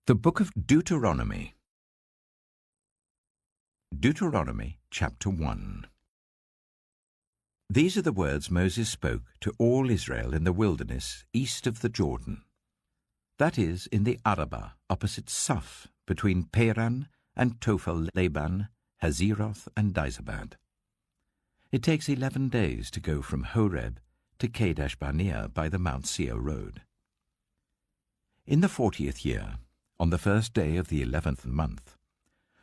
The Book of Deuteronomy. Deuteronomy chapter 1. These are the words Moses spoke to all Israel in the wilderness east of the Jordan. That is, in the Arabah, opposite Suph, between Paran and Tophel-Laban, Hazeroth and Dizabad. It takes 11 days to go from Horeb to Kadesh-Barnea by the Mount Seir road. In the 40th year, on the first day of the 11th month,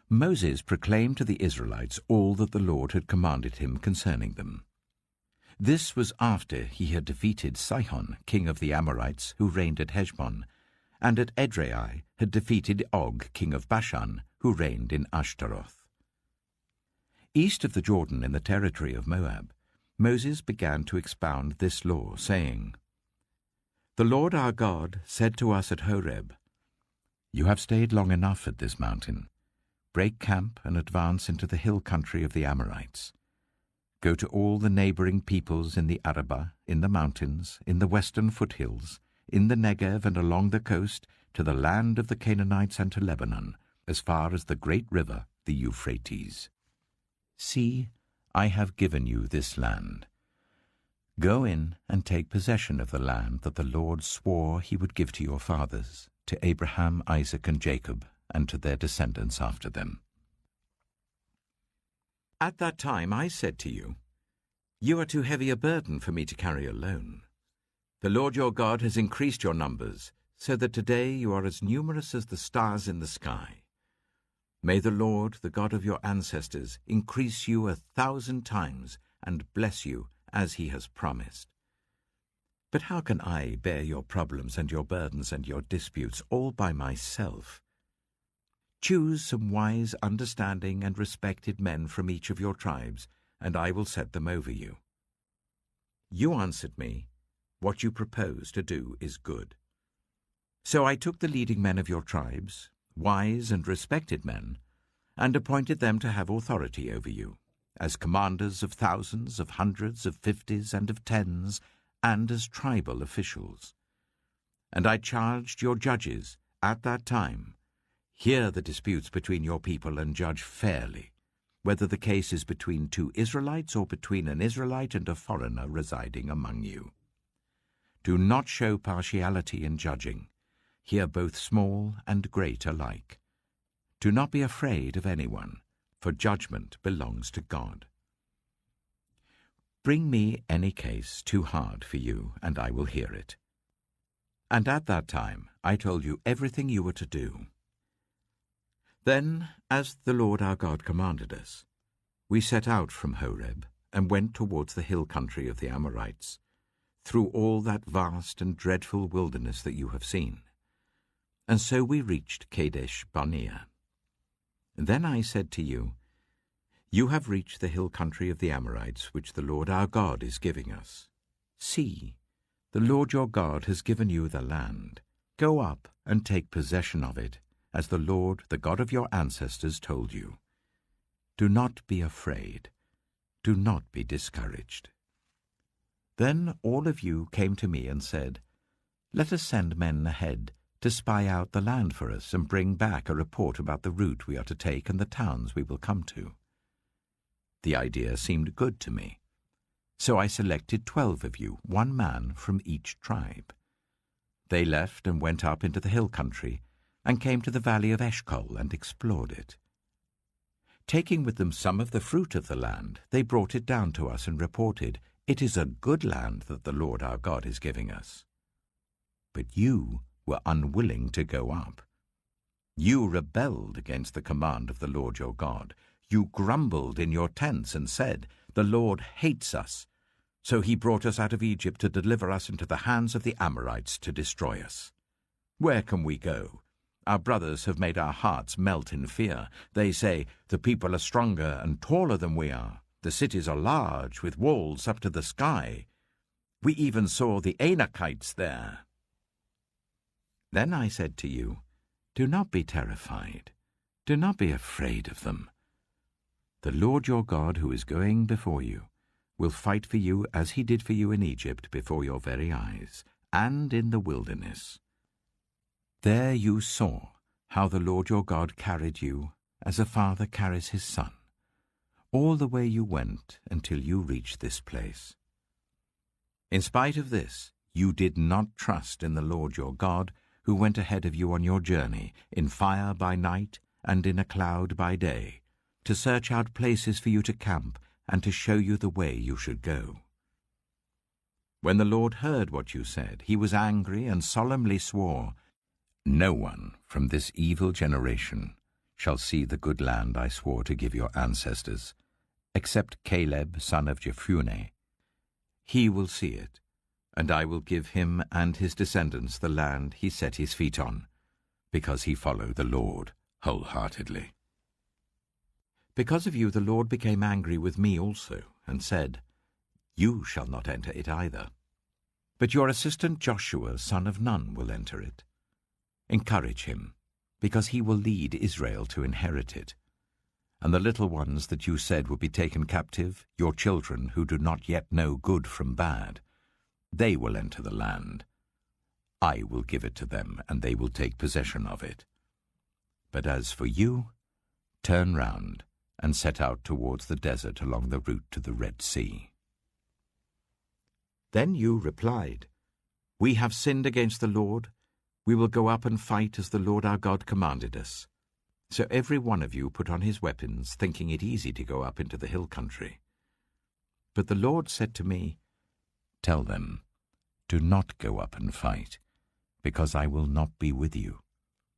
Moses proclaimed to the Israelites all that the Lord had commanded him concerning them. This was after he had defeated Sihon, king of the Amorites, who reigned at Heshbon, and at Edrei had defeated Og, king of Bashan, who reigned in Ashtaroth. East of the Jordan in the territory of Moab, Moses began to expound this law, saying, "The Lord our God said to us at Horeb, 'You have stayed long enough at this mountain. Break camp and advance into the hill country of the Amorites. Go to all the neighboring peoples in the Arabah, in the mountains, in the western foothills, in the Negev and along the coast, to the land of the Canaanites and to Lebanon, as far as the great river, the Euphrates. See, I have given you this land. Go in and take possession of the land that the Lord swore he would give to your fathers, to Abraham, Isaac, and Jacob, and to their descendants after them.' At that time I said to you, 'You are too heavy a burden for me to carry alone. The Lord your God has increased your numbers, so that today you are as numerous as the stars in the sky. May the Lord, the God of your ancestors, increase you 1,000 times and bless you as he has promised. But how can I bear your problems and your burdens and your disputes all by myself? Choose some wise, understanding, and respected men from each of your tribes, and I will set them over you.' You answered me, 'What you propose to do is good.' So I took the leading men of your tribes, wise and respected men, and appointed them to have authority over you, as commanders of thousands, of hundreds, of 50s, and of 10s, and as tribal officials. And I charged your judges at that time, 'Hear the disputes between your people and judge fairly, whether the case is between two Israelites or between an Israelite and a foreigner residing among you. Do not show partiality in judging. Hear both small and great alike. Do not be afraid of anyone, for judgment belongs to God. Bring me any case too hard for you, and I will hear it.' And at that time I told you everything you were to do. Then, as the Lord our God commanded us, we set out from Horeb and went towards the hill country of the Amorites, through all that vast and dreadful wilderness that you have seen. And so we reached Kadesh-Barnea. Then I said to you, 'You have reached the hill country of the Amorites, which the Lord our God is giving us. See, the Lord your God has given you the land. Go up and take possession of it, as the Lord, the God of your ancestors, told you. Do not be afraid. Do not be discouraged.' Then all of you came to me and said, 'Let us send men ahead to spy out the land for us and bring back a report about the route we are to take and the towns we will come to.' The idea seemed good to me. So I selected 12 of you, 1 man from each tribe. They left and went up into the hill country and came to the valley of Eshcol and explored it. Taking with them some of the fruit of the land, they brought it down to us and reported, 'It is a good land that the Lord our God is giving us.' But you were unwilling to go up. You rebelled against the command of the Lord your God. You grumbled in your tents and said, 'The Lord hates us, so he brought us out of Egypt to deliver us into the hands of the Amorites to destroy us. Where can we go? Our brothers have made our hearts melt in fear. They say, "The people are stronger and taller than we are. The cities are large, with walls up to the sky. We even saw the Anakites there." Then I said to you, "Do not be terrified. Do not be afraid of them. The Lord your God, who is going before you, will fight for you as he did for you in Egypt before your very eyes, and in the wilderness. There you saw how the Lord your God carried you as a father carries his son, all the way you went until you reached this place. In spite of this, you did not trust in the Lord your God, who went ahead of you on your journey, in fire by night and in a cloud by day, to search out places for you to camp and to show you the way you should go. When the Lord heard what you said, he was angry and solemnly swore, "No one from this evil generation shall see the good land I swore to give your ancestors, except Caleb, son of Jephunneh. He will see it, and I will give him and his descendants the land he set his feet on, because he followed the Lord wholeheartedly." Because of you the Lord became angry with me also, and said, "You shall not enter it either. But your assistant Joshua, son of Nun, will enter it. Encourage him, because he will lead Israel to inherit it. And the little ones that you said would be taken captive, your children who do not yet know good from bad, they will enter the land. I will give it to them, and they will take possession of it. But as for you, turn round and set out towards the desert along the route to the Red Sea." Then you replied, "We have sinned against the Lord. We will go up and fight as the Lord our God commanded us." So every one of you put on his weapons, thinking it easy to go up into the hill country. But the Lord said to me, "Tell them, do not go up and fight, because I will not be with you.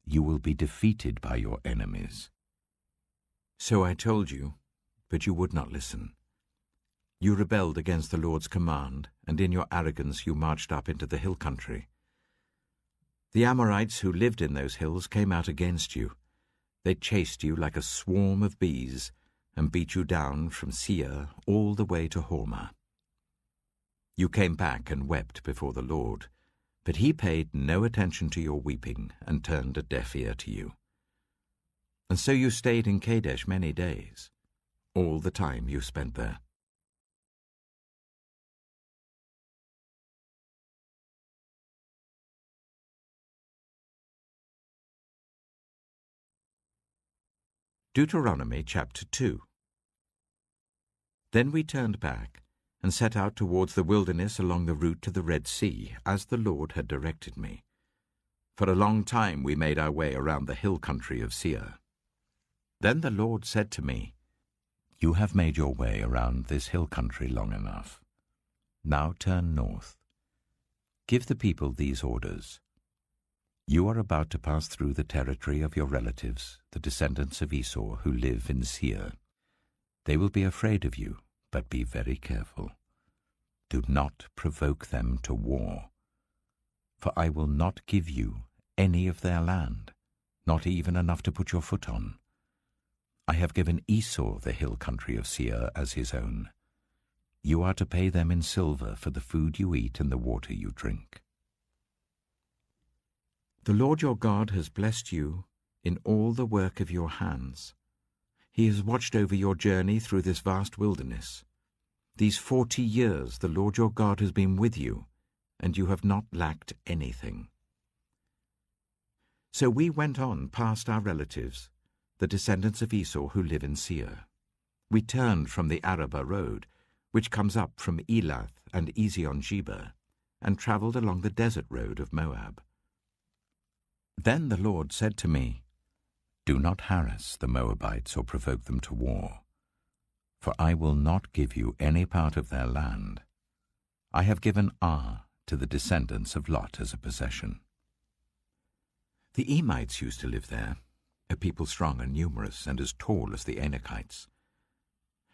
You will be defeated by your enemies." So I told you, but you would not listen. You rebelled against the Lord's command, and in your arrogance you marched up into the hill country. The Amorites who lived in those hills came out against you. They chased you like a swarm of bees, and beat you down from Seir all the way to Hormah. You came back and wept before the Lord, but he paid no attention to your weeping and turned a deaf ear to you. And so you stayed in Kadesh many days, all the time you spent there. Deuteronomy chapter 2. Then we turned back and set out towards the wilderness along the route to the Red Sea, as the Lord had directed me. For a long time we made our way around the hill country of Seir. Then the Lord said to me, "You have made your way around this hill country long enough. Now turn north. Give the people these orders. You are about to pass through the territory of your relatives, the descendants of Esau, who live in Seir. They will be afraid of you, but be very careful. Do not provoke them to war. For I will not give you any of their land, not even enough to put your foot on. I have given Esau the hill country of Seir as his own. You are to pay them in silver for the food you eat and the water you drink. The Lord your God has blessed you in all the work of your hands. He has watched over your journey through this vast wilderness. These 40 years the Lord your God has been with you, and you have not lacked anything. So we went on past our relatives, the descendants of Esau who live in Seir. We turned from the Arabah road, which comes up from Elath and Ezion-Geber, and travelled along the desert road of Moab. Then the Lord said to me, "Do not harass the Moabites or provoke them to war, for I will not give you any part of their land. I have given Ar to the descendants of Lot as a possession." The Emites used to live there, a people strong and numerous and as tall as the Anakites.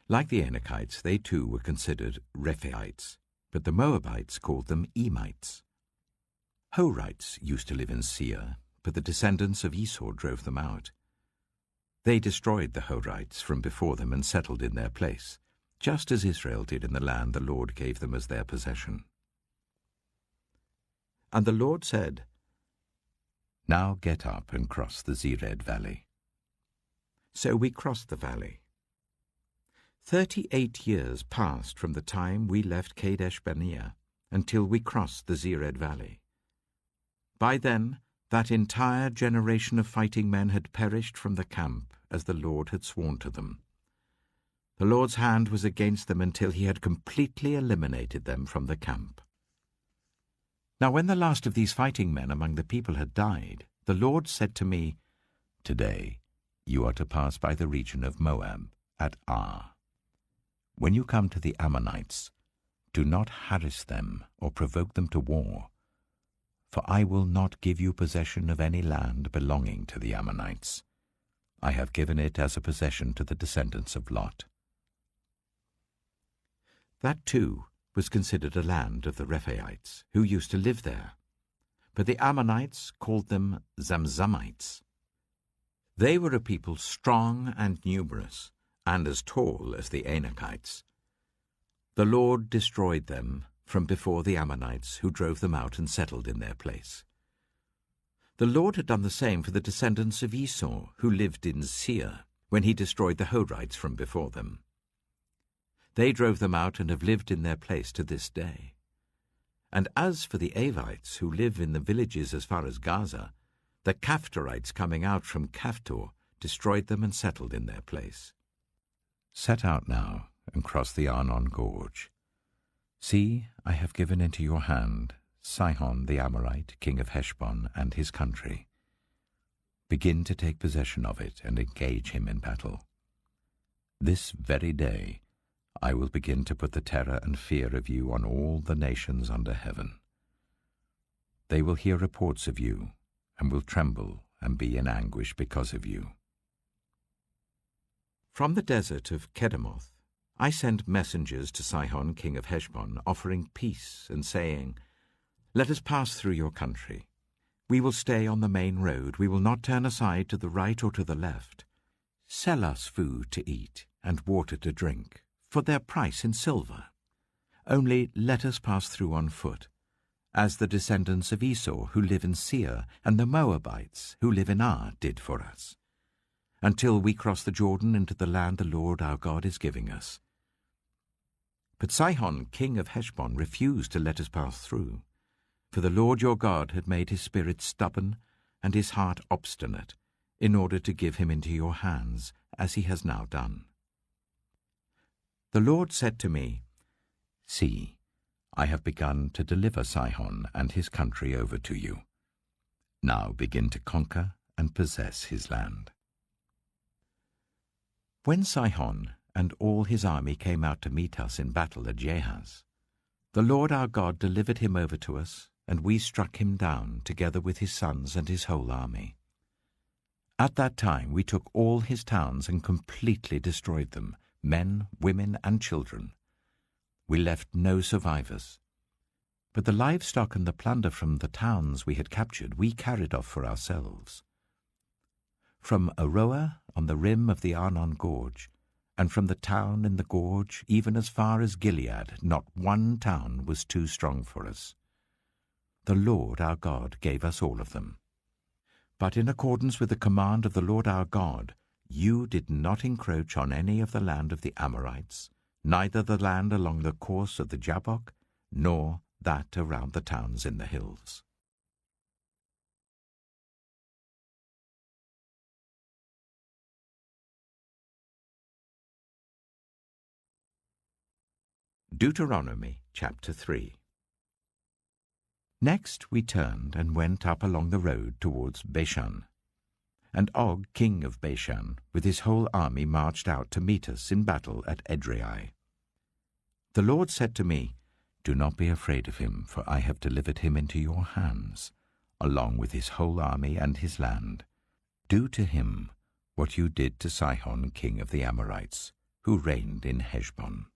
Like the Anakites, they too were considered Rephaites, but the Moabites called them Emites. Horites used to live in Seir, but the descendants of Esau drove them out. They destroyed the Horites from before them and settled in their place, just as Israel did in the land the Lord gave them as their possession. And the Lord said, "Now get up and cross the Zered valley." So we crossed the valley. 38 years passed from the time we left Kadesh Barnea until we crossed the Zered valley. By then that entire generation of fighting men had perished from the camp as the Lord had sworn to them. The Lord's hand was against them until he had completely eliminated them from the camp. Now when the last of these fighting men among the people had died, the Lord said to me, "Today you are to pass by the region of Moab at Ar. When you come to the Ammonites, do not harass them or provoke them to war, for I will not give you possession of any land belonging to the Ammonites. I have given it as a possession to the descendants of Lot." That too was considered a land of the Rephaites, who used to live there, but the Ammonites called them Zamzummites. They were a people strong and numerous, and as tall as the Anakites. The Lord destroyed them from before the Ammonites, who drove them out and settled in their place. The Lord had done the same for the descendants of Esau, who lived in Seir, when he destroyed the Horites from before them. They drove them out and have lived in their place to this day. And as for the Avites, who live in the villages as far as Gaza, the Caphtorites coming out from Caphtor destroyed them and settled in their place. Set out now and cross the Arnon Gorge. See, I have given into your hand Sihon the Amorite, king of Heshbon, and his country. Begin to take possession of it and engage him in battle. This very day I will begin to put the terror and fear of you on all the nations under heaven. They will hear reports of you and will tremble and be in anguish because of you. From the desert of Kedemoth I sent messengers to Sihon, king of Heshbon, offering peace and saying, "Let us pass through your country. We will stay on the main road. We will not turn aside to the right or to the left. Sell us food to eat and water to drink, for their price in silver. Only let us pass through on foot, as the descendants of Esau who live in Seir and the Moabites who live in Ar did for us, until we cross the Jordan into the land the Lord our God is giving us." But Sihon, king of Heshbon, refused to let us pass through, for the Lord your God had made his spirit stubborn and his heart obstinate, in order to give him into your hands, as he has now done. The Lord said to me, "See, I have begun to deliver Sihon and his country over to you. Now begin to conquer and possess his land." When Sihon and all his army came out to meet us in battle at Jahaz, the Lord our God delivered him over to us, and we struck him down together with his sons and his whole army. At that time we took all his towns and completely destroyed them, men, women, and children. We left no survivors. But the livestock and the plunder from the towns we had captured we carried off for ourselves. From Aroer on the rim of the Arnon Gorge, and from the town in the gorge, even as far as Gilead, not one town was too strong for us. The Lord our God gave us all of them. But in accordance with the command of the Lord our God, you did not encroach on any of the land of the Amorites, neither the land along the course of the Jabbok, nor that around the towns in the hills. Deuteronomy chapter 3. Next we turned and went up along the road towards Bashan. And Og, king of Bashan, with his whole army marched out to meet us in battle at Edrei. The Lord said to me, "Do not be afraid of him, for I have delivered him into your hands, along with his whole army and his land. Do to him what you did to Sihon, king of the Amorites, who reigned in Heshbon."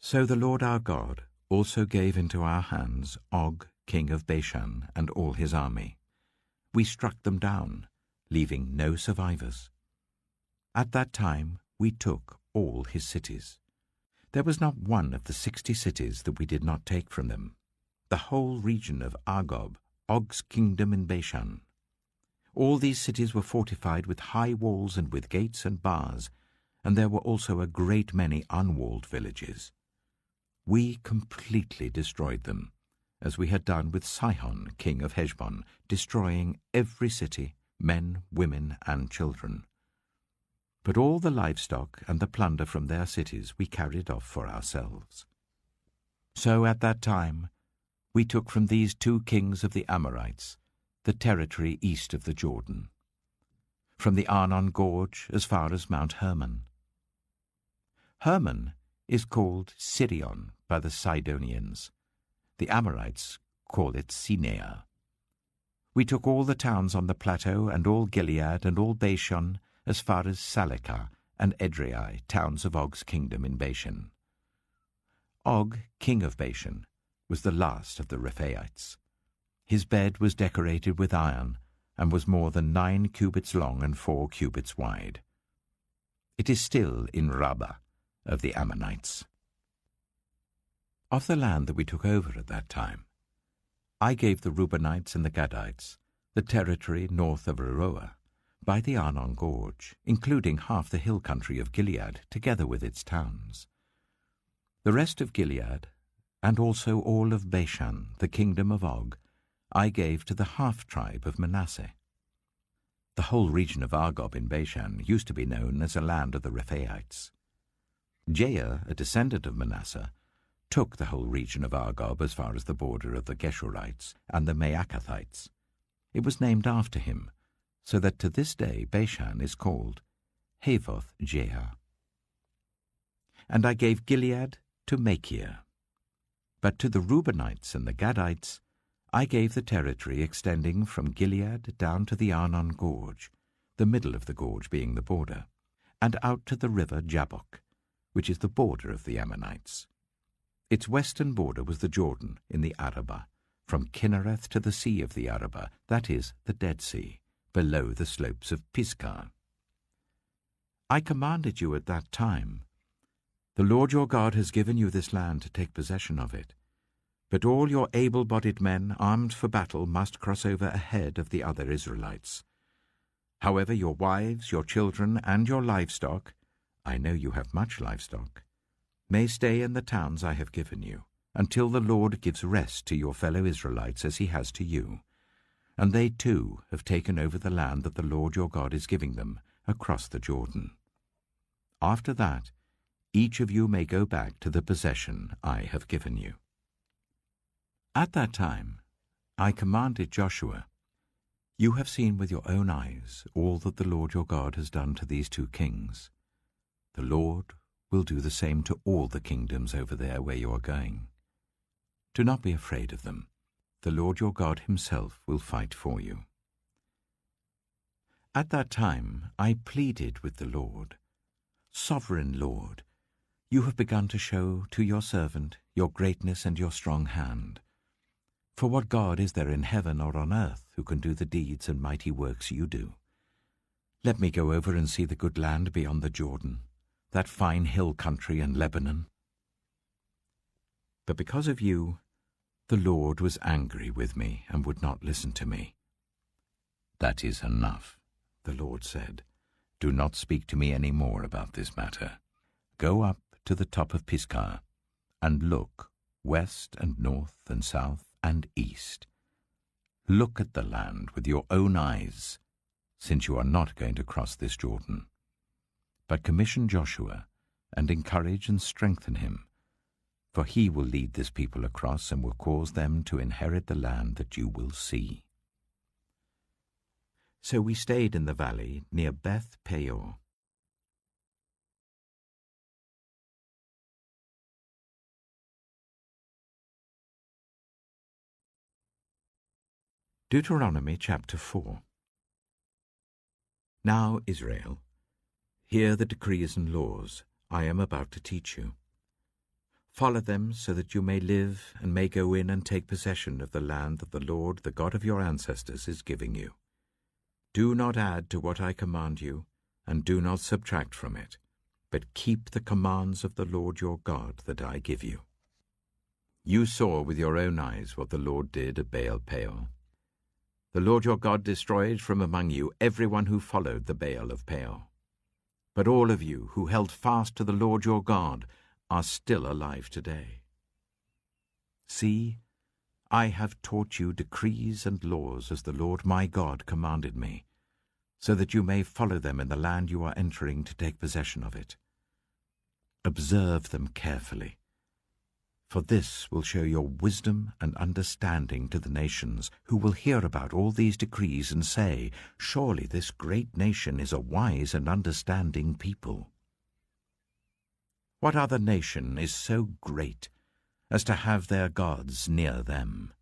So the Lord our God also gave into our hands Og, king of Bashan, and all his army. We struck them down, leaving no survivors. At that time we took all his cities. There was not one of the 60 cities that we did not take from them, the whole region of Argob, Og's kingdom in Bashan. All these cities were fortified with high walls and with gates and bars, and there were also a great many unwalled villages. We completely destroyed them, as we had done with Sihon, king of Heshbon, destroying every city, men, women, and children. But all the livestock and the plunder from their cities we carried off for ourselves. So at that time we took from these 2 kings of the Amorites the territory east of the Jordan, from the Arnon Gorge as far as Mount Hermon. Hermon is called Sirion by the Sidonians. The Amorites call it Sinea. We took all the towns on the plateau and all Gilead and all Bashan as far as Salekah and Edrei, towns of Og's kingdom in Bashan. Og, king of Bashan, was the last of the Rephaites. His bed was decorated with iron and was more than 9 cubits long and 4 cubits wide. It is still in Rabbah of the Ammonites. Of the land that we took over at that time, I gave the Reubenites and the Gadites the territory north of Aroer, by the Arnon Gorge, including half the hill country of Gilead, together with its towns. The rest of Gilead, and also all of Bashan, the kingdom of Og, I gave to the half-tribe of Manasseh. The whole region of Argob in Bashan used to be known as a land of the Rephaites. Jair, a descendant of Manasseh, took the whole region of Argob as far as the border of the Geshurites and the Maacathites. It was named after him, so that to this day Bashan is called Havoth Jair. And I gave Gilead to Machir. But to the Reubenites and the Gadites I gave the territory extending from Gilead down to the Arnon Gorge, the middle of the gorge being the border, and out to the river Jabbok, which is the border of the Ammonites. Its western border was the Jordan in the Arabah, from Kinnereth to the sea of the Arabah, that is, the Dead Sea, below the slopes of Pisgah. I commanded you at that time, the Lord your God has given you this land to take possession of it, but all your able-bodied men armed for battle must cross over ahead of the other Israelites. However, your wives, your children, and your livestock, I know you have much livestock, may stay in the towns I have given you, until the Lord gives rest to your fellow Israelites as he has to you. And they too have taken over the land that the Lord your God is giving them across the Jordan. After that, each of you may go back to the possession I have given you. At that time, I commanded Joshua, you have seen with your own eyes all that the Lord your God has done to these 2 kings. The Lord will do the same to all the kingdoms over there where you are going. Do not be afraid of them. The Lord your God himself will fight for you. At that time I pleaded with the Lord, Sovereign Lord, you have begun to show to your servant your greatness and your strong hand. For what God is there in heaven or on earth who can do the deeds and mighty works you do? Let me go over and see the good land beyond the Jordan, that fine hill country and Lebanon. But because of you, the Lord was angry with me and would not listen to me. That is enough, the Lord said. Do not speak to me any more about this matter. Go up to the top of Pisgah and look west and north and south and east. Look at the land with your own eyes, since you are not going to cross this Jordan. But commission Joshua and encourage and strengthen him, for he will lead this people across and will cause them to inherit the land that you will see. So we stayed in the valley near Beth Peor. Deuteronomy chapter 4. Now, Israel, hear the decrees and laws I am about to teach you. Follow them so that you may live and may go in and take possession of the land that the Lord, the God of your ancestors, is giving you. Do not add to what I command you, and do not subtract from it, but keep the commands of the Lord your God that I give you. You saw with your own eyes what the Lord did at Baal Peor. The Lord your God destroyed from among you everyone who followed the Baal of Peor. But all of you who held fast to the Lord your God are still alive today. See, I have taught you decrees and laws as the Lord my God commanded me, so that you may follow them in the land you are entering to take possession of it. Observe them carefully, for this will show your wisdom and understanding to the nations, who will hear about all these decrees and say, "Surely this great nation is a wise and understanding people." What other nation is so great as to have their gods near them,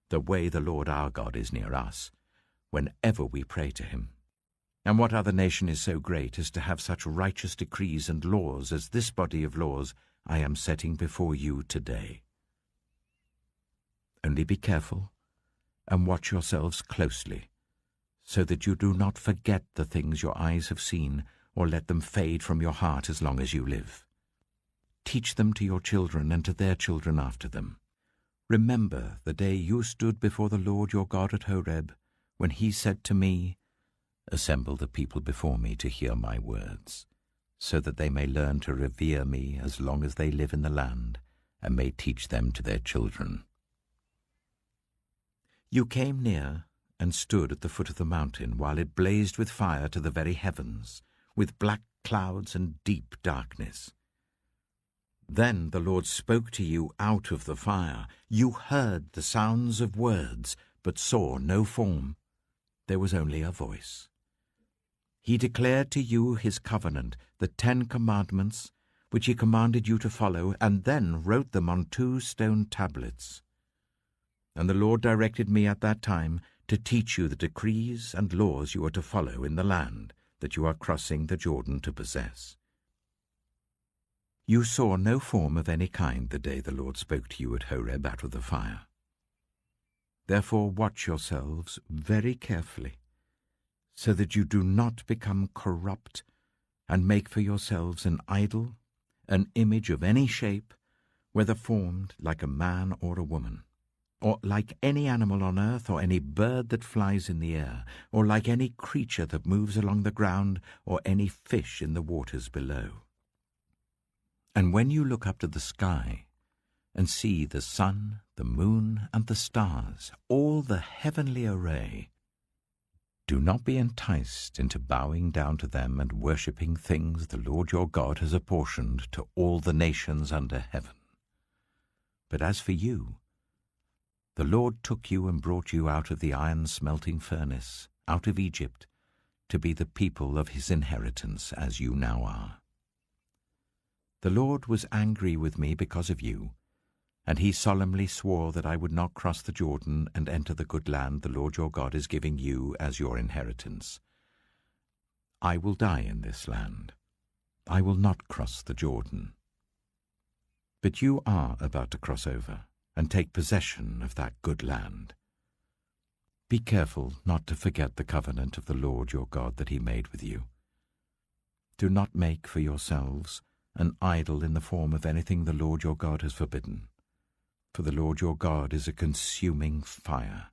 the way the Lord our God is near us, whenever we pray to him? And what other nation is so great as to have such righteous decrees and laws as this body of laws I am setting before you today? Only be careful and watch yourselves closely, so that you do not forget the things your eyes have seen, or let them fade from your heart as long as you live. Teach them to your children and to their children after them. Remember the day you stood before the Lord your God at Horeb, when he said to me, "Assemble the people before me to hear my words, so that they may learn to revere me as long as they live in the land, and may teach them to their children." You came near and stood at the foot of the mountain, while it blazed with fire to the very heavens, with black clouds and deep darkness. Then the Lord spoke to you out of the fire. You heard the sounds of words, but saw no form. There was only a voice. He declared to you his covenant, the 10 Commandments, which he commanded you to follow, and then wrote them on 2 stone tablets. And the Lord directed me at that time to teach you the decrees and laws you are to follow in the land that you are crossing the Jordan to possess. You saw no form of any kind the day the Lord spoke to you at Horeb out of the fire. Therefore watch yourselves very carefully, so that you do not become corrupt and make for yourselves an idol, an image of any shape, whether formed like a man or a woman, or like any animal on earth, or any bird that flies in the air, or like any creature that moves along the ground, or any fish in the waters below. And when you look up to the sky and see the sun, the moon, and the stars, all the heavenly array, do not be enticed into bowing down to them and worshipping things the Lord your God has apportioned to all the nations under heaven. But as for you, the Lord took you and brought you out of the iron-smelting furnace, out of Egypt, to be the people of his inheritance, as you now are. The Lord was angry with me because of you, and he solemnly swore that I would not cross the Jordan and enter the good land the Lord your God is giving you as your inheritance. I will die in this land. I will not cross the Jordan. But you are about to cross over and take possession of that good land. Be careful not to forget the covenant of the Lord your God that he made with you. Do not make for yourselves an idol in the form of anything the Lord your God has forbidden. For the Lord your God is a consuming fire,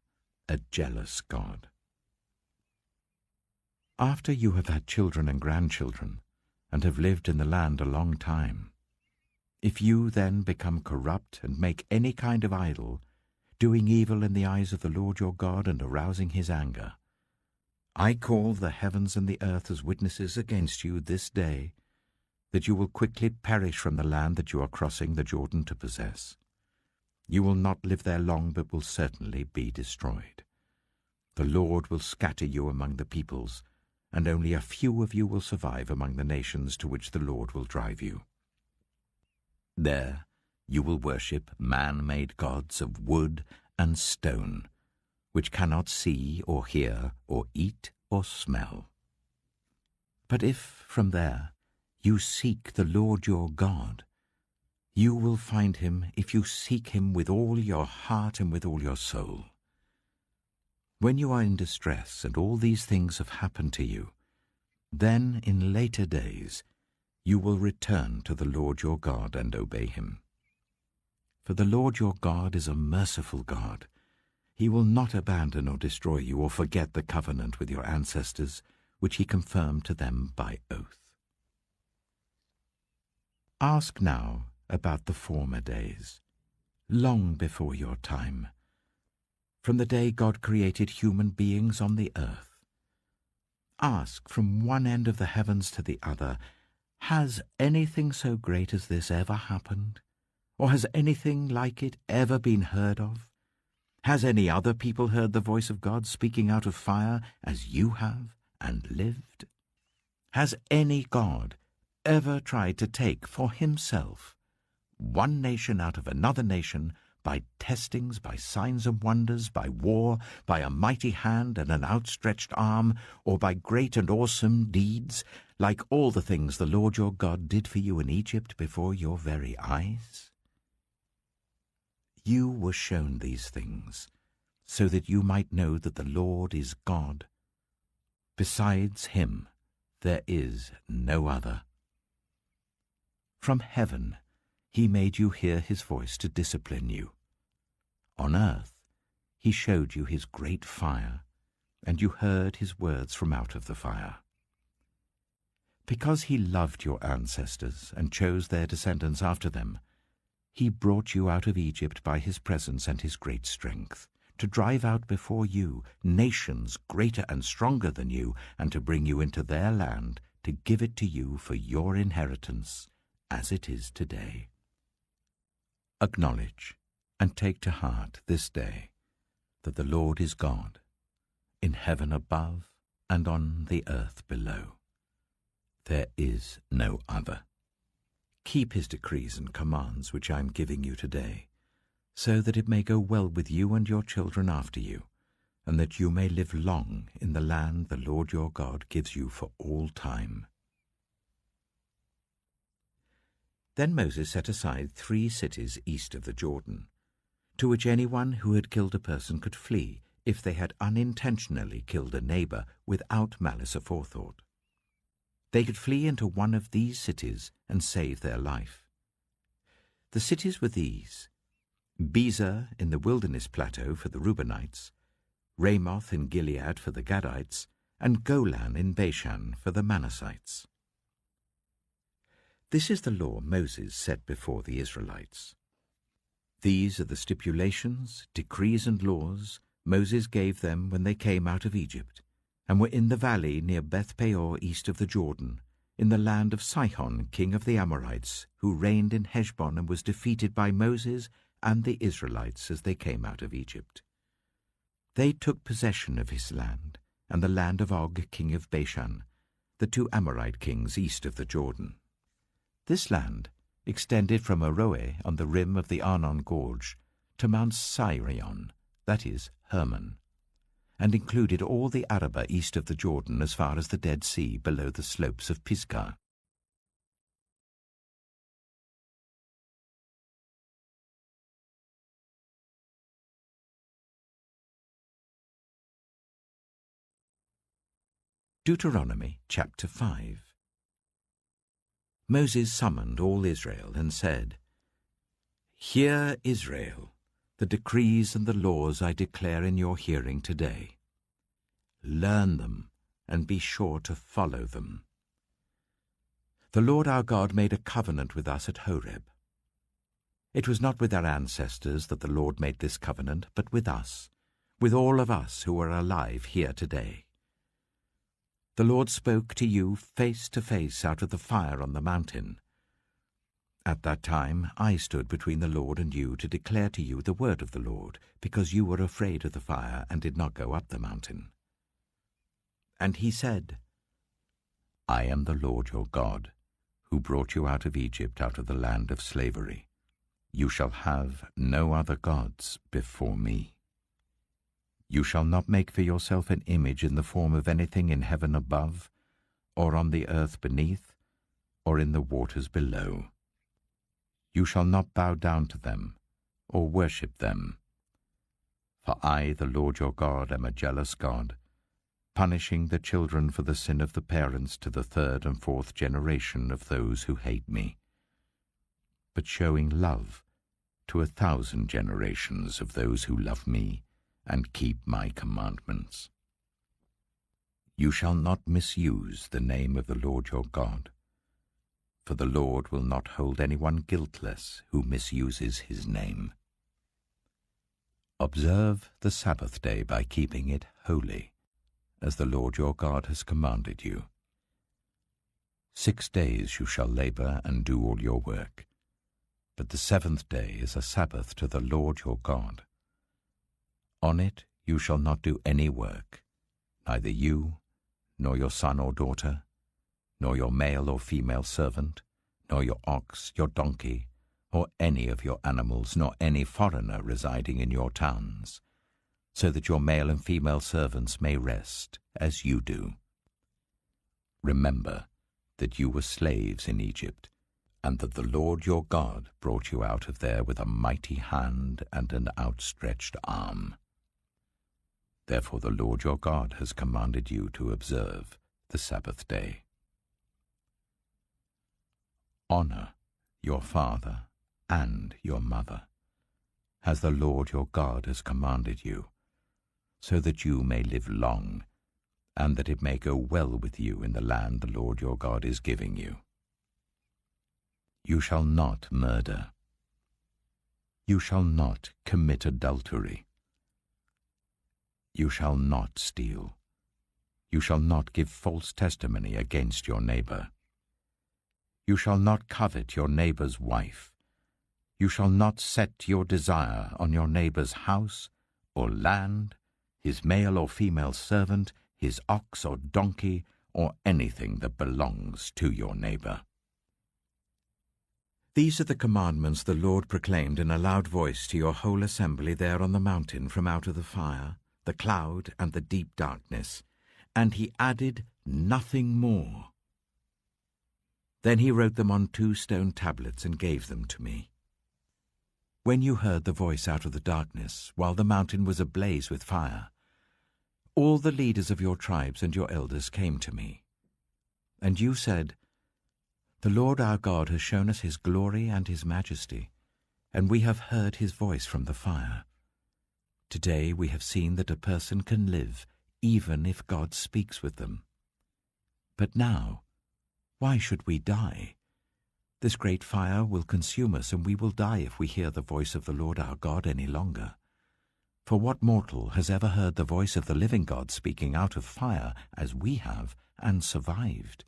a jealous God. After you have had children and grandchildren, and have lived in the land a long time, if you then become corrupt and make any kind of idol, doing evil in the eyes of the Lord your God and arousing his anger, I call the heavens and the earth as witnesses against you this day, that you will quickly perish from the land that you are crossing the Jordan to possess. You will not live there long, but will certainly be destroyed. The Lord will scatter you among the peoples, and only a few of you will survive among the nations to which the Lord will drive you. There you will worship man-made gods of wood and stone, which cannot see or hear or eat or smell. But if from there you seek the Lord your God, you will find him if you seek him with all your heart and with all your soul. When you are in distress and all these things have happened to you, then in later days you will return to the Lord your God and obey him. For the Lord your God is a merciful God. He will not abandon or destroy you or forget the covenant with your ancestors, which he confirmed to them by oath. Ask now about the former days, long before your time, from the day God created human beings on the earth. Ask from one end of the heavens to the other, has anything so great as this ever happened? Or has anything like it ever been heard of? Has any other people heard the voice of God speaking out of fire as you have and lived? Has any God ever tried to take for himself one nation out of another nation by testings, by signs and wonders, by war, by a mighty hand and an outstretched arm, or by great and awesome deeds, like all the things the Lord your God did for you in Egypt before your very eyes? You were shown these things, so that you might know that the Lord is God. Besides him, there is no other. From heaven he made you hear his voice to discipline you. On earth he showed you his great fire, and you heard his words from out of the fire. Because he loved your ancestors and chose their descendants after them, he brought you out of Egypt by his presence and his great strength, to drive out before you nations greater and stronger than you, and to bring you into their land, to give it to you for your inheritance, as it is today. Acknowledge and take to heart this day that the Lord is God, in heaven above and on the earth below. There is no other. Keep his decrees and commands which I am giving you today, so that it may go well with you and your children after you, and that you may live long in the land the Lord your God gives you for all time. Then Moses set aside 3 cities east of the Jordan, to which anyone who had killed a person could flee if they had unintentionally killed a neighbor without malice aforethought. They could flee into one of these cities and save their life. The cities were these: Bezer in the wilderness plateau for the Reubenites, Ramoth in Gilead for the Gadites, and Golan in Bashan for the Manassites. This is the law Moses set before the Israelites. These are the stipulations, decrees, and laws Moses gave them when they came out of Egypt, and were in the valley near Beth-peor east of the Jordan, in the land of Sihon, king of the Amorites, who reigned in Heshbon and was defeated by Moses and the Israelites as they came out of Egypt. They took possession of his land, and the land of Og, king of Bashan, the 2 Amorite kings east of the Jordan. This land extended from Aroeh on the rim of the Arnon Gorge to Mount Sirion, that is, Hermon, and included all the Arabah east of the Jordan as far as the Dead Sea below the slopes of Pisgah. Deuteronomy chapter 5. Moses summoned all Israel and said, "Hear, Israel, the decrees and the laws I declare in your hearing today. Learn them and be sure to follow them. The Lord our God made a covenant with us at Horeb. It was not with our ancestors that the Lord made this covenant, but with us, with all of us who are alive here today. The Lord spoke to you face to face out of the fire on the mountain. At that time I stood between the Lord and you to declare to you the word of the Lord, because you were afraid of the fire and did not go up the mountain. And he said, I am the Lord your God, who brought you out of Egypt, out of the land of slavery. You shall have no other gods before me. You shall not make for yourself an image in the form of anything in heaven above, or on the earth beneath, or in the waters below. You shall not bow down to them, or worship them. For I, the Lord your God, am a jealous God, punishing the children for the sin of the parents to the 3rd and 4th generation of those who hate me, but showing love to 1,000 generations of those who love me and keep my commandments. You shall not misuse the name of the Lord your God, for the Lord will not hold anyone guiltless who misuses his name. Observe the Sabbath day by keeping it holy, as the Lord your God has commanded you. 6 days you shall labor and do all your work, but the 7th day is a Sabbath to the Lord your God. On it you shall not do any work, neither you, nor your son or daughter, nor your male or female servant, nor your ox, your donkey, or any of your animals, nor any foreigner residing in your towns, so that your male and female servants may rest, as you do. Remember that you were slaves in Egypt, and that the Lord your God brought you out of there with a mighty hand and an outstretched arm. Therefore the Lord your God has commanded you to observe the Sabbath day. Honor your father and your mother, as the Lord your God has commanded you, so that you may live long, and that it may go well with you in the land the Lord your God is giving you. You shall not murder. You shall not commit adultery. You shall not steal. You shall not give false testimony against your neighbor. You shall not covet your neighbor's wife. You shall not set your desire on your neighbor's house or land, his male or female servant, his ox or donkey, or anything that belongs to your neighbor. These are the commandments the Lord proclaimed in a loud voice to your whole assembly there on the mountain from out of the fire, the cloud, and the deep darkness, and he added nothing more. Then he wrote them on 2 stone tablets and gave them to me. When you heard the voice out of the darkness, while the mountain was ablaze with fire, all the leaders of your tribes and your elders came to me. And you said, "The Lord our God has shown us his glory and his majesty, and we have heard his voice from the fire. Today we have seen that a person can live, even if God speaks with them. But now, why should we die? This great fire will consume us, and we will die if we hear the voice of the Lord our God any longer. For what mortal has ever heard the voice of the living God speaking out of fire, as we have, and survived?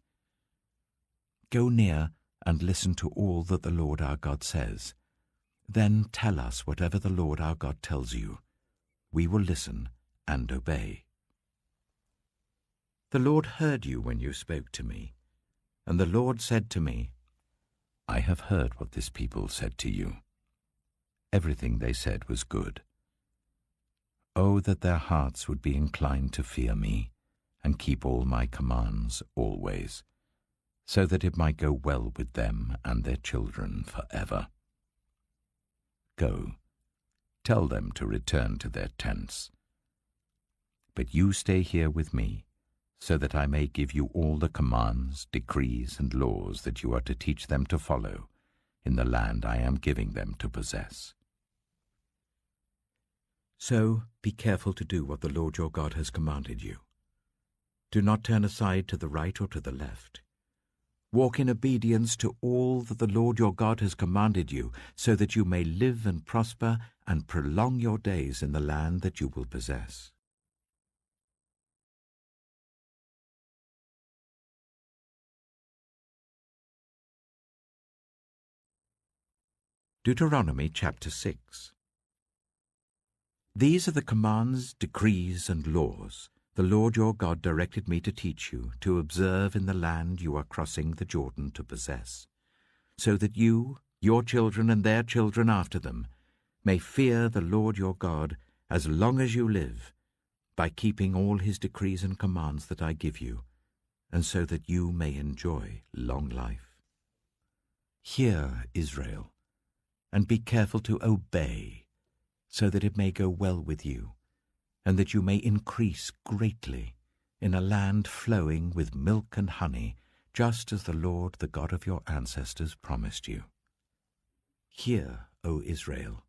Go near and listen to all that the Lord our God says. Then tell us whatever the Lord our God tells you. We will listen and obey." The Lord heard you when you spoke to me, and the Lord said to me, "I have heard what this people said to you. Everything they said was good. Oh, that their hearts would be inclined to fear me, and keep all my commands always, so that it might go well with them and their children forever. Go, tell them to return to their tents. But you stay here with me, so that I may give you all the commands, decrees, and laws that you are to teach them to follow in the land I am giving them to possess. So be careful to do what the Lord your God has commanded you. Do not turn aside to the right or to the left. Walk in obedience to all that the Lord your God has commanded you, so that you may live and prosper and prolong your days in the land that you will possess. Deuteronomy chapter 6. These are the commands, decrees, and laws the Lord your God directed me to teach you, to observe in the land you are crossing the Jordan to possess, so that you, your children, and their children after them may fear the Lord your God as long as you live, by keeping all his decrees and commands that I give you, and so that you may enjoy long life. Hear, Israel, and be careful to obey, so that it may go well with you, and that you may increase greatly in a land flowing with milk and honey, just as the Lord, the God of your ancestors, promised you. Hear, O Israel,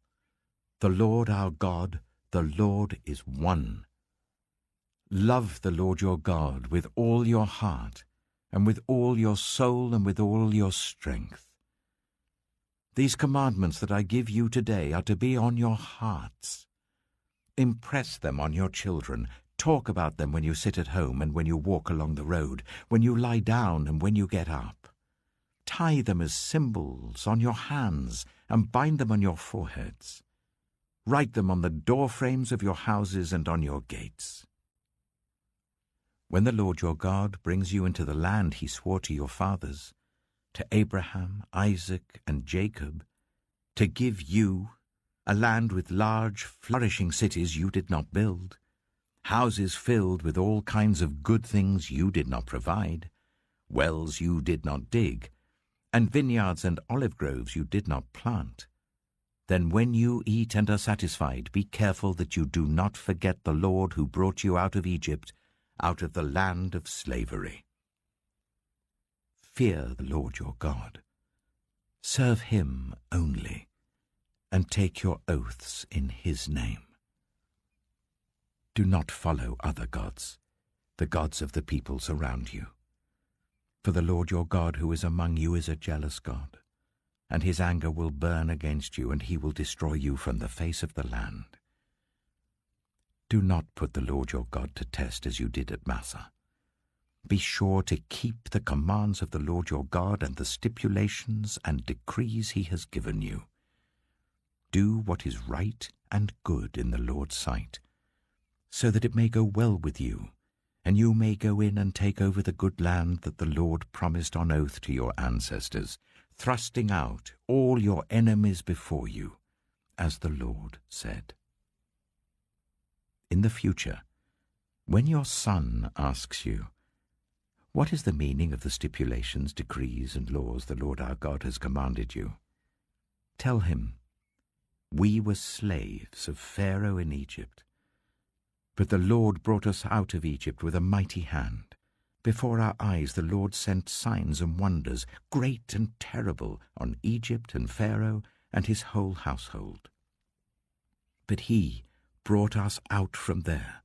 the Lord our God, the Lord is one. Love the Lord your God with all your heart, and with all your soul, and with all your strength. These commandments that I give you today are to be on your hearts. Impress them on your children. Talk about them when you sit at home and when you walk along the road, when you lie down and when you get up. Tie them as symbols on your hands and bind them on your foreheads. Write them on the door frames of your houses and on your gates. When the Lord your God brings you into the land he swore to your fathers, to Abraham, Isaac, and Jacob, to give you a land with large, flourishing cities you did not build, houses filled with all kinds of good things you did not provide, wells you did not dig, and vineyards and olive groves you did not plant. Then when you eat and are satisfied, be careful that you do not forget the Lord who brought you out of Egypt, out of the land of slavery. Fear the Lord your God. Serve him only, and take your oaths in his name. Do not follow other gods, the gods of the peoples around you. For the Lord your God who is among you is a jealous God, and his anger will burn against you, and he will destroy you from the face of the land. Do not put the Lord your God to test as you did at Massah. Be sure to keep the commands of the Lord your God and the stipulations and decrees he has given you. Do what is right and good in the Lord's sight, so that it may go well with you, and you may go in and take over the good land that the Lord promised on oath to your ancestors, thrusting out all your enemies before you, as the Lord said. In the future, when your son asks you, "What is the meaning of the stipulations, decrees, and laws the Lord our God has commanded you?" tell him, "We were slaves of Pharaoh in Egypt, but the Lord brought us out of Egypt with a mighty hand. Before our eyes the Lord sent signs and wonders, great and terrible, on Egypt and Pharaoh and his whole household. But he brought us out from there,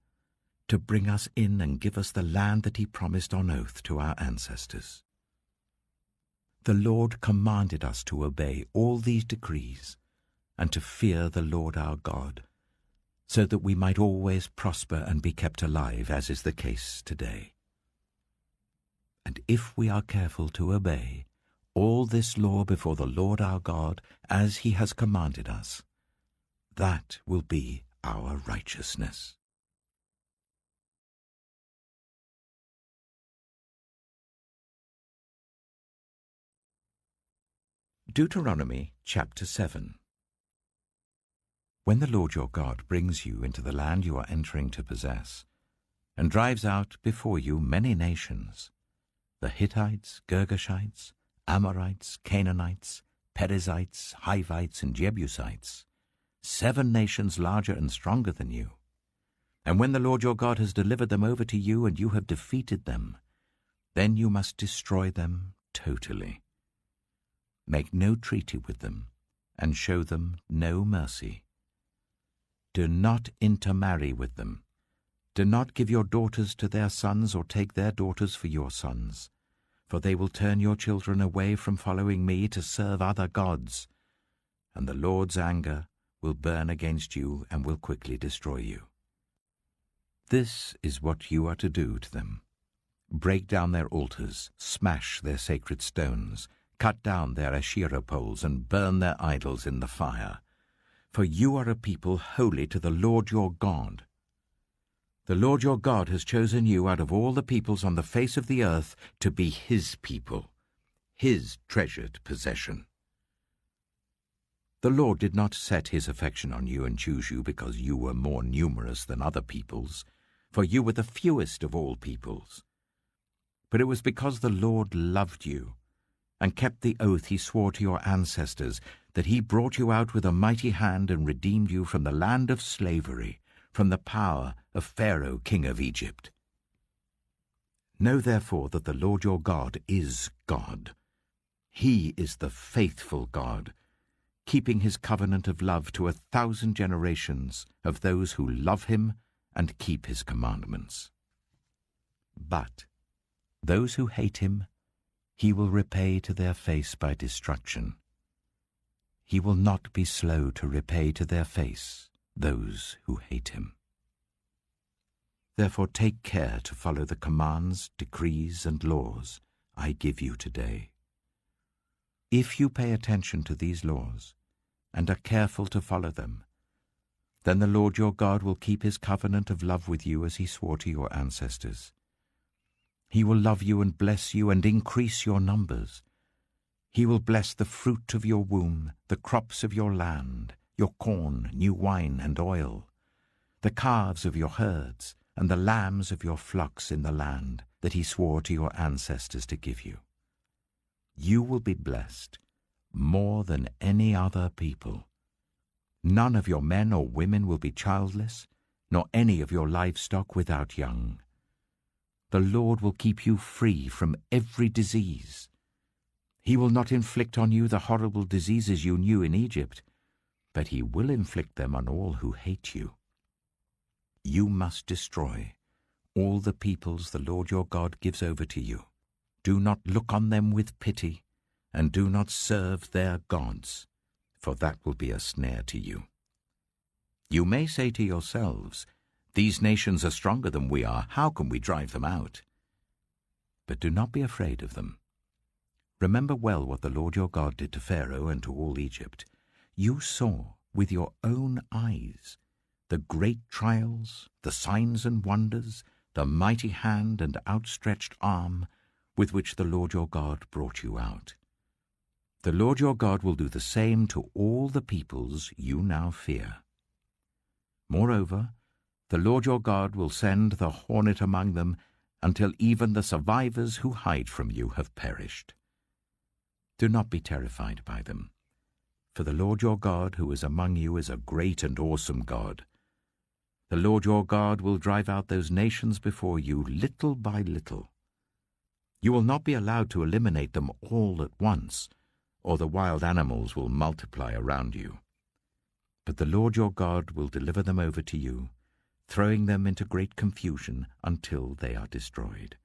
to bring us in and give us the land that he promised on oath to our ancestors. The Lord commanded us to obey all these decrees and to fear the Lord our God, so that we might always prosper and be kept alive, as is the case today. And if we are careful to obey all this law before the Lord our God, as he has commanded us, that will be our righteousness." Deuteronomy chapter 7. When the Lord your God brings you into the land you are entering to possess, and drives out before you many nations, the Hittites, Girgashites, Amorites, Canaanites, Perizzites, Hivites, and Jebusites, 7 nations larger and stronger than you, and when the Lord your God has delivered them over to you and you have defeated them, then you must destroy them totally. Make no treaty with them, and show them no mercy. Do not intermarry with them. Do not give your daughters to their sons or take their daughters for your sons, for they will turn your children away from following me to serve other gods, and the Lord's anger will burn against you and will quickly destroy you. This is what you are to do to them. Break down their altars, smash their sacred stones, cut down their Asherah poles, and burn their idols in the fire. For you are a people holy to the Lord your God. The Lord your God has chosen you out of all the peoples on the face of the earth to be his people, his treasured possession. The Lord did not set his affection on you and choose you because you were more numerous than other peoples, for you were the fewest of all peoples. But it was because the Lord loved you and kept the oath he swore to your ancestors, that he brought you out with a mighty hand and redeemed you from the land of slavery, from the power of Pharaoh, king of Egypt. Know therefore that the Lord your God is God. He is the faithful God, keeping his covenant of love to 1,000 generations of those who love him and keep his commandments. But those who hate him, he will repay to their face by destruction. He will not be slow to repay to their face those who hate him. Therefore take care to follow the commands, decrees, and laws I give you today. If you pay attention to these laws and are careful to follow them, then the Lord your God will keep his covenant of love with you as he swore to your ancestors. He will love you and bless you and increase your numbers. He will bless the fruit of your womb, the crops of your land, your corn, new wine, and oil, the calves of your herds, and the lambs of your flocks in the land that he swore to your ancestors to give you. You will be blessed more than any other people. None of your men or women will be childless, nor any of your livestock without young. The Lord will keep you free from every disease. He will not inflict on you the horrible diseases you knew in Egypt, but he will inflict them on all who hate you. You must destroy all the peoples the Lord your God gives over to you. Do not look on them with pity, and do not serve their gods, for that will be a snare to you. You may say to yourselves, "These nations are stronger than we are. How can we drive them out?" But do not be afraid of them. Remember well what the Lord your God did to Pharaoh and to all Egypt. You saw with your own eyes the great trials, the signs and wonders, the mighty hand and outstretched arm with which the Lord your God brought you out. The Lord your God will do the same to all the peoples you now fear. Moreover, the Lord your God will send the hornet among them until even the survivors who hide from you have perished. Do not be terrified by them, for the Lord your God who is among you is a great and awesome God. The Lord your God will drive out those nations before you little by little. You will not be allowed to eliminate them all at once, or the wild animals will multiply around you. But the Lord your God will deliver them over to you, throwing them into great confusion until they are destroyed.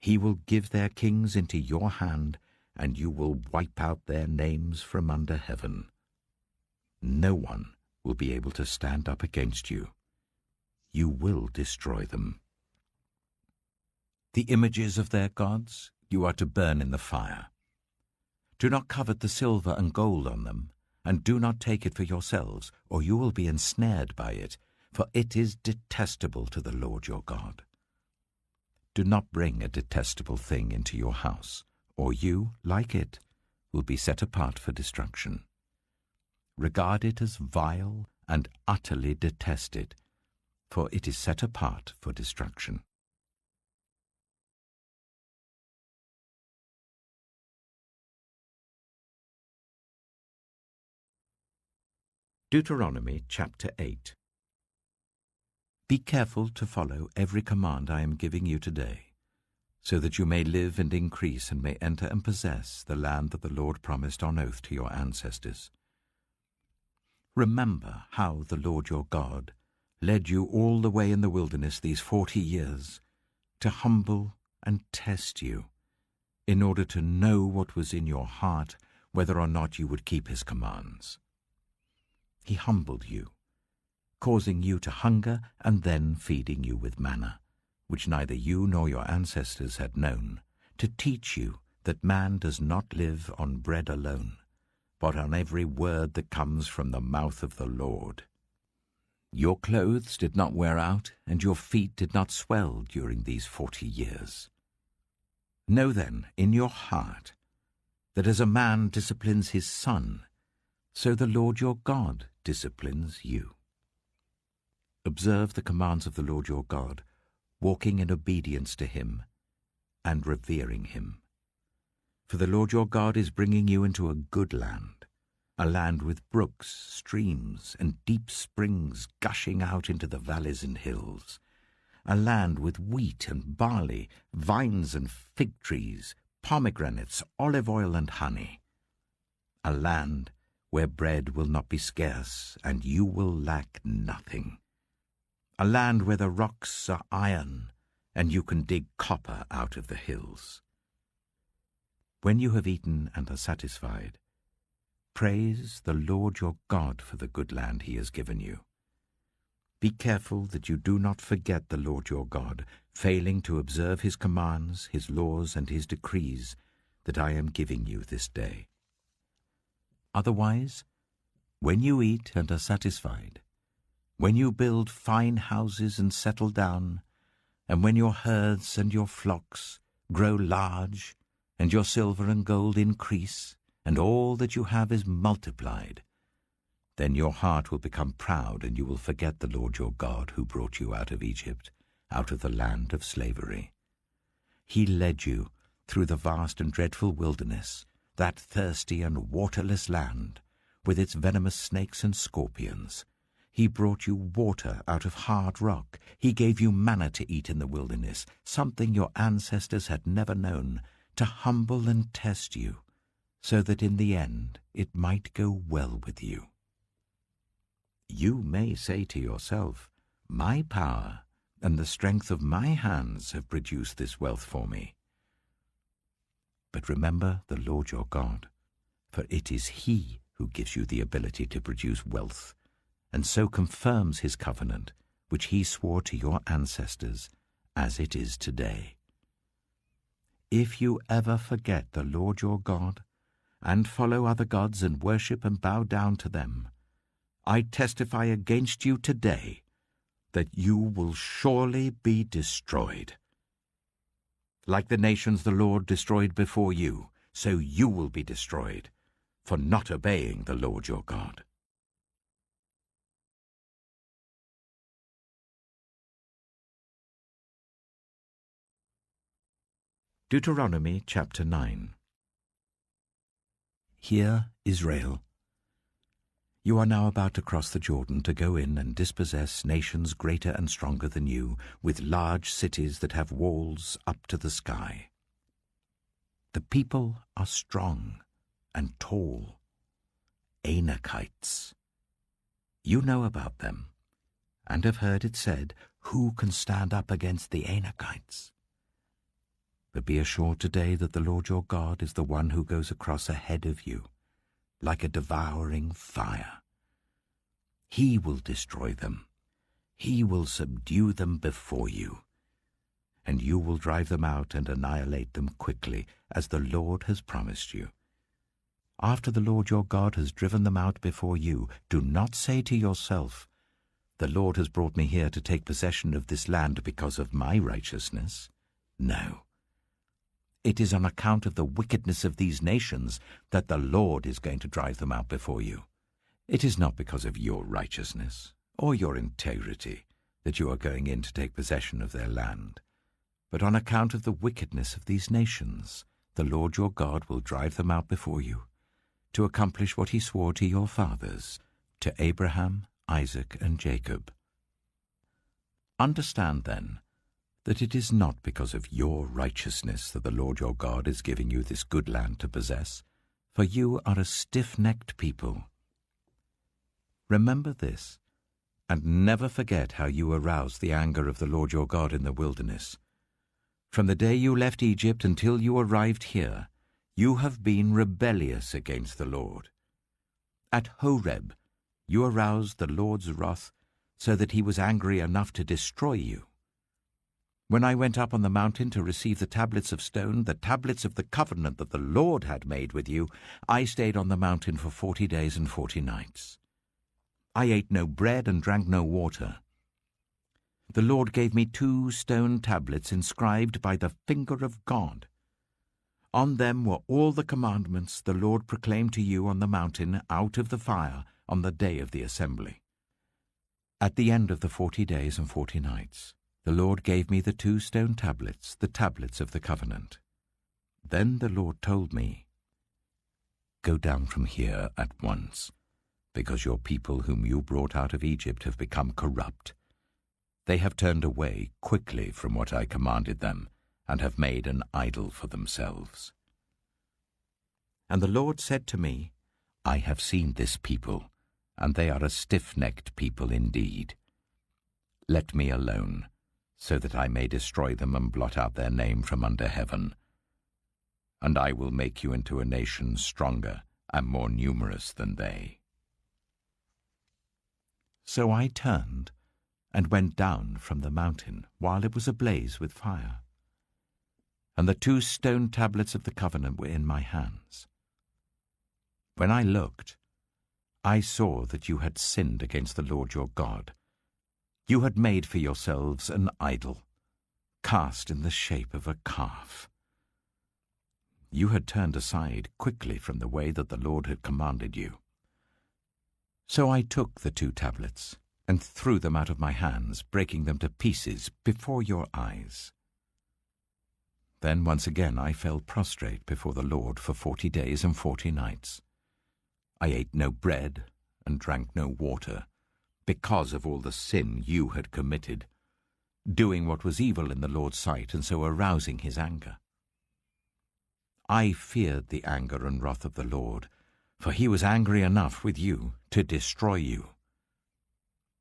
He will give their kings into your hand, and you will wipe out their names from under heaven. No one will be able to stand up against you. You will destroy them. The images of their gods you are to burn in the fire. Do not covet the silver and gold on them, and do not take it for yourselves, or you will be ensnared by it, for it is detestable to the Lord your God. Do not bring a detestable thing into your house, or you, like it, will be set apart for destruction. Regard it as vile and utterly detest it, for it is set apart for destruction. Deuteronomy chapter 8. Be careful to follow every command I am giving you today, so that you may live and increase and may enter and possess the land that the Lord promised on oath to your ancestors. Remember how the Lord your God led you all the way in the wilderness these 40 years to humble and test you, in order to know what was in your heart, whether or not you would keep his commands. He humbled you, causing you to hunger and then feeding you with manna, which neither you nor your ancestors had known, to teach you that man does not live on bread alone, but on every word that comes from the mouth of the Lord. Your clothes did not wear out, and your feet did not swell during these 40 years. Know then in your heart that as a man disciplines his son, so the Lord your God disciplines you. Observe the commands of the Lord your God, walking in obedience to him and revering him. For the Lord your God is bringing you into a good land, a land with brooks, streams, and deep springs gushing out into the valleys and hills, a land with wheat and barley, vines and fig trees, pomegranates, olive oil and honey, a land where bread will not be scarce and you will lack nothing, a land where the rocks are iron and you can dig copper out of the hills. When you have eaten and are satisfied, praise the Lord your God for the good land he has given you. Be careful that you do not forget the Lord your God, failing to observe his commands, his laws, and his decrees that I am giving you this day. Otherwise, when you eat and are satisfied, when you build fine houses and settle down, and when your herds and your flocks grow large, and your silver and gold increase, and all that you have is multiplied, then your heart will become proud, and you will forget the Lord your God who brought you out of Egypt, out of the land of slavery. He led you through the vast and dreadful wilderness, that thirsty and waterless land, with its venomous snakes and scorpions. He brought you water out of hard rock. He gave you manna to eat in the wilderness, something your ancestors had never known, to humble and test you, so that in the end it might go well with you. You may say to yourself, "My power and the strength of my hands have produced this wealth for me." But remember the Lord your God, for it is he who gives you the ability to produce wealth, and so confirms his covenant, which he swore to your ancestors, as it is today. If you ever forget the Lord your God, and follow other gods and worship and bow down to them, I testify against you today that you will surely be destroyed. Like the nations the Lord destroyed before you, so you will be destroyed for not obeying the Lord your God. Deuteronomy chapter 9. Hear, Israel. You are now about to cross the Jordan to go in and dispossess nations greater and stronger than you, with large cities that have walls up to the sky. The people are strong and tall, Anakites. You know about them, and have heard it said, "Who can stand up against the Anakites?" But be assured today that the Lord your God is the one who goes across ahead of you, like a devouring fire. He will destroy them. He will subdue them before you, and you will drive them out and annihilate them quickly, as the Lord has promised you. After the Lord your God has driven them out before you, do not say to yourself, "The Lord has brought me here to take possession of this land because of my righteousness." No. It is on account of the wickedness of these nations that the Lord is going to drive them out before you. It is not because of your righteousness or your integrity that you are going in to take possession of their land, but on account of the wickedness of these nations, the Lord your God will drive them out before you, to accomplish what he swore to your fathers, to Abraham, Isaac, and Jacob. Understand, then, that it is not because of your righteousness that the Lord your God is giving you this good land to possess, for you are a stiff-necked people. Remember this, and never forget how you aroused the anger of the Lord your God in the wilderness. From the day you left Egypt until you arrived here, you have been rebellious against the Lord. At Horeb, you aroused the Lord's wrath so that he was angry enough to destroy you. When I went up on the mountain to receive the tablets of stone, the tablets of the covenant that the Lord had made with you, I stayed on the mountain for 40 days and 40 nights. I ate no bread and drank no water. The Lord gave me 2 stone tablets inscribed by the finger of God. On them were all the commandments the Lord proclaimed to you on the mountain out of the fire on the day of the assembly. At the end of the 40 days and 40 nights, the Lord gave me the 2 stone tablets, the tablets of the covenant. Then the Lord told me, "Go down from here at once, because your people whom you brought out of Egypt have become corrupt. They have turned away quickly from what I commanded them, and have made an idol for themselves." And the Lord said to me, "I have seen this people, and they are a stiff-necked people indeed. Let me alone, so that I may destroy them and blot out their name from under heaven. And I will make you into a nation stronger and more numerous than they." So I turned and went down from the mountain while it was ablaze with fire. And the 2 stone tablets of the covenant were in my hands. When I looked, I saw that you had sinned against the Lord your God. You had made for yourselves an idol, cast in the shape of a calf. You had turned aside quickly from the way that the Lord had commanded you. So I took the 2 tablets and threw them out of my hands, breaking them to pieces before your eyes. Then once again I fell prostrate before the Lord for 40 days and 40 nights. I ate no bread and drank no water, because of all the sin you had committed, doing what was evil in the Lord's sight, and so arousing his anger. I feared the anger and wrath of the Lord, for he was angry enough with you to destroy you.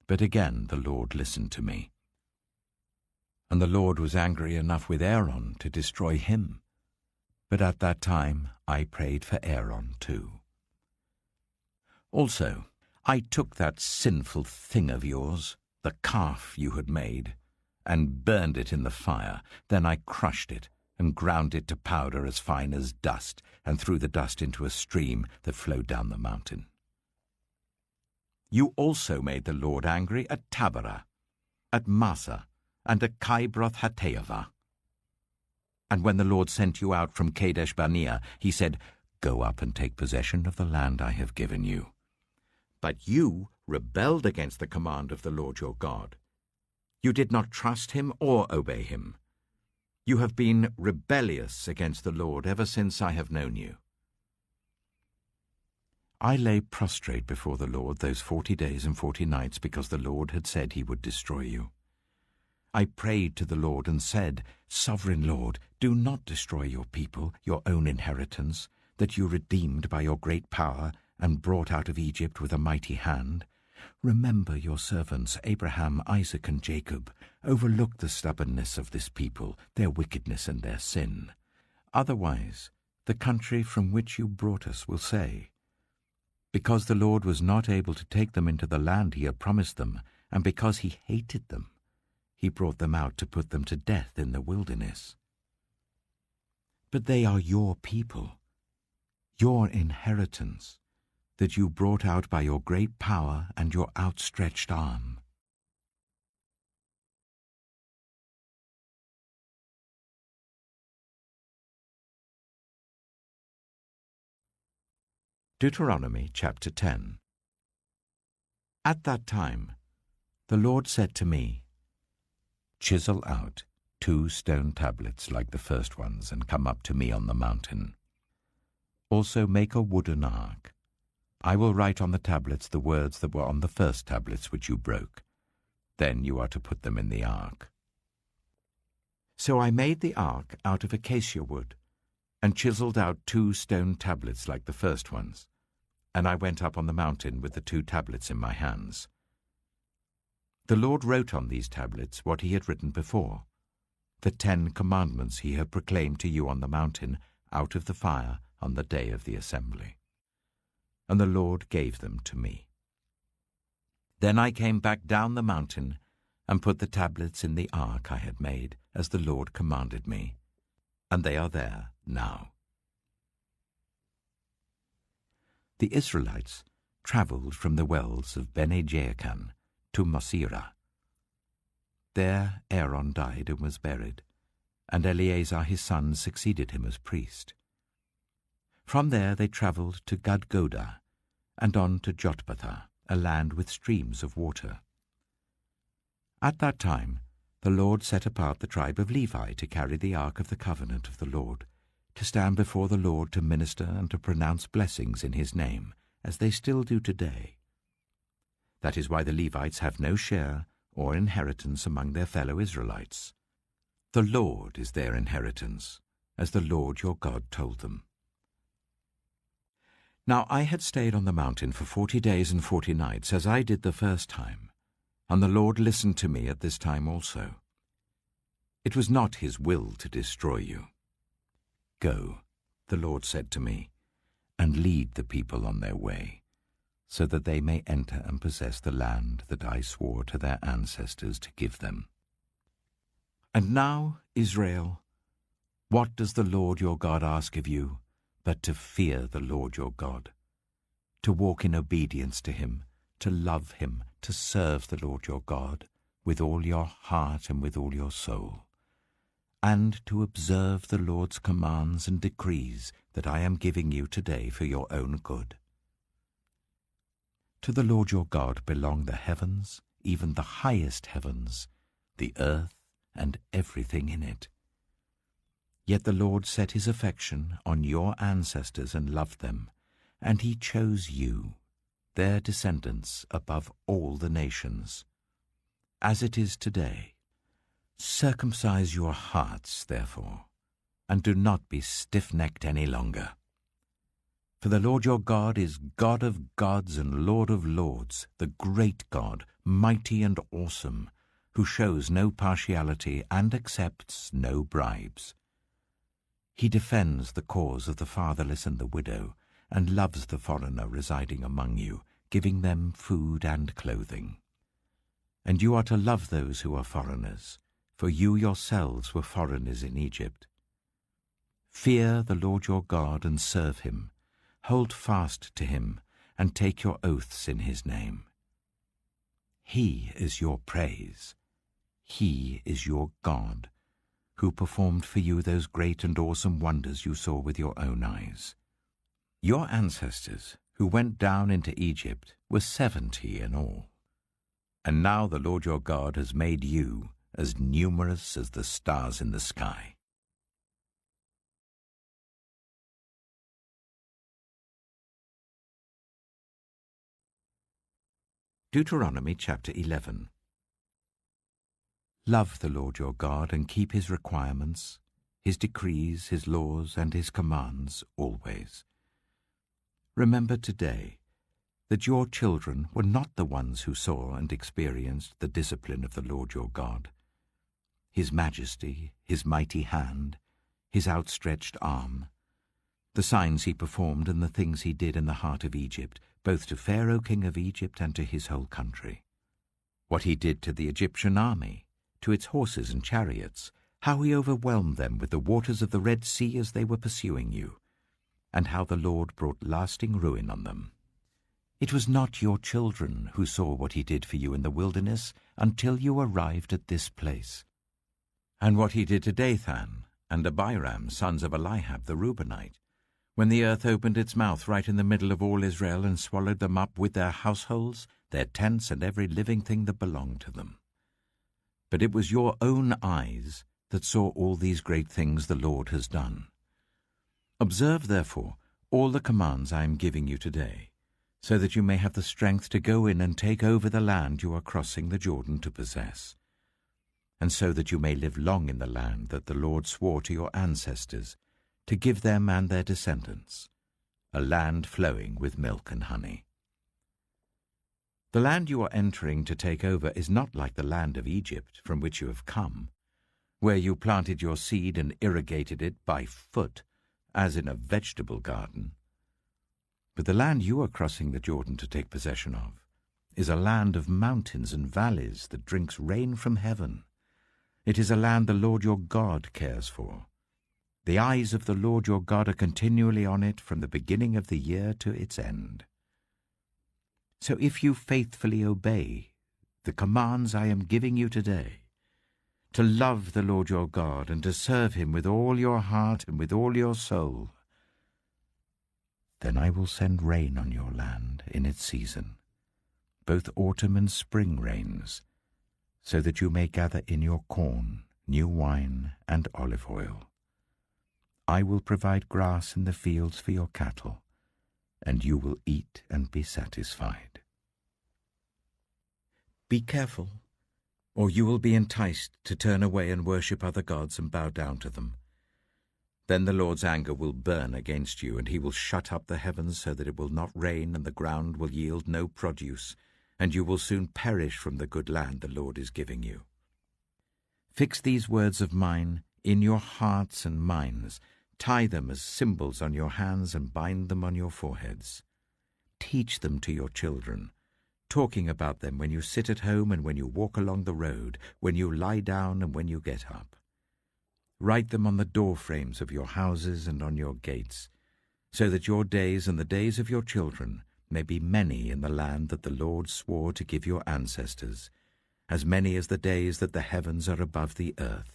But again the Lord listened to me. And the Lord was angry enough with Aaron to destroy him. But at that time I prayed for Aaron too. Also, I took that sinful thing of yours, the calf you had made, and burned it in the fire. Then I crushed it and ground it to powder as fine as dust, and threw the dust into a stream that flowed down the mountain. You also made the Lord angry at Taberah, at Massa, and at Kibroth-Hattaavah. And when the Lord sent you out from Kadesh-barnea, he said, "Go up and take possession of the land I have given you." But you rebelled against the command of the Lord your God. You did not trust him or obey him. You have been rebellious against the Lord ever since I have known you. I lay prostrate before the Lord those 40 days and 40 nights because the Lord had said he would destroy you. I prayed to the Lord and said, "Sovereign Lord, do not destroy your people, your own inheritance, that you redeemed by your great power and brought out of Egypt with a mighty hand. Remember your servants Abraham, Isaac, and Jacob. Overlook the stubbornness of this people, their wickedness and their sin. Otherwise, the country from which you brought us will say, because the Lord was not able to take them into the land he had promised them, and because he hated them, he brought them out to put them to death in the wilderness. But they are your people, your inheritance, that you brought out by your great power and your outstretched arm. Deuteronomy chapter 10. At that time the Lord said to me, "Chisel out 2 stone tablets like the first ones and come up to me on the mountain. Also make a wooden ark. I will write on the tablets the words that were on the first tablets which you broke. Then you are to put them in the ark." So I made the ark out of acacia wood, and chiseled out 2 stone tablets like the first ones, and I went up on the mountain with the 2 tablets in my hands. The Lord wrote on these tablets what he had written before, the 10 commandments he had proclaimed to you on the mountain out of the fire on the day of the assembly. And the Lord gave them to me. Then I came back down the mountain and put the tablets in the ark I had made, as the Lord commanded me, and they are there now. The Israelites travelled from the wells of Bene-Jaakan to Mosera. There Aaron died and was buried, and Eleazar his son succeeded him as priest. From there they travelled to Gudgodah, and on to Jotbathah, a land with streams of water. At that time the Lord set apart the tribe of Levi to carry the ark of the covenant of the Lord, to stand before the Lord to minister and to pronounce blessings in his name, as they still do today. That is why the Levites have no share or inheritance among their fellow Israelites. The Lord is their inheritance, as the Lord your God told them. Now I had stayed on the mountain for 40 days and 40 nights, as I did the first time, and the Lord listened to me at this time also. It was not his will to destroy you. Go, the Lord said to me, and lead the people on their way, so that they may enter and possess the land that I swore to their ancestors to give them. And now, Israel, what does the Lord your God ask of you but to fear the Lord your God, to walk in obedience to him, to love him, to serve the Lord your God with all your heart and with all your soul, and to observe the Lord's commands and decrees that I am giving you today for your own good? To the Lord your God belong the heavens, even the highest heavens, the earth, and everything in it. Yet the Lord set his affection on your ancestors and loved them, and he chose you, their descendants, above all the nations. As it is today, circumcise your hearts, therefore, and do not be stiff-necked any longer. For the Lord your God is God of gods and Lord of lords, the great God, mighty and awesome, who shows no partiality and accepts no bribes. He defends the cause of the fatherless and the widow, and loves the foreigner residing among you, giving them food and clothing. And you are to love those who are foreigners, for you yourselves were foreigners in Egypt. Fear the Lord your God and serve him. Hold fast to him, and take your oaths in his name. He is your praise. He is your God, who performed for you those great and awesome wonders you saw with your own eyes. Your ancestors, who went down into Egypt, were 70 in all. And now the Lord your God has made you as numerous as the stars in the sky. Deuteronomy chapter 11. Love the Lord your God and keep his requirements, his decrees, his laws, and his commands always. Remember today that your children were not the ones who saw and experienced the discipline of the Lord your God, his majesty, his mighty hand, his outstretched arm, the signs he performed and the things he did in the heart of Egypt, both to Pharaoh king of Egypt and to his whole country. What he did to the Egyptian army, to its horses and chariots, how he overwhelmed them with the waters of the Red Sea as they were pursuing you, and how the Lord brought lasting ruin on them. It was not your children who saw what he did for you in the wilderness until you arrived at this place. And what he did to Dathan and Abiram, sons of Eliab the Reubenite, when the earth opened its mouth right in the middle of all Israel and swallowed them up with their households, their tents, and every living thing that belonged to them. But it was your own eyes that saw all these great things the Lord has done. Observe, therefore, all the commands I am giving you today, so that you may have the strength to go in and take over the land you are crossing the Jordan to possess, and so that you may live long in the land that the Lord swore to your ancestors, to give them and their descendants, a land flowing with milk and honey. The land you are entering to take over is not like the land of Egypt from which you have come, where you planted your seed and irrigated it by foot, as in a vegetable garden. But the land you are crossing the Jordan to take possession of is a land of mountains and valleys that drinks rain from heaven. It is a land the Lord your God cares for. The eyes of the Lord your God are continually on it from the beginning of the year to its end. So if you faithfully obey the commands I am giving you today, to love the Lord your God and to serve him with all your heart and with all your soul, then I will send rain on your land in its season, both autumn and spring rains, so that you may gather in your corn, new wine, and olive oil. I will provide grass in the fields for your cattle, and you will eat and be satisfied. Be careful, or you will be enticed to turn away and worship other gods and bow down to them. Then the Lord's anger will burn against you, and he will shut up the heavens so that it will not rain, and the ground will yield no produce, and you will soon perish from the good land the Lord is giving you. Fix these words of mine in your hearts and minds. Tie them as symbols on your hands and bind them on your foreheads. teach them to your children, talking about them when you sit at home and when you walk along the road, when you lie down and when you get up. Write them on the door frames of your houses and on your gates, so that your days and the days of your children may be many in the land that the Lord swore to give your ancestors, as many as the days that the heavens are above the earth.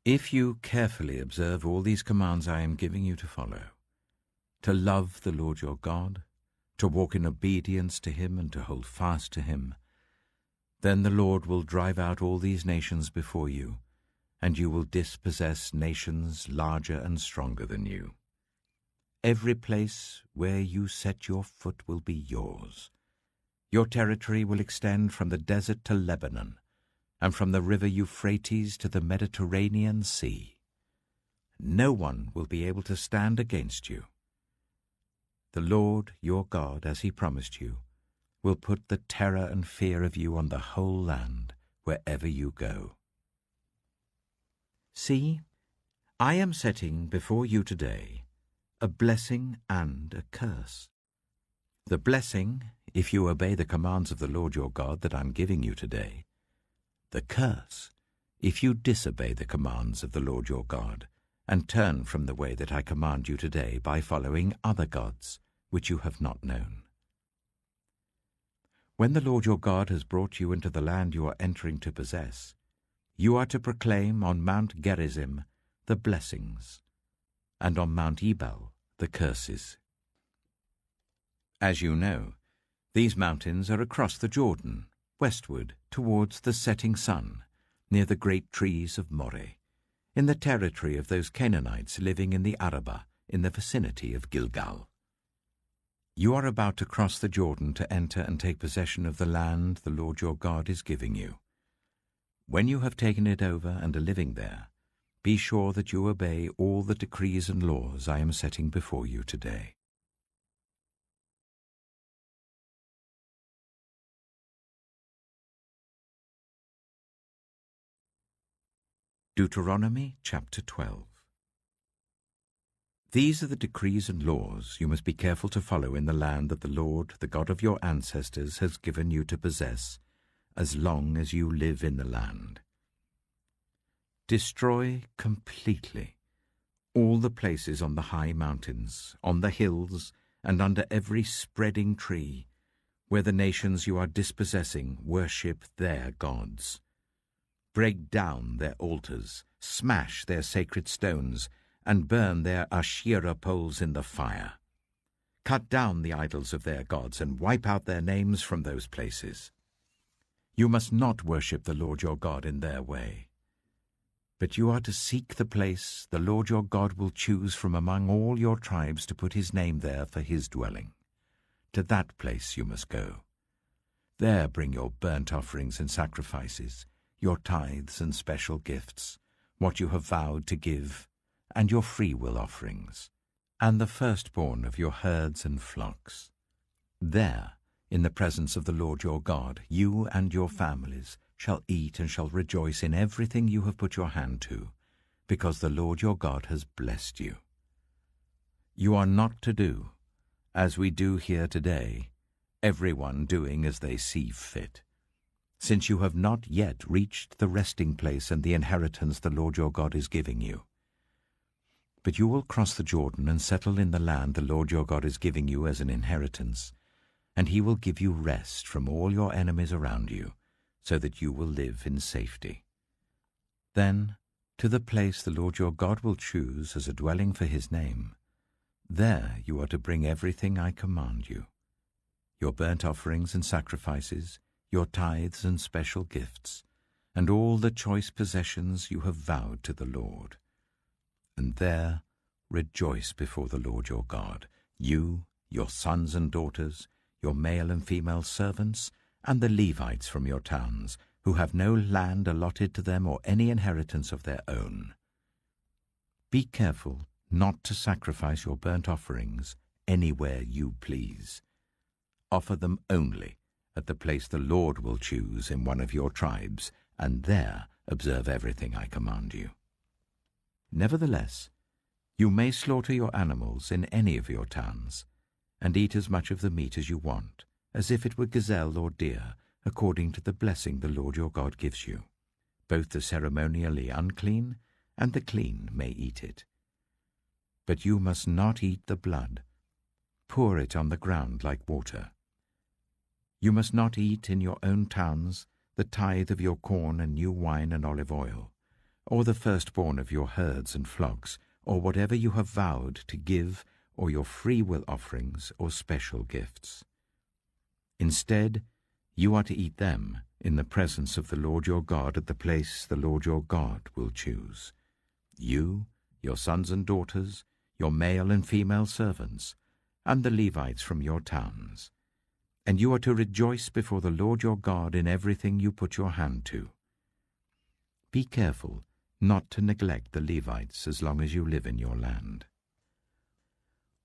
If you carefully observe all these commands I am giving you to follow, to love the Lord your God, to walk in obedience to him and to hold fast to him, then the Lord will drive out all these nations before you, and you will dispossess nations larger and stronger than you. Every place where you set your foot will be yours. Your territory will extend from the desert to Lebanon, and from the river Euphrates to the Mediterranean Sea. No one will be able to stand against you. The Lord your God, as he promised you, will put the terror and fear of you on the whole land wherever you go. See, I am setting before you today a blessing and a curse. The blessing, if you obey the commands of the Lord your God that I am giving you today. The curse, if you disobey the commands of the Lord your God, and turn from the way that I command you today by following other gods, which you have not known. When the Lord your God has brought you into the land you are entering to possess, you are to proclaim on Mount Gerizim the blessings, and on Mount Ebal the curses. As you know, these mountains are across the Jordan, westward towards the setting sun, near the great trees of Moreh, in the territory of those Canaanites living in the Arabah, in the vicinity of Gilgal. You are about to cross the Jordan to enter and take possession of the land the Lord your God is giving you. When you have taken it over and are living there, be sure that you obey all the decrees and laws I am setting before you today. Deuteronomy chapter 12. These are the decrees and laws you must be careful to follow in the land that the Lord, the God of your ancestors, has given you to possess, as long as you live in the land. Destroy completely all the places on the high mountains, on the hills, and under every spreading tree, where the nations you are dispossessing worship their gods. Break down their altars, smash their sacred stones, and burn their Asherah poles in the fire. Cut down the idols of their gods and wipe out their names from those places. You must not worship the Lord your God in their way. But you are to seek the place the Lord your God will choose from among all your tribes to put his name there for his dwelling. To that place you must go. There bring your burnt offerings and sacrifices, your tithes and special gifts, what you have vowed to give, and your freewill offerings, and the firstborn of your herds and flocks. There, in the presence of the Lord your God, you and your families shall eat and shall rejoice in everything you have put your hand to, because the Lord your God has blessed you. You are not to do, as we do here today, everyone doing as they see fit, since you have not yet reached the resting place and the inheritance the Lord your God is giving you. But you will cross the Jordan and settle in the land the Lord your God is giving you as an inheritance, and he will give you rest from all your enemies around you, so that you will live in safety. Then, to the place the Lord your God will choose as a dwelling for his name, there you are to bring everything I command you, your burnt offerings and sacrifices, your tithes and special gifts, and all the choice possessions you have vowed to the Lord. And there rejoice before the Lord your God, you, your sons and daughters, your male and female servants, and the Levites from your towns, who have no land allotted to them or any inheritance of their own. Be careful not to sacrifice your burnt offerings anywhere you please. Offer them only at the place the Lord will choose in one of your tribes, and there observe everything I command you. Nevertheless, you may slaughter your animals in any of your towns, and eat as much of the meat as you want, as if it were gazelle or deer, according to the blessing the Lord your God gives you. Both the ceremonially unclean and the clean may eat it. But you must not eat the blood. Pour it on the ground like water. You must not eat in your own towns the tithe of your corn and new wine and olive oil, or the firstborn of your herds and flocks, or whatever you have vowed to give, or your free-will offerings or special gifts. Instead, you are to eat them in the presence of the Lord your God at the place the Lord your God will choose. You, your sons and daughters, your male and female servants, and the Levites from your towns. And you are to rejoice before the Lord your God in everything you put your hand to. Be careful not to neglect the Levites as long as you live in your land.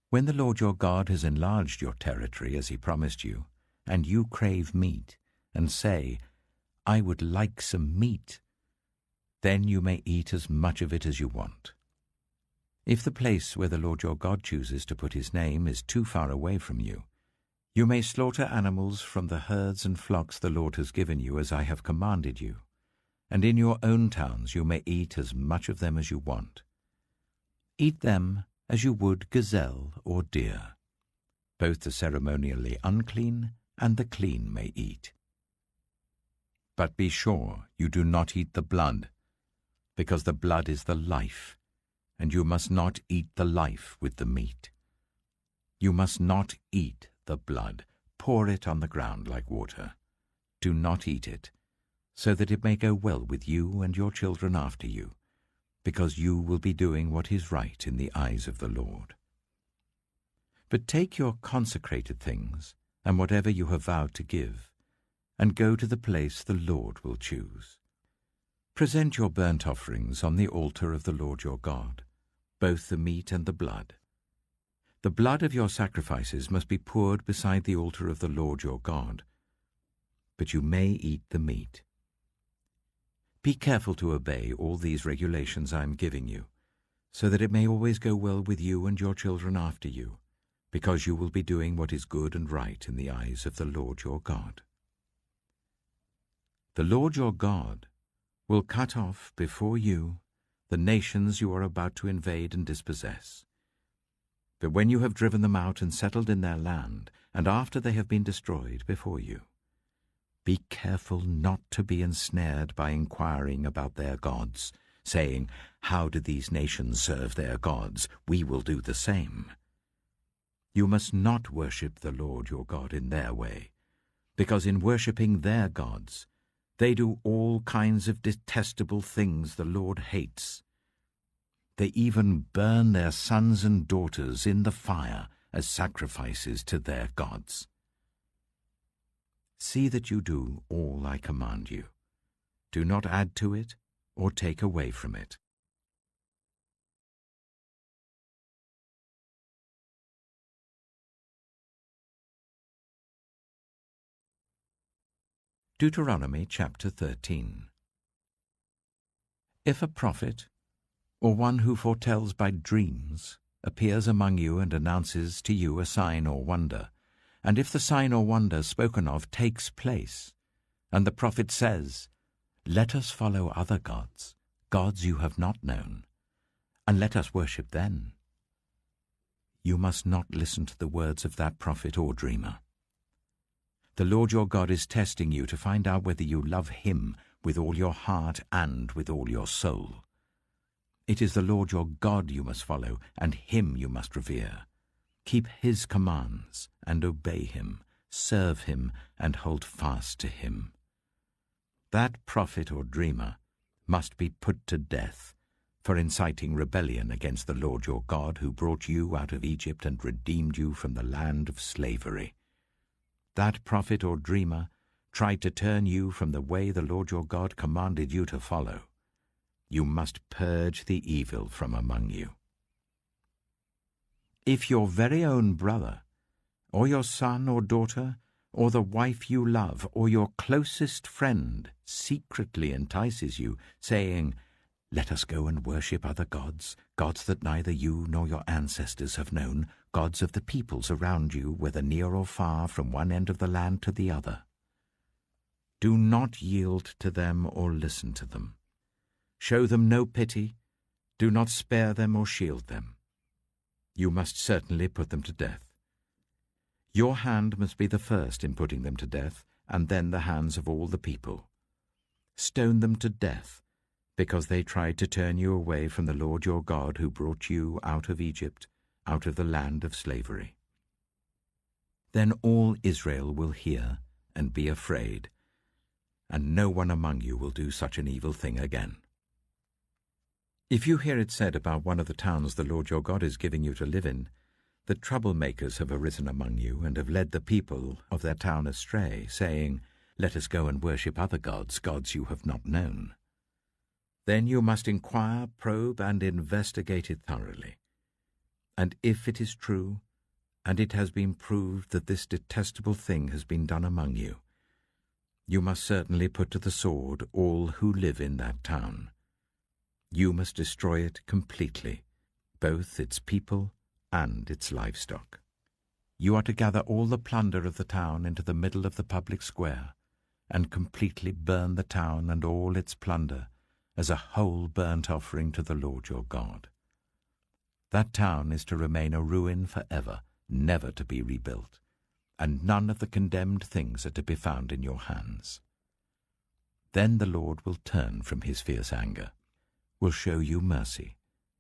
When the Lord your God has enlarged your territory as he promised you, and you crave meat, and say, I would like some meat, then you may eat as much of it as you want. If the place where the Lord your God chooses to put his name is too far away from you, you may slaughter animals from the herds and flocks the Lord has given you as I have commanded you, and in your own towns you may eat as much of them as you want. Eat them as you would gazelle or deer. Both the ceremonially unclean and the clean may eat. But be sure you do not eat the blood, because the blood is the life, and you must not eat the life with the meat. You must not eat the blood. Pour it on the ground like water. Do not eat it, so that it may go well with you and your children after you, because you will be doing what is right in the eyes of the Lord. But take your consecrated things, and whatever you have vowed to give, and go to the place the Lord will choose. Present your burnt offerings on the altar of the Lord your God, both the meat and the blood. The blood of your sacrifices must be poured beside the altar of the Lord your God, but you may eat the meat. Be careful to obey all these regulations I am giving you, so that it may always go well with you and your children after you, because you will be doing what is good and right in the eyes of the Lord your God. The Lord your God will cut off before you the nations you are about to invade and dispossess. But when you have driven them out and settled in their land, and after they have been destroyed before you, be careful not to be ensnared by inquiring about their gods, saying, How do these nations serve their gods? We will do the same. You must not worship the Lord your God in their way, because in worshipping their gods, they do all kinds of detestable things the Lord hates. They even burn their sons and daughters in the fire as sacrifices to their gods. See that you do all I command you. Do not add to it or take away from it. Deuteronomy chapter 13. If a prophet, or one who foretells by dreams, appears among you and announces to you a sign or wonder, and if the sign or wonder spoken of takes place, and the prophet says, Let us follow other gods, gods you have not known, and let us worship them, you must not listen to the words of that prophet or dreamer. The Lord your God is testing you to find out whether you love him with all your heart and with all your soul. It is the Lord your God you must follow, and him you must revere. Keep his commands and obey him, serve him and hold fast to him. That prophet or dreamer must be put to death for inciting rebellion against the Lord your God, who brought you out of Egypt and redeemed you from the land of slavery. That prophet or dreamer tried to turn you from the way the Lord your God commanded you to follow. You must purge the evil from among you. If your very own brother, or your son or daughter, or the wife you love, or your closest friend secretly entices you, saying, "Let us go and worship other gods, gods that neither you nor your ancestors have known, gods of the peoples around you, whether near or far, from one end of the land to the other. Do not yield to them or listen to them. Show them no pity. Do not spare them or shield them. You must certainly put them to death. Your hand must be the first in putting them to death, and then the hands of all the people. Stone them to death, because they tried to turn you away from the Lord your God, who brought you out of Egypt, out of the land of slavery. Then all Israel will hear and be afraid, and no one among you will do such an evil thing again. If you hear it said about one of the towns the Lord your God is giving you to live in, that troublemakers have arisen among you and have led the people of their town astray, saying, "Let us go and worship other gods, gods you have not known," then you must inquire, probe, and investigate it thoroughly. And if it is true, and it has been proved that this detestable thing has been done among you, you must certainly put to the sword all who live in that town. You must destroy it completely, both its people and its livestock. You are to gather all the plunder of the town into the middle of the public square, and completely burn the town and all its plunder as a whole burnt offering to the Lord your God. That town is to remain a ruin forever, never to be rebuilt, and none of the condemned things are to be found in your hands. Then the Lord will turn from his fierce anger, will show you mercy,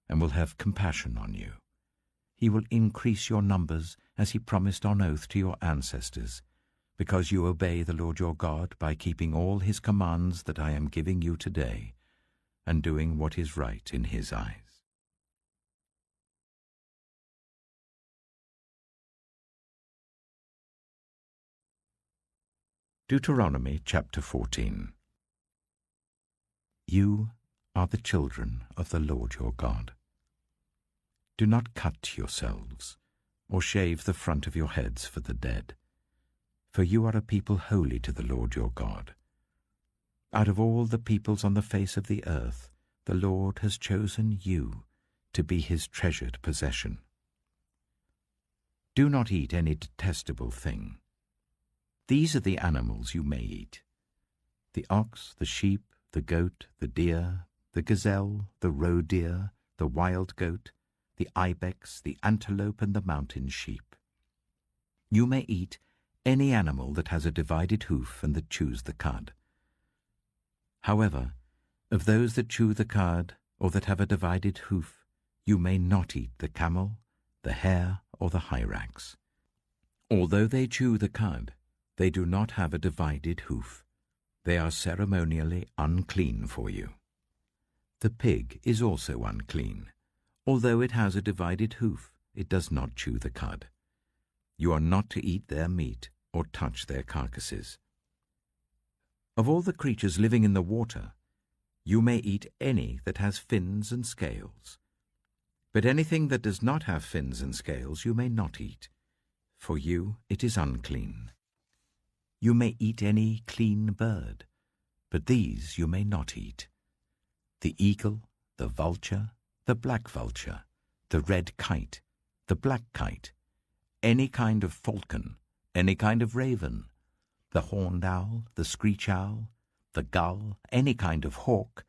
and will have compassion on you. He will increase your numbers as he promised on oath to your ancestors, because you obey the Lord your God by keeping all his commands that I am giving you today, and doing what is right in his eyes. Deuteronomy chapter 14. You are the children of the Lord your God. Do not cut yourselves, or shave the front of your heads for the dead, for you are a people holy to the Lord your God. Out of all the peoples on the face of the earth, the Lord has chosen you to be his treasured possession. Do not eat any detestable thing. These are the animals you may eat: the ox, the sheep, the goat, the deer, the gazelle, the roe deer, the wild goat, the ibex, the antelope, and the mountain sheep. You may eat any animal that has a divided hoof and that chews the cud. However, of those that chew the cud or that have a divided hoof, you may not eat the camel, the hare, or the hyrax. Although they chew the cud, they do not have a divided hoof. They are ceremonially unclean for you. The pig is also unclean. Although it has a divided hoof, it does not chew the cud. You are not to eat their meat or touch their carcasses. Of all the creatures living in the water, you may eat any that has fins and scales. But anything that does not have fins and scales you may not eat. For you it is unclean. You may eat any clean bird, but these you may not eat: the eagle, the vulture, the black vulture, the red kite, the black kite, any kind of falcon, any kind of raven, the horned owl, the screech owl, the gull, any kind of hawk,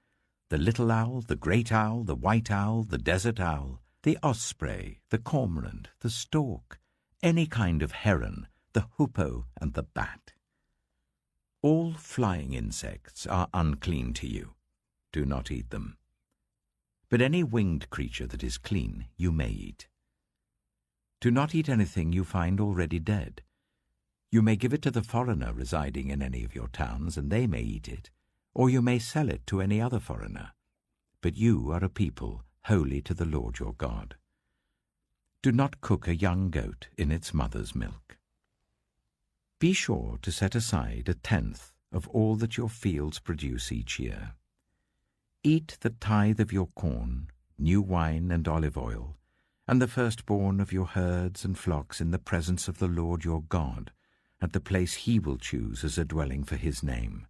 the little owl, the great owl, the white owl, the desert owl, the osprey, the cormorant, the stork, any kind of heron, the hoopoe, and the bat. All flying insects are unclean to you. Do not eat them. But any winged creature that is clean you may eat. Do not eat anything you find already dead. You may give it to the foreigner residing in any of your towns, and they may eat it, or you may sell it to any other foreigner. But you are a people holy to the Lord your God. Do not cook a young goat in its mother's milk. Be sure to set aside 1/10 of all that your fields produce each year. Eat the tithe of your corn, new wine and olive oil, and the firstborn of your herds and flocks in the presence of the Lord your God, at the place he will choose as a dwelling for his name,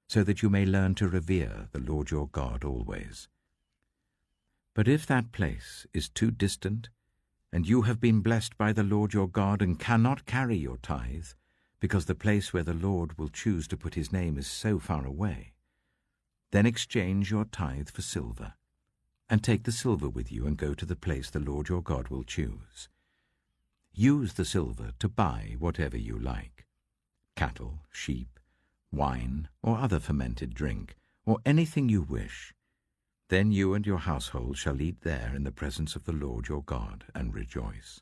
so that you may learn to revere the Lord your God always. But if that place is too distant, and you have been blessed by the Lord your God and cannot carry your tithe, because the place where the Lord will choose to put his name is so far away, then exchange your tithe for silver, and take the silver with you and go to the place the Lord your God will choose. Use the silver to buy whatever you like, cattle, sheep, wine, or other fermented drink, or anything you wish. Then you and your household shall eat there in the presence of the Lord your God and rejoice.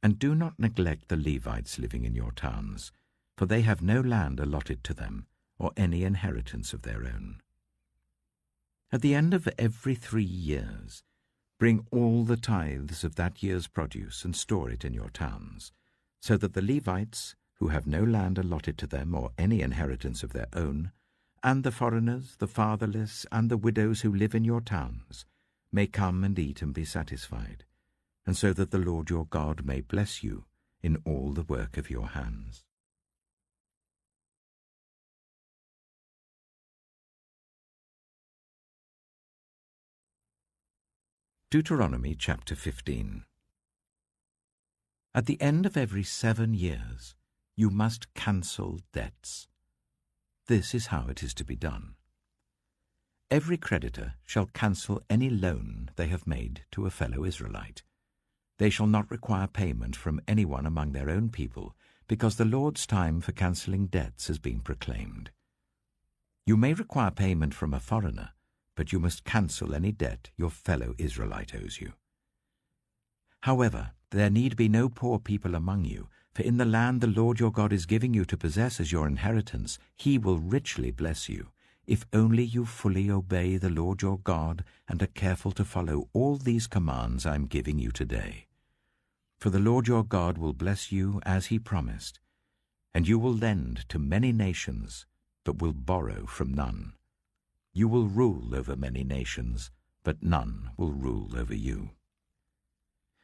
And do not neglect the Levites living in your towns, for they have no land allotted to them, or any inheritance of their own. At the end of every 3 years, bring all the tithes of that year's produce and store it in your towns, so that the Levites, who have no land allotted to them or any inheritance of their own, and the foreigners, the fatherless, and the widows who live in your towns, may come and eat and be satisfied, and so that the Lord your God may bless you in all the work of your hands. Deuteronomy chapter 15. At the end of every 7 years, you must cancel debts. This is how it is to be done. Every creditor shall cancel any loan they have made to a fellow Israelite. They shall not require payment from anyone among their own people, because the Lord's time for cancelling debts has been proclaimed. You may require payment from a foreigner, but you must cancel any debt your fellow Israelite owes you. However, there need be no poor people among you, for in the land the Lord your God is giving you to possess as your inheritance, he will richly bless you, if only you fully obey the Lord your God and are careful to follow all these commands I am giving you today. For the Lord your God will bless you as he promised, and you will lend to many nations, but will borrow from none. You will rule over many nations, but none will rule over you.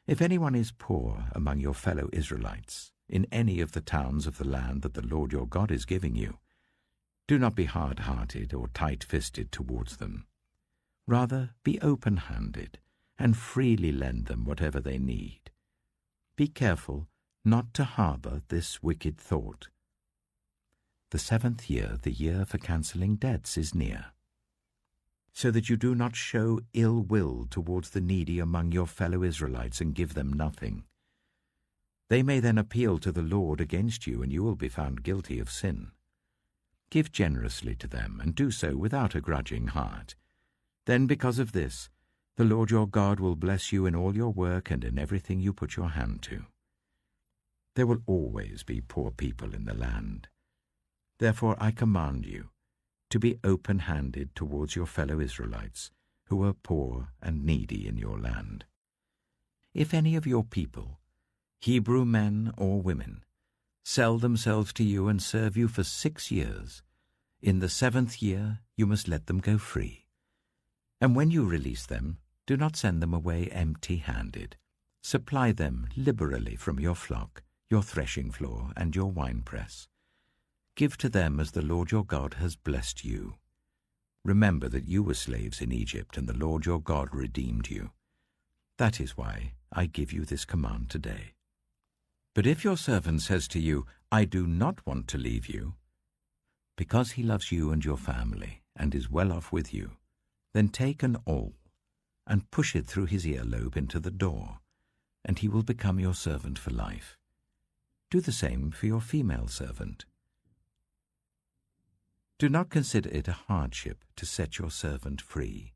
If anyone is poor among your fellow Israelites, in any of the towns of the land that the Lord your God is giving you, do not be hard-hearted or tight-fisted towards them. Rather, be open-handed and freely lend them whatever they need. Be careful not to harbour this wicked thought. The 7th year, the year for cancelling debts, is near, so that you do not show ill will towards the needy among your fellow Israelites and give them nothing. They may then appeal to the Lord against you, and you will be found guilty of sin. Give generously to them, and do so without a grudging heart. Then, because of this, the Lord your God will bless you in all your work and in everything you put your hand to. There will always be poor people in the land. Therefore I command you to be open-handed towards your fellow Israelites, who are poor and needy in your land. If any of your people, Hebrew men or women, sell themselves to you and serve you for 6 years, in the 7th year you must let them go free. And when you release them, do not send them away empty-handed. Supply them liberally from your flock, your threshing floor, and your winepress. Give to them as the Lord your God has blessed you. Remember that you were slaves in Egypt, and the Lord your God redeemed you. That is why I give you this command today. But if your servant says to you, I do not want to leave you, because he loves you and your family, and is well off with you, then take an awl and push it through his earlobe into the door, and he will become your servant for life. Do the same for your female servant. Do not consider it a hardship to set your servant free,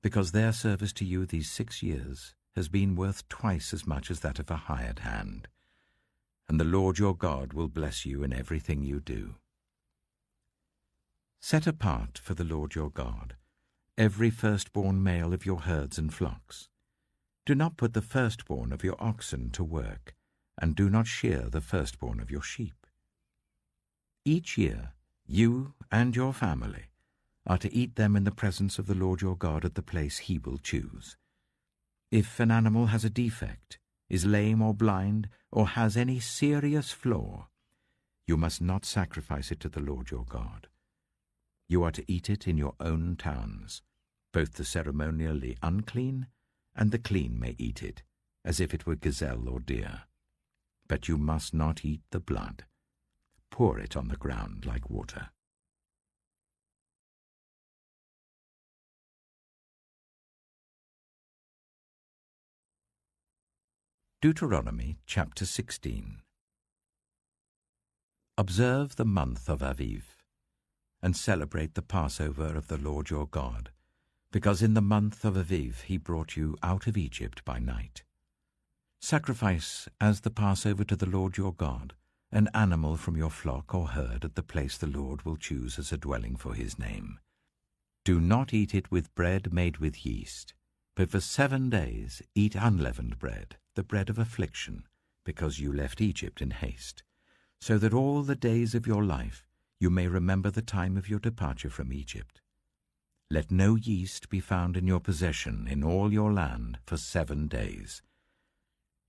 because their service to you these 6 years has been worth twice as much as that of a hired hand, and the Lord your God will bless you in everything you do. Set apart for the Lord your God every firstborn male of your herds and flocks. Do not put the firstborn of your oxen to work, and do not shear the firstborn of your sheep. Each year you and your family are to eat them in the presence of the Lord your God at the place he will choose. If an animal has a defect, is lame or blind, or has any serious flaw, you must not sacrifice it to the Lord your God. You are to eat it in your own towns. Both the ceremonially unclean and the clean may eat it, as if it were gazelle or deer. But you must not eat the blood. Pour it on the ground like water. Deuteronomy chapter 16. Observe the month of Aviv, and celebrate the Passover of the Lord your God, because in the month of Aviv he brought you out of Egypt by night. Sacrifice as the Passover to the Lord your God an animal from your flock or herd at the place the Lord will choose as a dwelling for his name. Do not eat it with bread made with yeast, but for 7 days eat unleavened bread, the bread of affliction, because you left Egypt in haste, so that all the days of your life you may remember the time of your departure from Egypt. Let no yeast be found in your possession in all your land for 7 days.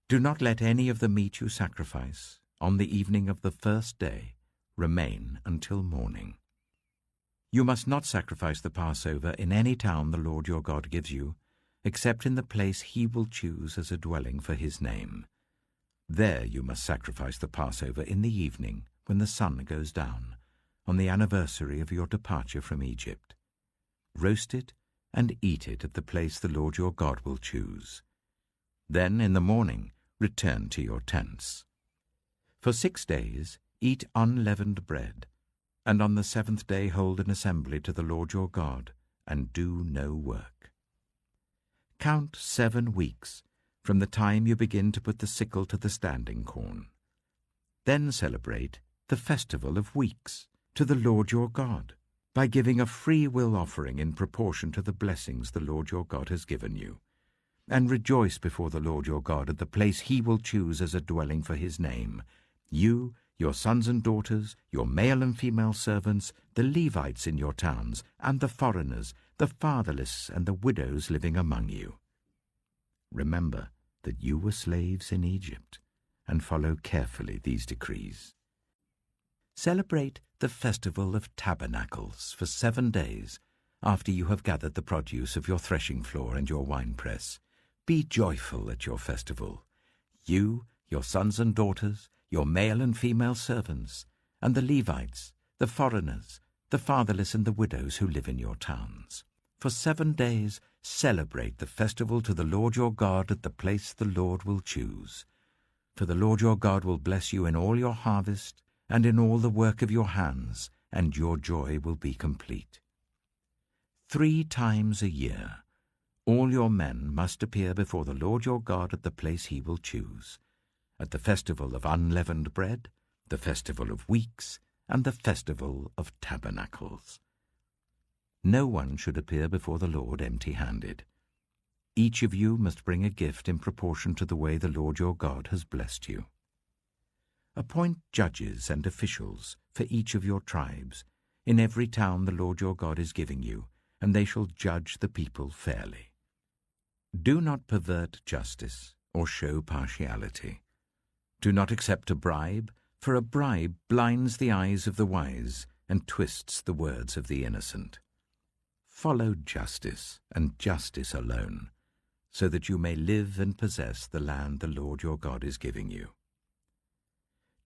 Do not let any of the meat you sacrifice on the evening of the first day remain until morning. You must not sacrifice the Passover in any town the Lord your God gives you, except in the place he will choose as a dwelling for his name. There you must sacrifice the Passover in the evening when the sun goes down, on the anniversary of your departure from Egypt. Roast it and eat it at the place the Lord your God will choose. Then in the morning return to your tents. For 6 days eat unleavened bread, and on the 7th day hold an assembly to the Lord your God, and do no work. Count 7 weeks from the time you begin to put the sickle to the standing corn. Then celebrate the festival of weeks to the Lord your God, by giving a free will offering in proportion to the blessings the Lord your God has given you. And rejoice before the Lord your God at the place he will choose as a dwelling for his name, you, your sons and daughters, your male and female servants, the Levites in your towns, and the foreigners, the fatherless and the widows living among you. Remember that you were slaves in Egypt, and follow carefully these decrees. Celebrate the festival of tabernacles for 7 days after you have gathered the produce of your threshing floor and your winepress. Be joyful at your festival, you, your sons and daughters, your male and female servants, and the Levites, the foreigners, the fatherless and the widows who live in your towns. For 7 days celebrate the festival to the Lord your God at the place the Lord will choose. For the Lord your God will bless you in all your harvest and in all the work of your hands, and your joy will be complete. 3 times a year all your men must appear before the Lord your God at the place he will choose, at the festival of unleavened bread, the festival of weeks, and the festival of tabernacles. No one should appear before the Lord empty-handed. Each of you must bring a gift in proportion to the way the Lord your God has blessed you. Appoint judges and officials for each of your tribes in every town the Lord your God is giving you, and they shall judge the people fairly. Do not pervert justice or show partiality. Do not accept a bribe, for a bribe blinds the eyes of the wise and twists the words of the innocent. Follow justice, and justice alone, so that you may live and possess the land the Lord your God is giving you.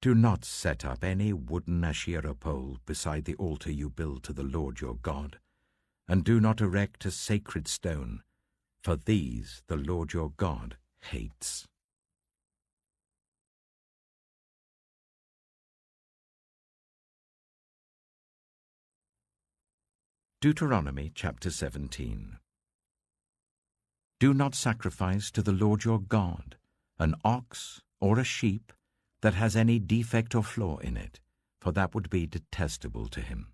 Do not set up any wooden Asherah pole beside the altar you build to the Lord your God, and do not erect a sacred stone, for these the Lord your God hates. Deuteronomy chapter 17. Do not sacrifice to the Lord your God an ox or a sheep that has any defect or flaw in it, for that would be detestable to him.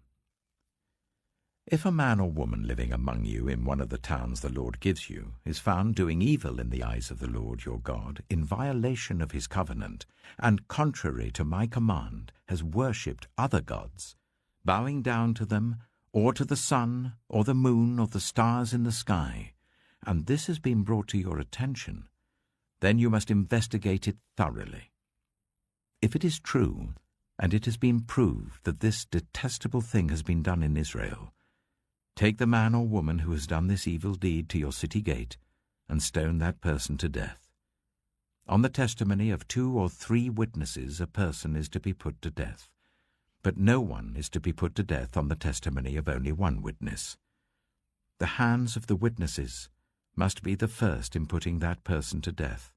If a man or woman living among you in one of the towns the Lord gives you is found doing evil in the eyes of the Lord your God, in violation of his covenant, and contrary to my command, has worshipped other gods, bowing down to them, or to the sun, or the moon, or the stars in the sky, and this has been brought to your attention, then you must investigate it thoroughly. If it is true, and it has been proved that this detestable thing has been done in Israel, Take the man or woman who has done this evil deed to your city gate, and stone that person to death. On the testimony of 2 or 3 witnesses a person is to be put to death, but no one is to be put to death on the testimony of only 1 witness. The hands of the witnesses must be the first in putting that person to death,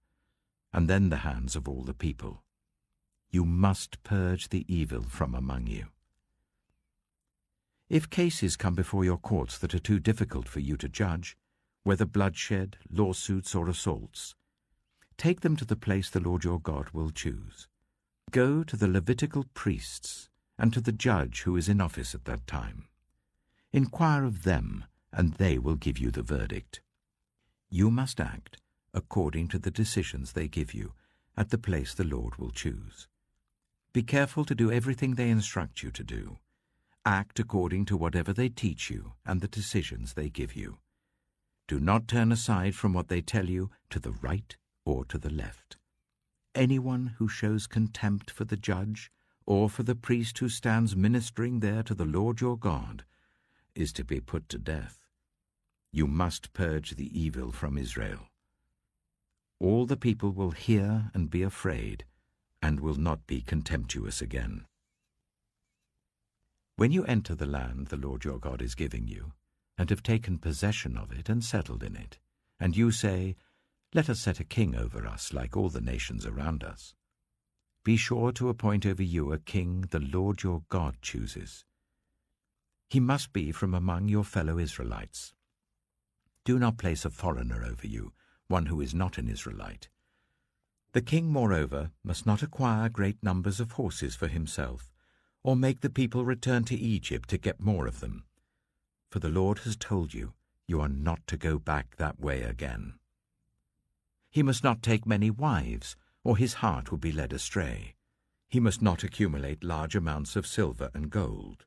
and then the hands of all the people. You must purge the evil from among you. If cases come before your courts that are too difficult for you to judge, whether bloodshed, lawsuits, or assaults, take them to the place the Lord your God will choose. Go to the Levitical priests and to the judge who is in office at that time. Inquire of them, and they will give you the verdict. You must act according to the decisions they give you at the place the Lord will choose. Be careful to do everything they instruct you to do. Act according to whatever they teach you and the decisions they give you. Do not turn aside from what they tell you to the right or to the left. Anyone who shows contempt for the judge or for the priest who stands ministering there to the Lord your God is to be put to death. You must purge the evil from Israel. All the people will hear and be afraid, and will not be contemptuous again. When you enter the land the Lord your God is giving you, and have taken possession of it and settled in it, and you say, "Let us set a king over us like all the nations around us," be sure to appoint over you a king the Lord your God chooses. He must be from among your fellow Israelites. Do not place a foreigner over you, one who is not an Israelite. The king, moreover, must not acquire great numbers of horses for himself, or make the people return to Egypt to get more of them. For the Lord has told you, you are not to go back that way again. He must not take many wives, or his heart will be led astray. He must not accumulate large amounts of silver and gold.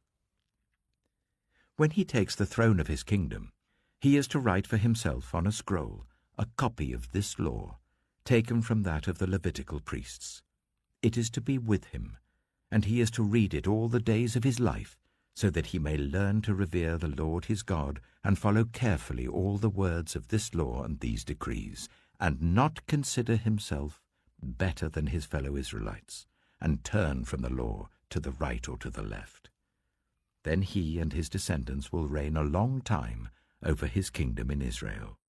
When he takes the throne of his kingdom, he is to write for himself on a scroll a copy of this law, taken from that of the Levitical priests. It is to be with him, and he is to read it all the days of his life, so that he may learn to revere the Lord his God and follow carefully all the words of this law and these decrees, and not consider himself better than his fellow Israelites, and turn from the law to the right or to the left. Then he and his descendants will reign a long time over his kingdom in Israel.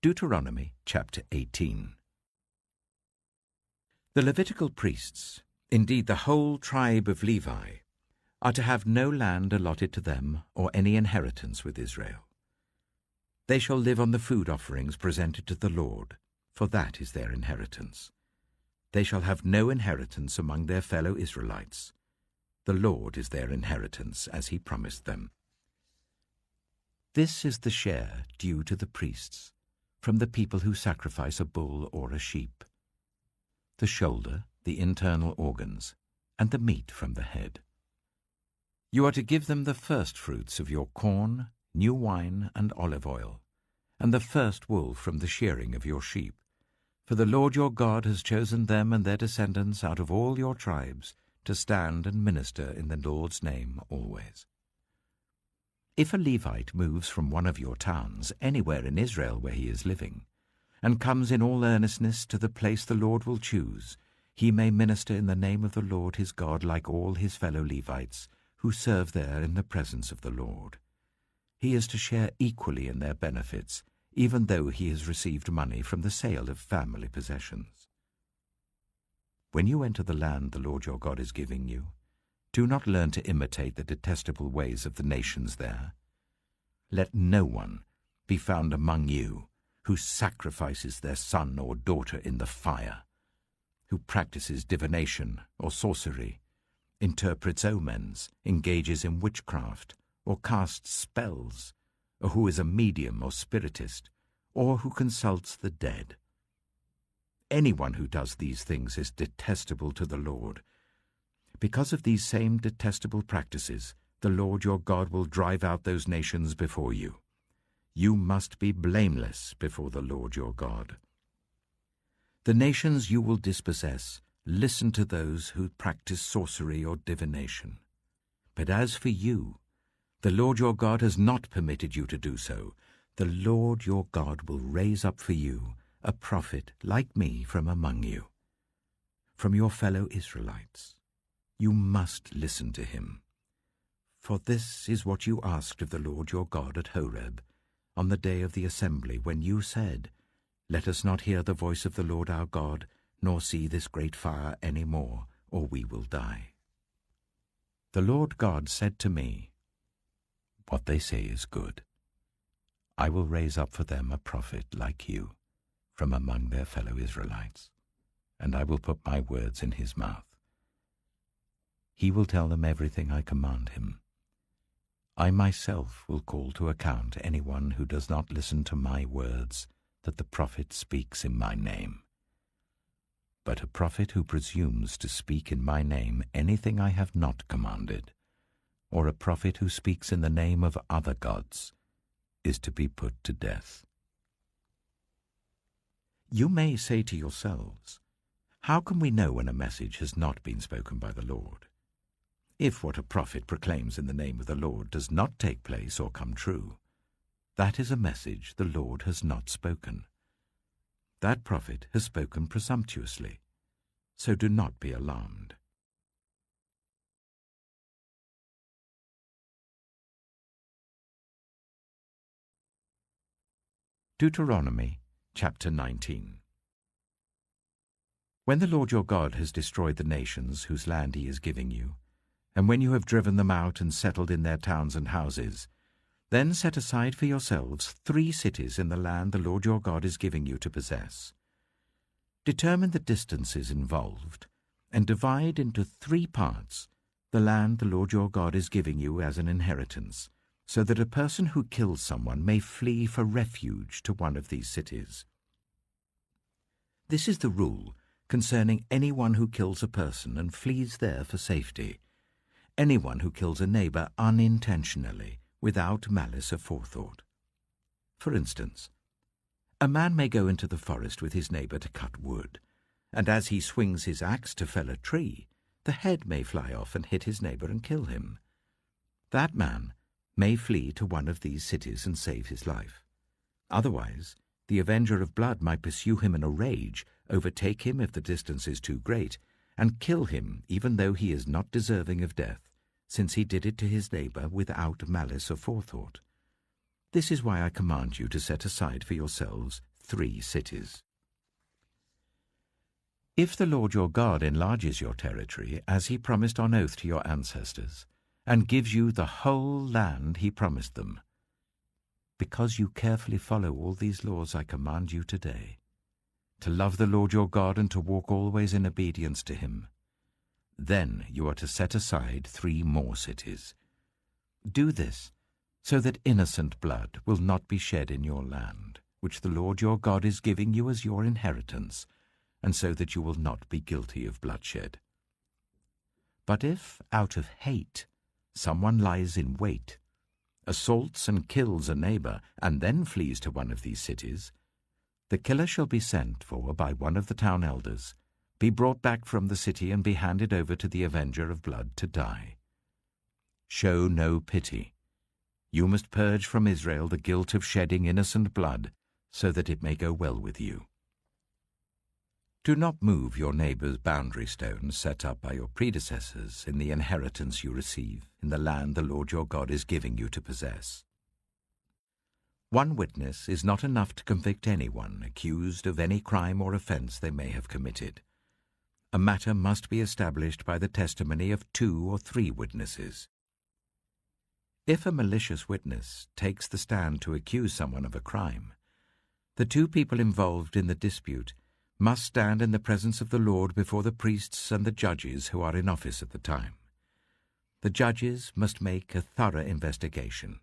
Deuteronomy chapter 18. The Levitical priests, indeed the whole tribe of Levi, are to have no land allotted to them or any inheritance with Israel. They shall live on the food offerings presented to the Lord, for that is their inheritance. They shall have no inheritance among their fellow Israelites. The Lord is their inheritance, as he promised them. This is the share due to the priests, from the people who sacrifice a bull or a sheep: the shoulder, the internal organs, and the meat from the head. You are to give them the first fruits of your corn, new wine, and olive oil, and the first wool from the shearing of your sheep, for the Lord your God has chosen them and their descendants out of all your tribes to stand and minister in the Lord's name always. If a Levite moves from one of your towns anywhere in Israel where he is living, and comes in all earnestness to the place the Lord will choose, he may minister in the name of the Lord his God like all his fellow Levites, who serve there in the presence of the Lord. He is to share equally in their benefits, even though he has received money from the sale of family possessions. When you enter the land the Lord your God is giving you, do not learn to imitate the detestable ways of the nations there. Let no one be found among you who sacrifices their son or daughter in the fire, who practices divination or sorcery, interprets omens, engages in witchcraft, or casts spells, or who is a medium or spiritist, or who consults the dead. Anyone who does these things is detestable to the Lord. Because of these same detestable practices, the Lord your God will drive out those nations before you. You must be blameless before the Lord your God. The nations you will dispossess listen to those who practice sorcery or divination. But as for you, the Lord your God has not permitted you to do so. The Lord your God will raise up for you a prophet like me from among you, from your fellow Israelites. You must listen to him. For this is what you asked of the Lord your God at Horeb, on the day of the assembly, when you said, "Let us not hear the voice of the Lord our God, nor see this great fire any more, or we will die." The Lord God said to me, "What they say is good. I will raise up for them a prophet like you from among their fellow Israelites, and I will put my words in his mouth. He will tell them everything I command him. I myself will call to account anyone who does not listen to my words that the prophet speaks in my name. But a prophet who presumes to speak in my name anything I have not commanded, or a prophet who speaks in the name of other gods, is to be put to death." You may say to yourselves, "How can we know when a message has not been spoken by the Lord? If what a prophet proclaims in the name of the Lord does not take place or come true, that is a message the Lord has not spoken. That prophet has spoken presumptuously, so do not be alarmed." Deuteronomy chapter 19. When the Lord your God has destroyed the nations whose land he is giving you, and when you have driven them out and settled in their towns and houses, then set aside for yourselves 3 cities in the land the Lord your God is giving you to possess. Determine the distances involved, and divide into 3 parts the land the Lord your God is giving you as an inheritance, so that a person who kills someone may flee for refuge to one of these cities. This is the rule concerning anyone who kills a person and flees there for safety. Anyone who kills a neighbor unintentionally, without malice aforethought. For instance, a man may go into the forest with his neighbor to cut wood, and as he swings his axe to fell a tree, the head may fly off and hit his neighbor and kill him. That man may flee to one of these cities and save his life. Otherwise, the avenger of blood might pursue him in a rage, overtake him if the distance is too great, and kill him even though he is not deserving of death, since he did it to his neighbor without malice aforethought. This is why I command you to set aside for yourselves 3 cities. If the Lord your God enlarges your territory, as he promised on oath to your ancestors, and gives you the whole land he promised them, because you carefully follow all these laws I command you today, to love the Lord your God and to walk always in obedience to him, then you are to set aside 3 more cities. Do this so that innocent blood will not be shed in your land, which the Lord your God is giving you as your inheritance, and so that you will not be guilty of bloodshed. But if, out of hate, someone lies in wait, assaults and kills a neighbor, and then flees to one of these cities, the killer shall be sent for by one of the town elders, be brought back from the city, and be handed over to the avenger of blood to die. Show no pity. You must purge from Israel the guilt of shedding innocent blood, so that it may go well with you. Do not move your neighbor's boundary stones set up by your predecessors in the inheritance you receive in the land the Lord your God is giving you to possess. One witness is not enough to convict anyone accused of any crime or offense they may have committed. A matter must be established by the testimony of 2 or 3 witnesses. If a malicious witness takes the stand to accuse someone of a crime, the 2 people involved in the dispute must stand in the presence of the Lord before the priests and the judges who are in office at the time. The judges must make a thorough investigation,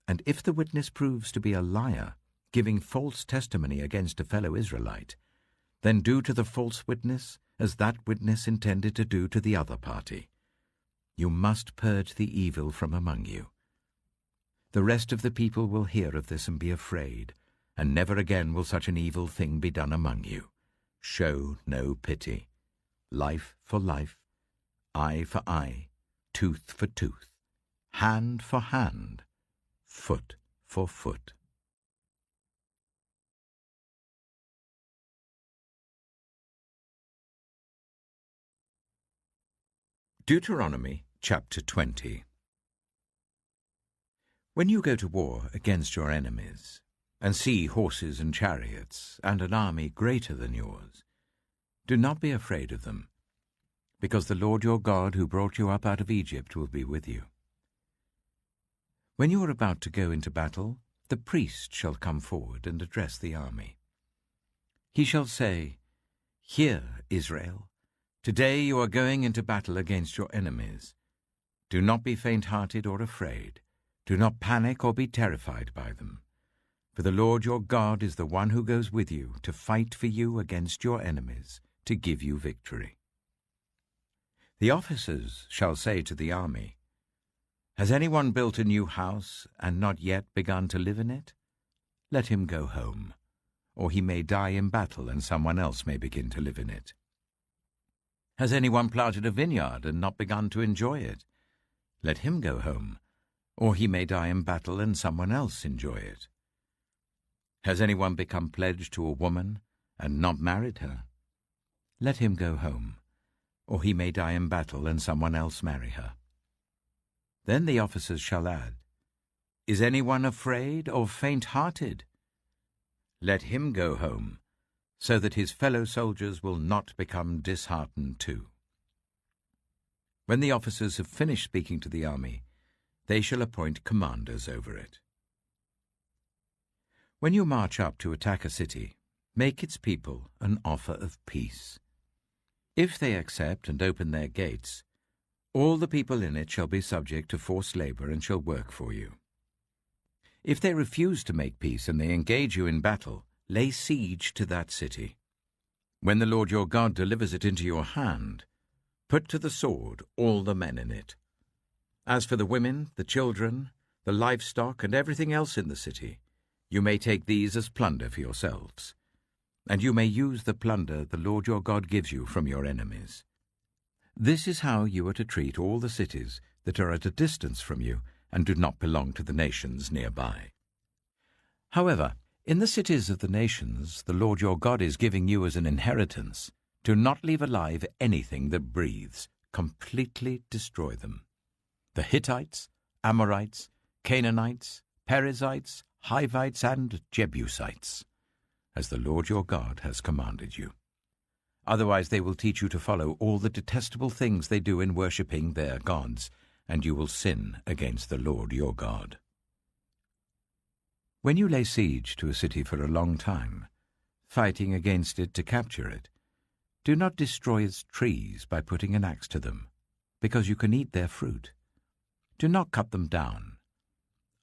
and if the witness proves to be a liar, giving false testimony against a fellow Israelite, then do to the false witness as that witness intended to do to the other party. You must purge the evil from among you. The rest of the people will hear of this and be afraid, and never again will such an evil thing be done among you. show no pity. Life for life, eye for eye, tooth for tooth, hand for hand, foot for foot. Deuteronomy chapter 20. When you go to war against your enemies, and see horses and chariots, and an army greater than yours, do not be afraid of them, because the Lord your God, who brought you up out of Egypt, will be with you. When you are about to go into battle, the priest shall come forward and address the army. He shall say, "Hear, Israel, today you are going into battle against your enemies. Do not be faint-hearted or afraid. Do not panic or be terrified by them. For the Lord your God is the one who goes with you to fight for you against your enemies, to give you victory." The officers shall say to the army, "Has anyone built a new house and not yet begun to live in it? Let him go home, or he may die in battle and someone else may begin to live in it. Has anyone planted a vineyard and not begun to enjoy it? Let him go home, or he may die in battle and someone else enjoy it. Has anyone become pledged to a woman and not married her? Let him go home, or he may die in battle and someone else marry her." Then the officers shall add, "Is anyone afraid or faint-hearted? Let him go home, so that his fellow soldiers will not become disheartened too." When the officers have finished speaking to the army, they shall appoint commanders over it. When you march up to attack a city, make its people an offer of peace. If they accept and open their gates, all the people in it shall be subject to forced labor and shall work for you. If they refuse to make peace and they engage you in battle, lay siege to that city. When the Lord your God delivers it into your hand, put to the sword all the men in it. As for the women, the children, the livestock, and everything else in the city, you may take these as plunder for yourselves, and you may use the plunder the Lord your God gives you from your enemies. This is how you are to treat all the cities that are at a distance from you and do not belong to the nations nearby. However, in the cities of the nations the Lord your God is giving you as an inheritance, do not leave alive anything that breathes. Completely destroy them. The Hittites, Amorites, Canaanites, Perizzites, Hivites, and Jebusites, as the Lord your God has commanded you. Otherwise they will teach you to follow all the detestable things they do in worshipping their gods, and you will sin against the Lord your God. When you lay siege to a city for a long time, fighting against it to capture it, do not destroy its trees by putting an axe to them, because you can eat their fruit. Do not cut them down.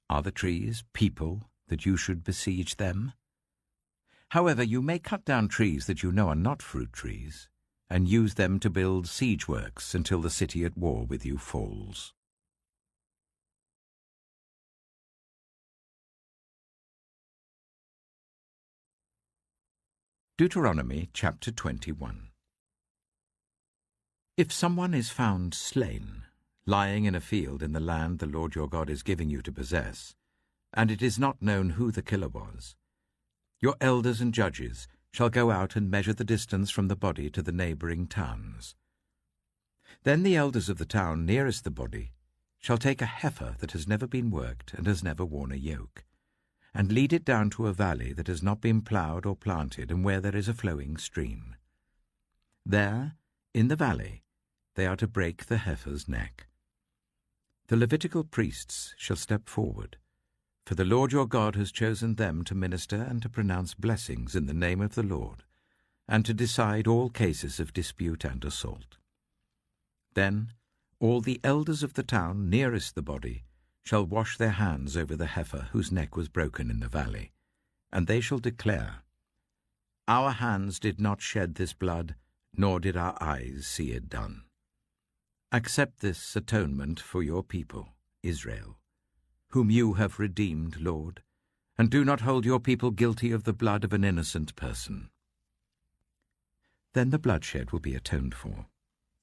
Are the trees people that you should besiege them? However, you may cut down trees that you know are not fruit trees, and use them to build siege works until the city at war with you falls. Deuteronomy chapter 21. If someone is found slain, lying in a field in the land the Lord your God is giving you to possess, and it is not known who the killer was, your elders and judges shall go out and measure the distance from the body to the neighboring towns. Then the elders of the town nearest the body shall take a heifer that has never been worked and has never worn a yoke, and lead it down to a valley that has not been ploughed or planted and where there is a flowing stream. There, in the valley, they are to break the heifer's neck. The Levitical priests shall step forward, for the Lord your God has chosen them to minister and to pronounce blessings in the name of the Lord, and to decide all cases of dispute and assault. Then all the elders of the town nearest the body shall wash their hands over the heifer whose neck was broken in the valley, and they shall declare, "Our hands did not shed this blood, nor did our eyes see it done. Accept this atonement for your people, Israel, whom you have redeemed, Lord, and do not hold your people guilty of the blood of an innocent person." Then the bloodshed will be atoned for,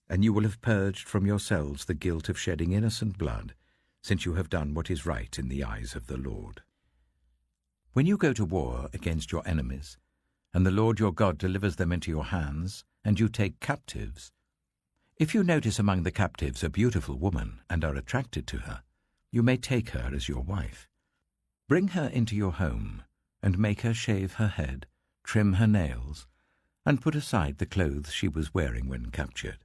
and you will have purged from yourselves the guilt of shedding innocent blood, since you have done what is right in the eyes of the Lord. When you go to war against your enemies, and the Lord your God delivers them into your hands, and you take captives, if you notice among the captives a beautiful woman and are attracted to her, you may take her as your wife. Bring her into your home, and make her shave her head, trim her nails, and put aside the clothes she was wearing when captured.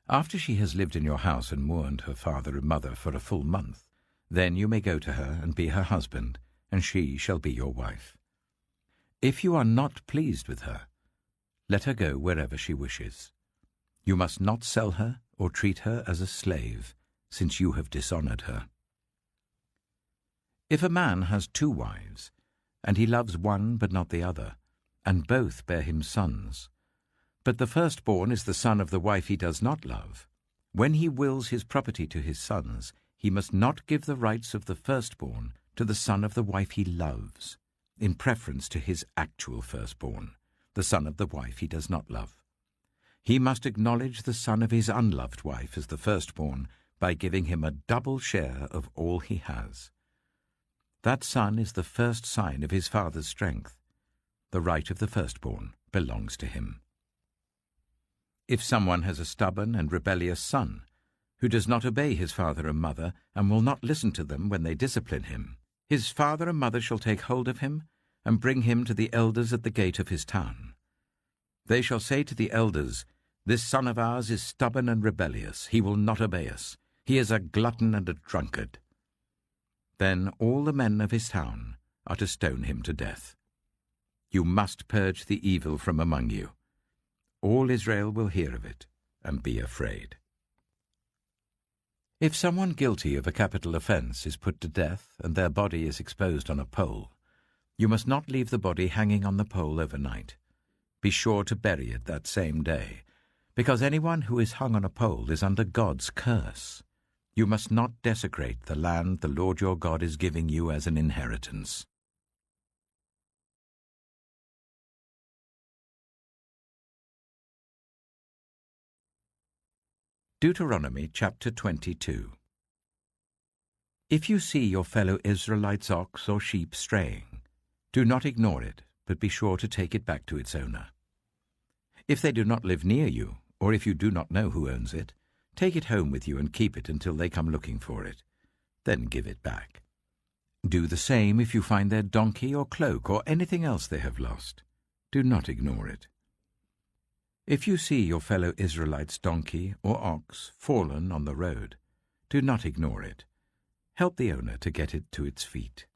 After she has lived in your house and mourned her father and mother for a full month, then you may go to her and be her husband, and she shall be your wife. If you are not pleased with her, let her go wherever she wishes. You must not sell her or treat her as a slave, since you have dishonored her. If a man has 2 wives, and he loves one but not the other, and both bear him sons, but the firstborn is the son of the wife he does not love, when he wills his property to his sons, he must not give the rights of the firstborn to the son of the wife he loves, in preference to his actual firstborn, the son of the wife he does not love. He must acknowledge the son of his unloved wife as the firstborn by giving him a double share of all he has. That son is the first sign of his father's strength. The right of the firstborn belongs to him. If someone has a stubborn and rebellious son, who does not obey his father and mother, and will not listen to them when they discipline him, his father and mother shall take hold of him, and bring him to the elders at the gate of his town. They shall say to the elders, "This son of ours is stubborn and rebellious. He will not obey us. He is a glutton and a drunkard." Then all the men of his town are to stone him to death. You must purge the evil from among you. All Israel will hear of it and be afraid. If someone guilty of a capital offense is put to death and their body is exposed on a pole, you must not leave the body hanging on the pole overnight. Be sure to bury it that same day, because anyone who is hung on a pole is under God's curse. You must not desecrate the land the Lord your God is giving you as an inheritance. Deuteronomy chapter 22. If you see your fellow Israelite's ox or sheep straying, do not ignore it, but be sure to take it back to its owner. If they do not live near you, or if you do not know who owns it, take it home with you and keep it until they come looking for it. Then give it back. Do the same if you find their donkey or cloak or anything else they have lost. Do not ignore it. If you see your fellow Israelite's donkey or ox fallen on the road, do not ignore it. Help the owner to get it to its feet.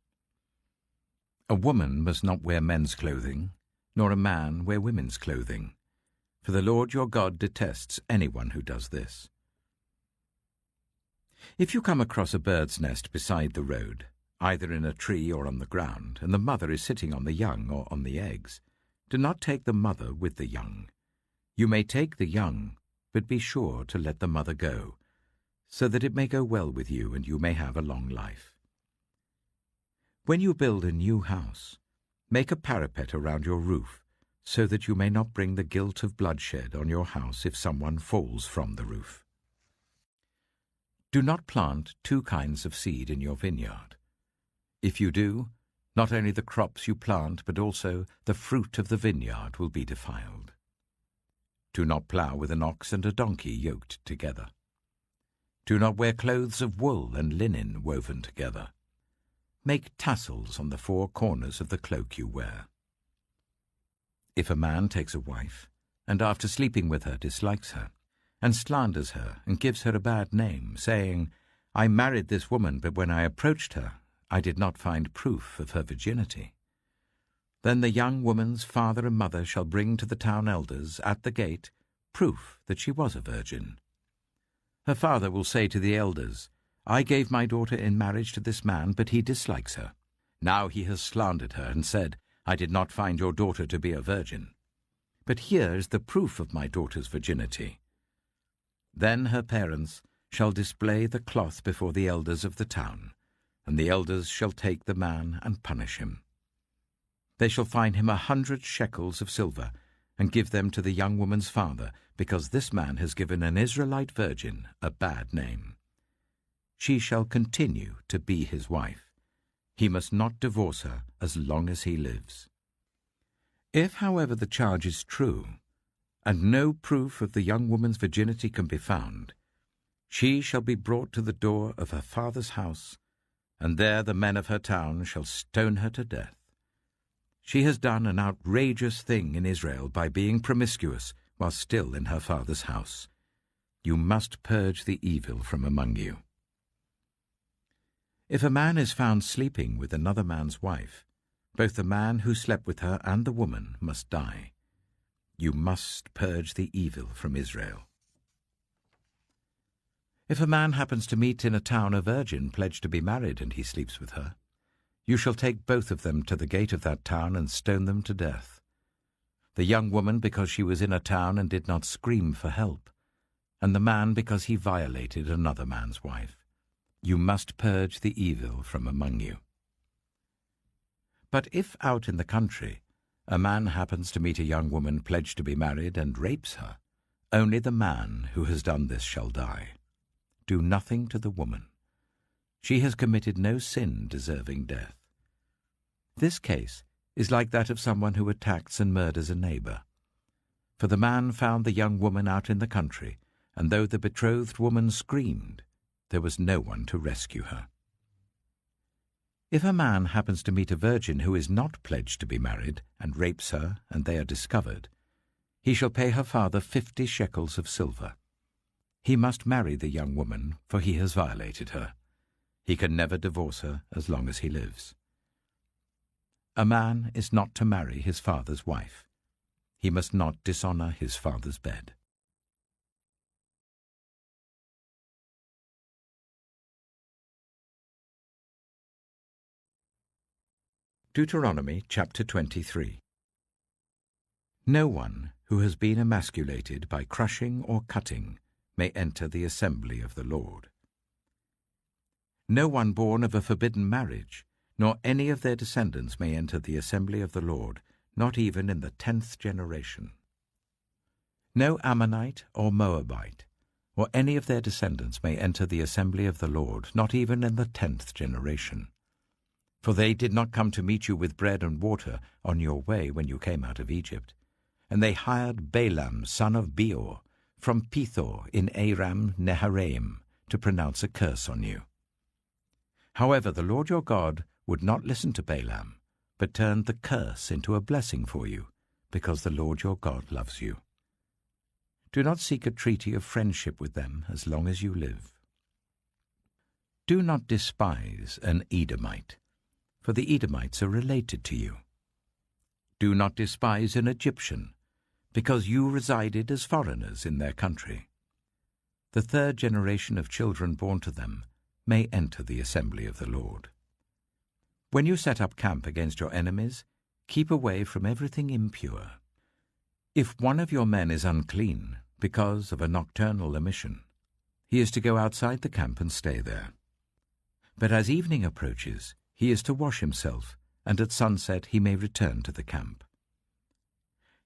A woman must not wear men's clothing, nor a man wear women's clothing, for the Lord your God detests anyone who does this. If you come across a bird's nest beside the road, either in a tree or on the ground, and the mother is sitting on the young or on the eggs, do not take the mother with the young. You may take the young, but be sure to let the mother go, so that it may go well with you and you may have a long life. When you build a new house, make a parapet around your roof, so that you may not bring the guilt of bloodshed on your house if someone falls from the roof. Do not plant 2 kinds of seed in your vineyard. If you do, not only the crops you plant, but also the fruit of the vineyard will be defiled. Do not plough with an ox and a donkey yoked together. Do not wear clothes of wool and linen woven together. Make tassels on the 4 corners of the cloak you wear. If a man takes a wife, and after sleeping with her dislikes her, and slanders her and gives her a bad name, saying, "I married this woman, but when I approached her, I did not find proof of her virginity," then the young woman's father and mother shall bring to the town elders at the gate proof that she was a virgin. Her father will say to the elders, "I gave my daughter in marriage to this man, but he dislikes her. Now he has slandered her and said, 'I did not find your daughter to be a virgin.' But here is the proof of my daughter's virginity." Then her parents shall display the cloth before the elders of the town, and the elders shall take the man and punish him. They shall fine him 100 shekels of silver, and give them to the young woman's father, because this man has given an Israelite virgin a bad name. She shall continue to be his wife. He must not divorce her as long as he lives. If, however, the charge is true, and no proof of the young woman's virginity can be found, she shall be brought to the door of her father's house, and there the men of her town shall stone her to death. She has done an outrageous thing in Israel by being promiscuous while still in her father's house. You must purge the evil from among you. If a man is found sleeping with another man's wife, both the man who slept with her and the woman must die. You must purge the evil from Israel. If a man happens to meet in a town a virgin pledged to be married and he sleeps with her, you shall take both of them to the gate of that town and stone them to death. The young woman because she was in a town and did not scream for help, and the man because he violated another man's wife. You must purge the evil from among you. But if out in the country a man happens to meet a young woman pledged to be married and rapes her, only the man who has done this shall die. Do nothing to the woman. She has committed no sin deserving death. This case is like that of someone who attacks and murders a neighbor. For the man found the young woman out in the country, and though the betrothed woman screamed, there was no one to rescue her. If a man happens to meet a virgin who is not pledged to be married and rapes her, and they are discovered, he shall pay her father 50 shekels of silver. He must marry the young woman, for he has violated her. He can never divorce her as long as he lives. A man is not to marry his father's wife. He must not dishonor his father's bed. Deuteronomy chapter 23. No one who has been emasculated by crushing or cutting may enter the assembly of the Lord. No one born of a forbidden marriage, nor any of their descendants may enter the assembly of the Lord, not even in the 10th generation. No Ammonite or Moabite, or any of their descendants may enter the assembly of the Lord, not even in the 10th generation. For they did not come to meet you with bread and water on your way when you came out of Egypt. And they hired Balaam, son of Beor, from Pethor in Aram Naharaim, to pronounce a curse on you. However, the Lord your God would not listen to Balaam, but turned the curse into a blessing for you, because the Lord your God loves you. Do not seek a treaty of friendship with them as long as you live. Do not despise an Edomite, for the Edomites are related to you. Do not despise an Egyptian, because you resided as foreigners in their country. The 3rd generation of children born to them may enter the assembly of the Lord. When you set up camp against your enemies, keep away from everything impure. If one of your men is unclean because of a nocturnal emission, he is to go outside the camp and stay there. But as evening approaches, he is to wash himself, and at sunset he may return to the camp.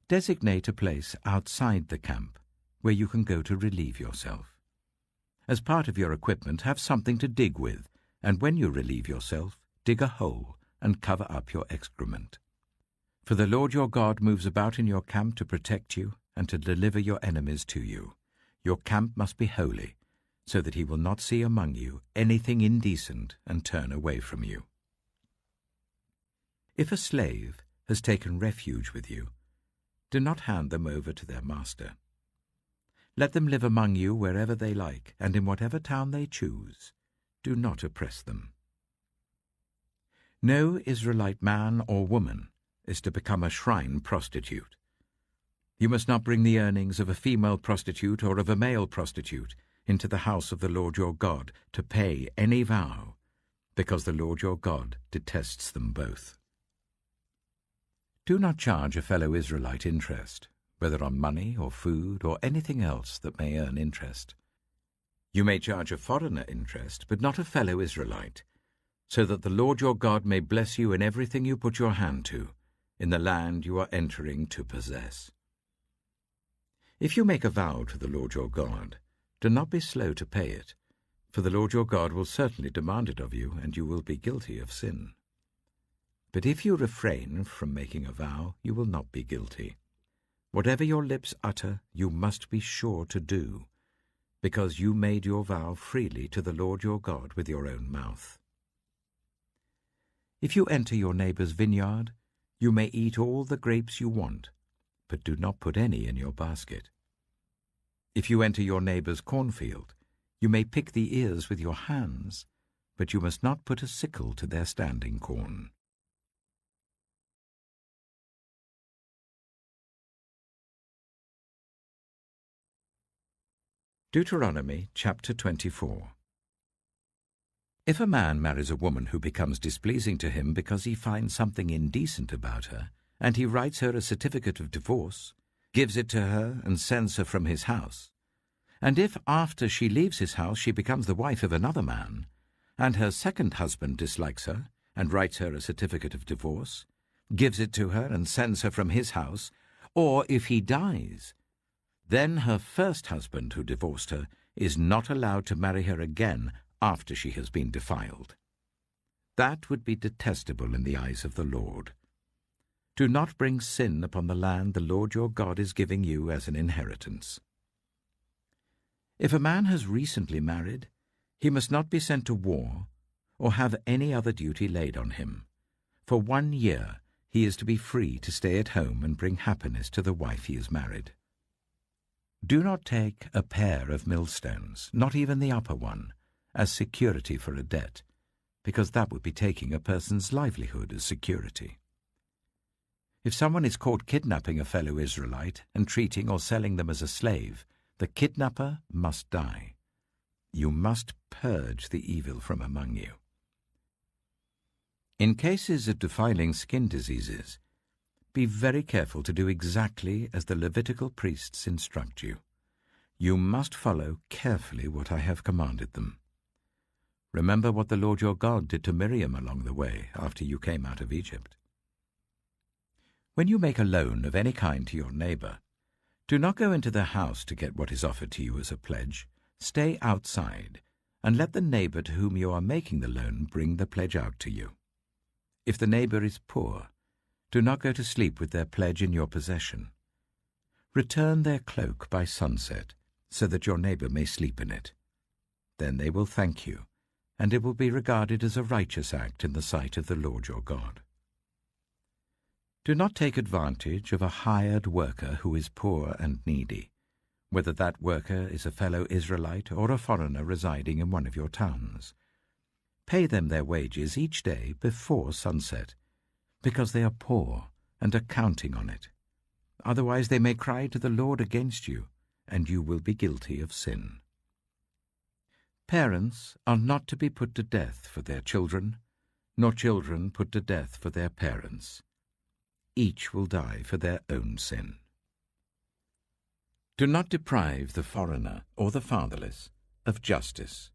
Designate a place outside the camp where you can go to relieve yourself. As part of your equipment, have something to dig with, and when you relieve yourself, dig a hole and cover up your excrement. For the Lord your God moves about in your camp to protect you and to deliver your enemies to you. Your camp must be holy, so that he will not see among you anything indecent and turn away from you. If a slave has taken refuge with you, do not hand them over to their master. Let them live among you wherever they like, and in whatever town they choose. Do not oppress them. No Israelite man or woman is to become a shrine prostitute. You must not bring the earnings of a female prostitute or of a male prostitute into the house of the Lord your God to pay any vow, because the Lord your God detests them both. Do not charge a fellow Israelite interest, whether on money or food or anything else that may earn interest. You may charge a foreigner interest, but not a fellow Israelite, so that the Lord your God may bless you in everything you put your hand to, in the land you are entering to possess. If you make a vow to the Lord your God, do not be slow to pay it, for the Lord your God will certainly demand it of you, and you will be guilty of sin. But if you refrain from making a vow, you will not be guilty. Whatever your lips utter, you must be sure to do, because you made your vow freely to the Lord your God with your own mouth. If you enter your neighbor's vineyard, you may eat all the grapes you want, but do not put any in your basket. If you enter your neighbor's cornfield, you may pick the ears with your hands, but you must not put a sickle to their standing corn. Deuteronomy chapter 24. If a man marries a woman who becomes displeasing to him because he finds something indecent about her, and he writes her a certificate of divorce, gives it to her, and sends her from his house, and if after she leaves his house she becomes the wife of another man, and her second husband dislikes her, and writes her a certificate of divorce, gives it to her, and sends her from his house, or if he dies, then her first husband who divorced her is not allowed to marry her again after she has been defiled. That would be detestable in the eyes of the Lord. Do not bring sin upon the land the Lord your God is giving you as an inheritance. If a man has recently married, he must not be sent to war or have any other duty laid on him. For 1 year he is to be free to stay at home and bring happiness to the wife he has married. Do not take a pair of millstones, not even the upper one, as security for a debt, because that would be taking a person's livelihood as security. If someone is caught kidnapping a fellow Israelite and treating or selling them as a slave, the kidnapper must die. You must purge the evil from among you. In cases of defiling skin diseases, be very careful to do exactly as the Levitical priests instruct you. You must follow carefully what I have commanded them. Remember what the Lord your God did to Miriam along the way after you came out of Egypt. When you make a loan of any kind to your neighbor, do not go into their house to get what is offered to you as a pledge. Stay outside, and let the neighbor to whom you are making the loan bring the pledge out to you. If the neighbor is poor, do not go to sleep with their pledge in your possession. Return their cloak by sunset, so that your neighbor may sleep in it. Then they will thank you, and it will be regarded as a righteous act in the sight of the Lord your God. Do not take advantage of a hired worker who is poor and needy, whether that worker is a fellow Israelite or a foreigner residing in one of your towns. Pay them their wages each day before sunset, because they are poor and are counting on it. Otherwise they may cry to the Lord against you, and you will be guilty of sin. Parents are not to be put to death for their children, nor children put to death for their parents. Each will die for their own sin. Do not deprive the foreigner or the fatherless of justice,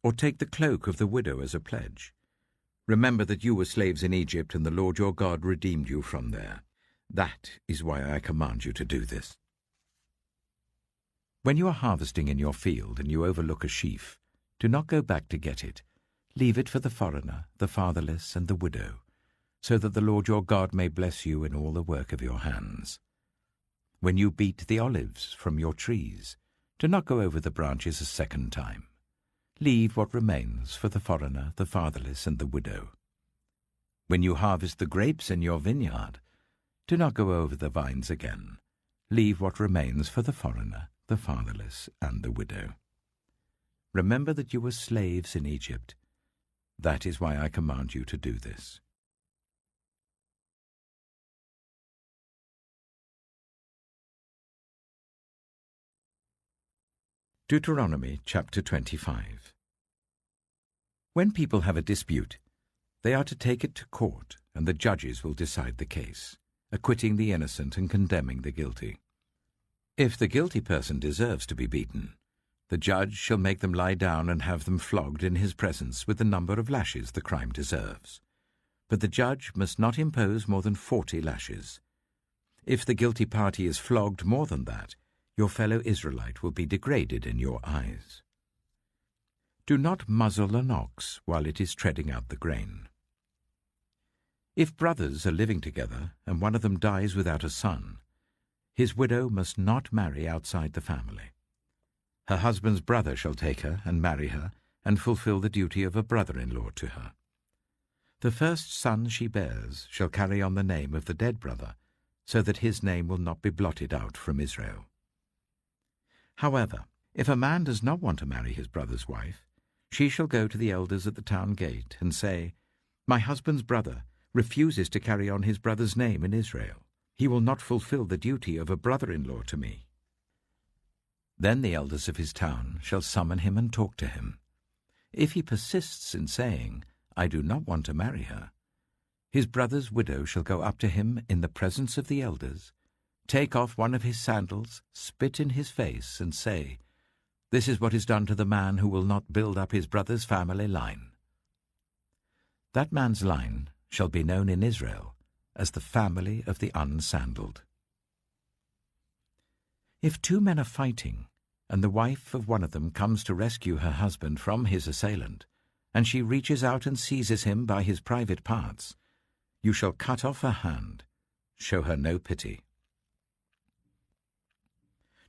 or take the cloak of the widow as a pledge. Remember that you were slaves in Egypt, and the Lord your God redeemed you from there. That is why I command you to do this. When you are harvesting in your field and you overlook a sheaf, do not go back to get it. Leave it for the foreigner, the fatherless, and the widow, so that the Lord your God may bless you in all the work of your hands. When you beat the olives from your trees, do not go over the branches a second time. Leave what remains for the foreigner, the fatherless, and the widow. When you harvest the grapes in your vineyard, do not go over the vines again. Leave what remains for the foreigner, the fatherless, and the widow. Remember that you were slaves in Egypt. That is why I command you to do this. Deuteronomy chapter 25. When people have a dispute, they are to take it to court, and the judges will decide the case, acquitting the innocent and condemning the guilty. If the guilty person deserves to be beaten, the judge shall make them lie down and have them flogged in his presence with the number of lashes the crime deserves. But the judge must not impose more than 40 lashes. If the guilty party is flogged more than that, your fellow Israelite will be degraded in your eyes. Do not muzzle an ox while it is treading out the grain. If brothers are living together and one of them dies without a son, his widow must not marry outside the family. Her husband's brother shall take her and marry her and fulfill the duty of a brother-in-law to her. The first son she bears shall carry on the name of the dead brother, so that his name will not be blotted out from Israel. However, if a man does not want to marry his brother's wife, she shall go to the elders at the town gate and say, "My husband's brother refuses to carry on his brother's name in Israel. He will not fulfill the duty of a brother-in-law to me." Then the elders of his town shall summon him and talk to him. If he persists in saying, "I do not want to marry her," his brother's widow shall go up to him in the presence of the elders, take off one of his sandals, spit in his face, and say, "This is what is done to the man who will not build up his brother's family line." That man's line shall be known in Israel as the family of the unsandaled. If two men are fighting, and the wife of one of them comes to rescue her husband from his assailant, and she reaches out and seizes him by his private parts, you shall cut off her hand, show her no pity.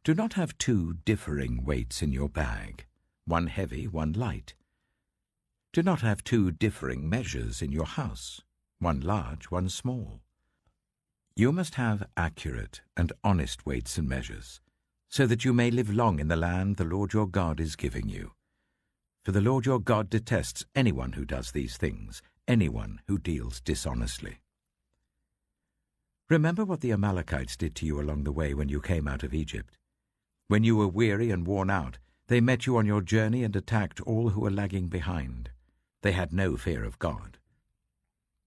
Do not have two differing weights in your bag, one heavy, one light. Do not have two differing measures in your house, one large, one small. You must have accurate and honest weights and measures, so that you may live long in the land the Lord your God is giving you. For the Lord your God detests anyone who does these things, anyone who deals dishonestly. Remember what the Amalekites did to you along the way when you came out of Egypt. When you were weary and worn out, they met you on your journey and attacked all who were lagging behind. They had no fear of God.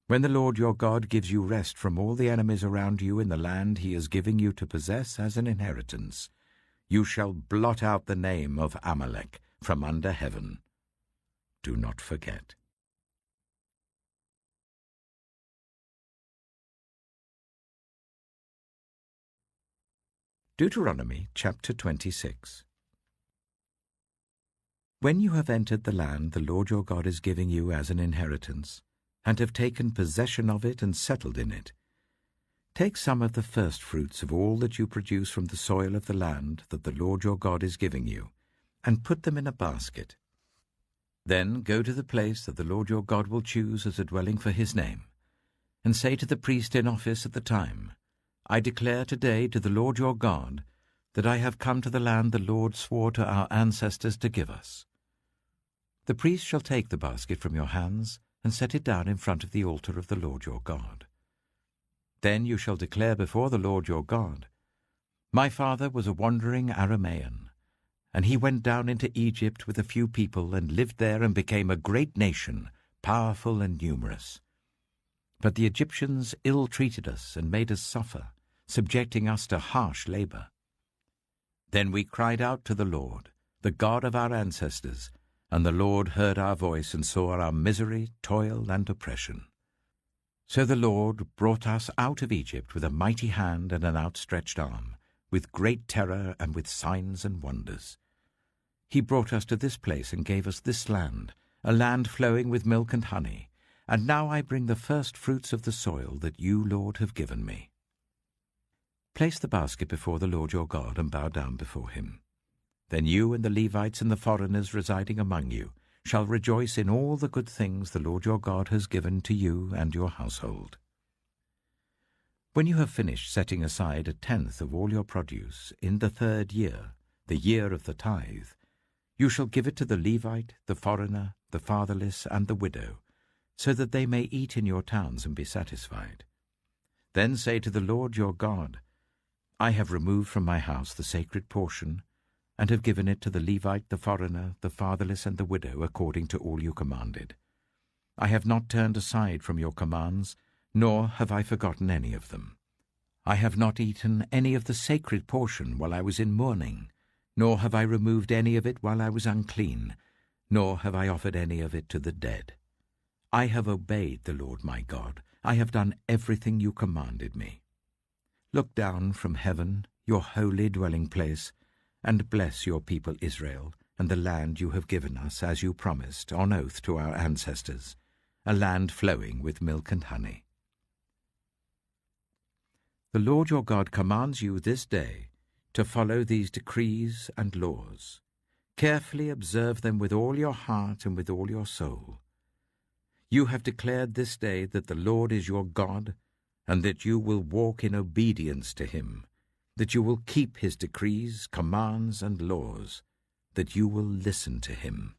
When the Lord your God gives you rest from all the enemies around you in the land he is giving you to possess as an inheritance, you shall blot out the name of Amalek from under heaven. Do not forget. Deuteronomy chapter 26. When you have entered the land the Lord your God is giving you as an inheritance, and have taken possession of it and settled in it, take some of the first fruits of all that you produce from the soil of the land that the Lord your God is giving you, and put them in a basket. Then go to the place that the Lord your God will choose as a dwelling for his name, and say to the priest in office at the time, "I declare today to the Lord your God that I have come to the land the Lord swore to our ancestors to give us." The priest shall take the basket from your hands and set it down in front of the altar of the Lord your God. Then you shall declare before the Lord your God, "My father was a wandering Aramean, and he went down into Egypt with a few people and lived there and became a great nation, powerful and numerous. But the Egyptians ill-treated us and made us suffer, subjecting us to harsh labor. Then we cried out to the Lord, the God of our ancestors, and the Lord heard our voice and saw our misery, toil, and oppression. So the Lord brought us out of Egypt with a mighty hand and an outstretched arm, with great terror and with signs and wonders. He brought us to this place and gave us this land, a land flowing with milk and honey, and now I bring the first fruits of the soil that you, Lord, have given me." Place the basket before the Lord your God and bow down before him. Then you and the Levites and the foreigners residing among you shall rejoice in all the good things the Lord your God has given to you and your household. When you have finished setting aside 1/10 of all your produce in the 3rd year, the year of the tithe, you shall give it to the Levite, the foreigner, the fatherless, and the widow, so that they may eat in your towns and be satisfied. Then say to the Lord your God, "I have removed from my house the sacred portion, and have given it to the Levite, the foreigner, the fatherless, and the widow, according to all you commanded. I have not turned aside from your commands, nor have I forgotten any of them. I have not eaten any of the sacred portion while I was in mourning, nor have I removed any of it while I was unclean, nor have I offered any of it to the dead. I have obeyed the Lord my God. I have done everything you commanded me. look down from heaven, your holy dwelling place, and bless your people Israel and the land you have given us, as you promised on oath to our ancestors, a land flowing with milk and honey. The Lord your God commands you this day to follow these decrees and laws. Carefully observe them with all your heart and with all your soul. You have declared this day that the Lord is your God, and that you will walk in obedience to him, that you will keep his decrees, commands, and laws, that you will listen to him.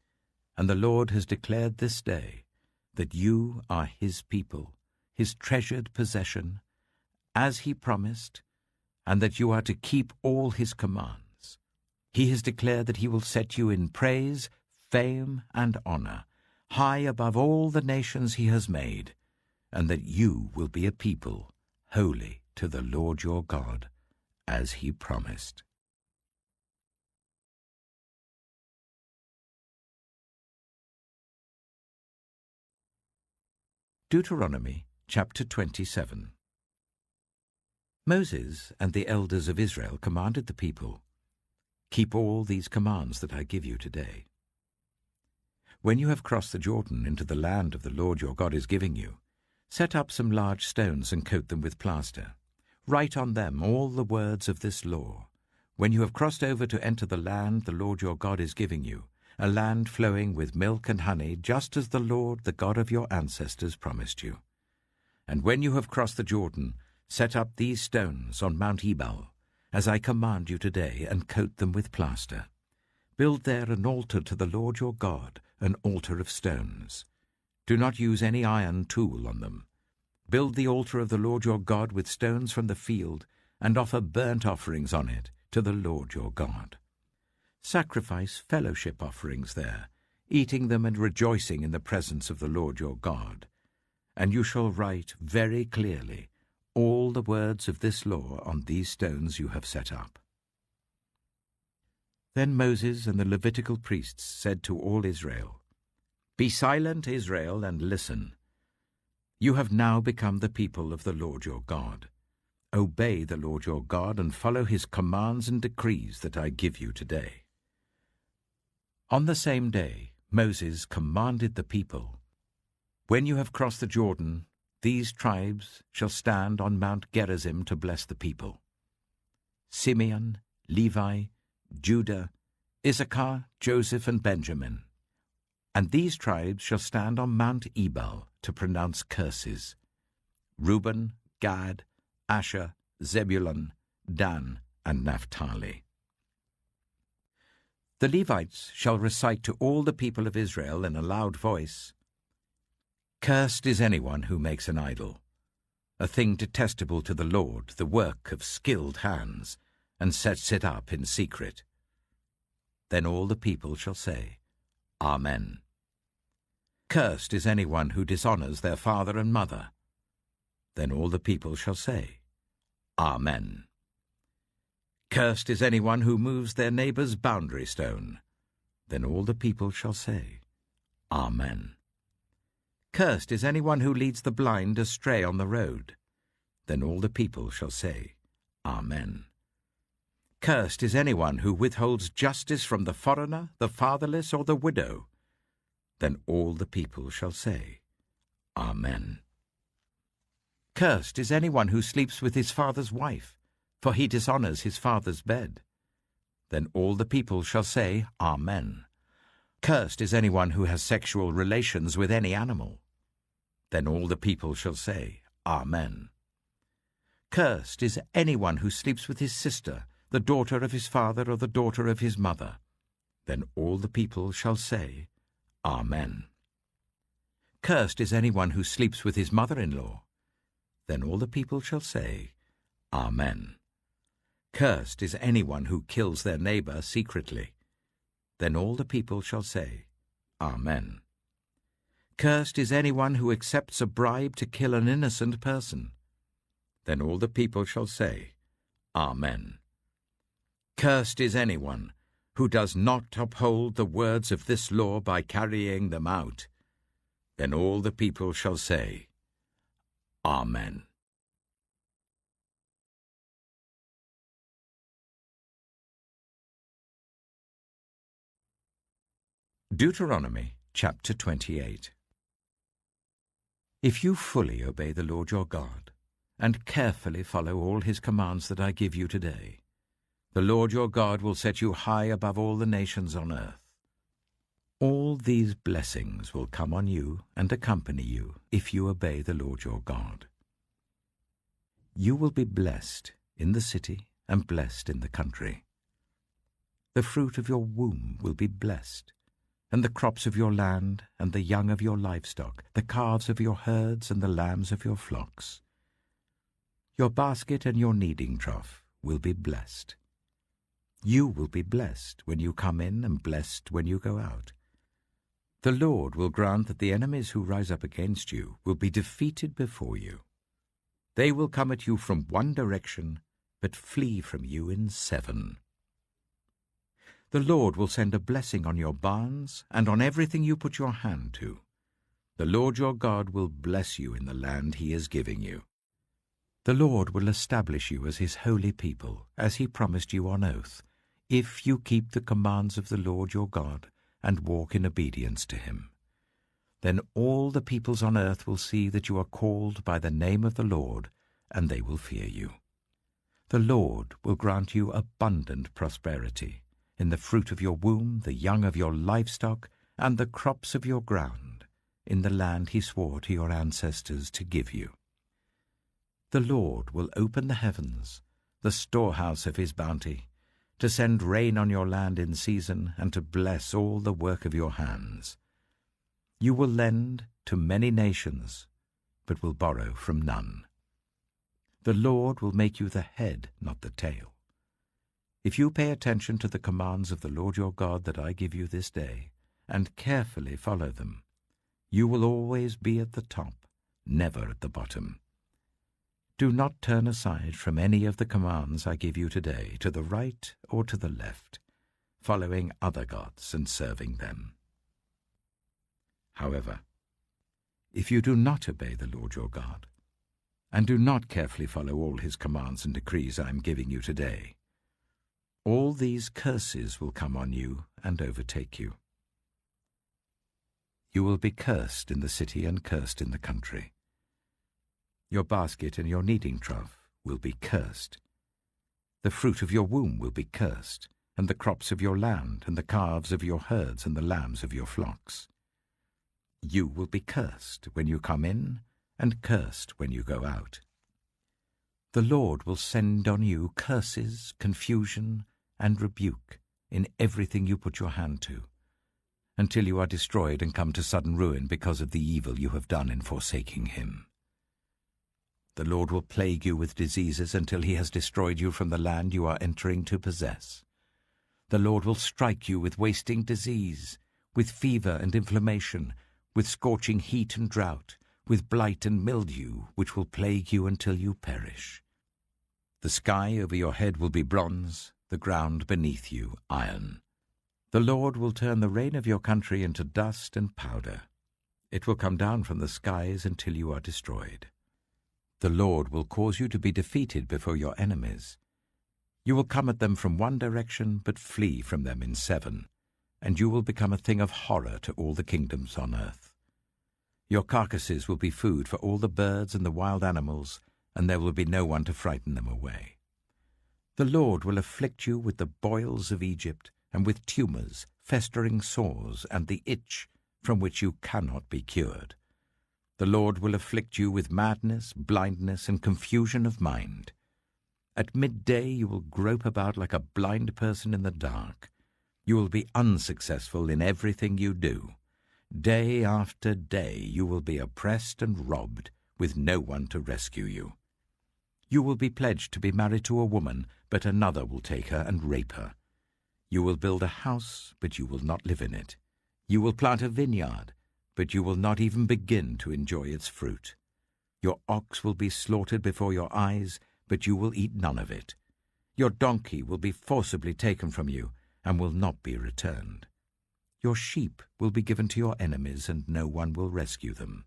And the Lord has declared this day that you are his people, his treasured possession, as he promised, and that you are to keep all his commands. He has declared that he will set you in praise, fame, and honor, high above all the nations he has made, and that you will be a people holy to the Lord your God, as he promised. Deuteronomy chapter 27. Moses and the elders of Israel commanded the people, "Keep all these commands that I give you today. When you have crossed the Jordan into the land of the Lord your God is giving you, set up some large stones and coat them with plaster. Write on them all the words of this law. When you have crossed over to enter the land the Lord your God is giving you, a land flowing with milk and honey, just as the Lord, the God of your ancestors, promised you. And when you have crossed the Jordan, set up these stones on Mount Ebal, as I command you today, and coat them with plaster. Build there an altar to the Lord your God, an altar of stones. Do not use any iron tool on them. Build the altar of the Lord your God with stones from the field, and offer burnt offerings on it to the Lord your God. Sacrifice fellowship offerings there, eating them and rejoicing in the presence of the Lord your God. And you shall write very clearly all the words of this law on these stones you have set up." Then Moses and the Levitical priests said to all Israel, "Be silent, Israel, and listen. You have now become the people of the Lord your God. Obey the Lord your God and follow his commands and decrees that I give you today." On the same day Moses commanded the people, "When you have crossed the Jordan, these tribes shall stand on Mount Gerizim to bless the people: Simeon, Levi, Judah, Issachar, Joseph, and Benjamin. And these tribes shall stand on Mount Ebal to pronounce curses: Reuben, Gad, Asher, Zebulun, Dan, and Naphtali. The Levites shall recite to all the people of Israel in a loud voice, "Cursed is anyone who makes an idol, a thing detestable to the Lord, the work of skilled hands, and sets it up in secret." Then all the people shall say, "Amen." "Cursed is anyone who dishonors their father and mother." Then all the people shall say, "Amen." "Cursed is anyone who moves their neighbor's boundary stone." Then all the people shall say, "Amen." "Cursed is anyone who leads the blind astray on the road." Then all the people shall say, "Amen." "Cursed is anyone who withholds justice from the foreigner, the fatherless, or the widow." Then all the people shall say, "Amen." "Cursed is anyone who sleeps with his father's wife, for he dishonors his father's bed." Then all the people shall say, "Amen." "Cursed is anyone who has sexual relations with any animal." Then all the people shall say, "Amen." "Cursed is anyone who sleeps with his sister, the daughter of his father or the daughter of his mother." Then all the people shall say, "Amen." "Cursed is anyone who sleeps with his mother-in-law." Then all the people shall say, "Amen." "Cursed is anyone who kills their neighbor secretly." Then all the people shall say, "Amen." "Cursed is anyone who accepts a bribe to kill an innocent person." Then all the people shall say, "Amen." "Cursed is anyone who does not uphold the words of this law by carrying them out." Then all the people shall say, "Amen." Deuteronomy chapter 28. If you fully obey the Lord your God, and carefully follow all his commands that I give you today, the Lord your God will set you high above all the nations on earth. All these blessings will come on you and accompany you if you obey the Lord your God. You will be blessed in the city and blessed in the country. The fruit of your womb will be blessed, and the crops of your land, and the young of your livestock, the calves of your herds, and the lambs of your flocks. Your basket and your kneading trough will be blessed. You will be blessed when you come in, and blessed when you go out. The Lord will grant that the enemies who rise up against you will be defeated before you. They will come at you from one direction, but flee from you in 7. The Lord will send a blessing on your barns and on everything you put your hand to. The Lord your God will bless you in the land he is giving you. The Lord will establish you as his holy people, as he promised you on oath, if you keep the commands of the Lord your God and walk in obedience to him. Then all the peoples on earth will see that you are called by the name of the Lord, and they will fear you. The Lord will grant you abundant prosperity in the fruit of your womb, the young of your livestock, and the crops of your ground, in the land he swore to your ancestors to give you. The Lord will open the heavens, the storehouse of his bounty, to send rain on your land in season, and to bless all the work of your hands. You will lend to many nations, but will borrow from none. The Lord will make you the head, not the tail. If you pay attention to the commands of the Lord your God that I give you this day, and carefully follow them, you will always be at the top, never at the bottom. Do not turn aside from any of the commands I give you today, to the right or to the left, following other gods and serving them. However, if you do not obey the Lord your God, and do not carefully follow all his commands and decrees I am giving you today, all these curses will come on you and overtake you. You will be cursed in the city and cursed in the country. Your basket and your kneading trough will be cursed. The fruit of your womb will be cursed, and the crops of your land, and the calves of your herds, and the lambs of your flocks. You will be cursed when you come in, and cursed when you go out. The Lord will send on you curses, confusion, and rebuke in everything you put your hand to, until you are destroyed and come to sudden ruin because of the evil you have done in forsaking him. The Lord will plague you with diseases until he has destroyed you from the land you are entering to possess. The Lord will strike you with wasting disease, with fever and inflammation, with scorching heat and drought, with blight and mildew, which will plague you until you perish. The sky over your head will be bronze, the ground beneath you iron. The Lord will turn the rain of your country into dust and powder. It will come down from the skies until you are destroyed. The Lord will cause you to be defeated before your enemies. You will come at them from one direction, but flee from them in 7, and you will become a thing of horror to all the kingdoms on earth. Your carcasses will be food for all the birds and the wild animals, and there will be no one to frighten them away. The Lord will afflict you with the boils of Egypt, and with tumors, festering sores, and the itch from which you cannot be cured. The Lord will afflict you with madness, blindness, and confusion of mind. At midday you will grope about like a blind person in the dark. You will be unsuccessful in everything you do. Day after day you will be oppressed and robbed, with no one to rescue you. You will be pledged to be married to a woman, but another will take her and rape her. You will build a house, but you will not live in it. You will plant a vineyard, but you will not even begin to enjoy its fruit. Your ox will be slaughtered before your eyes, but you will eat none of it. Your donkey will be forcibly taken from you, and will not be returned. Your sheep will be given to your enemies, and no one will rescue them.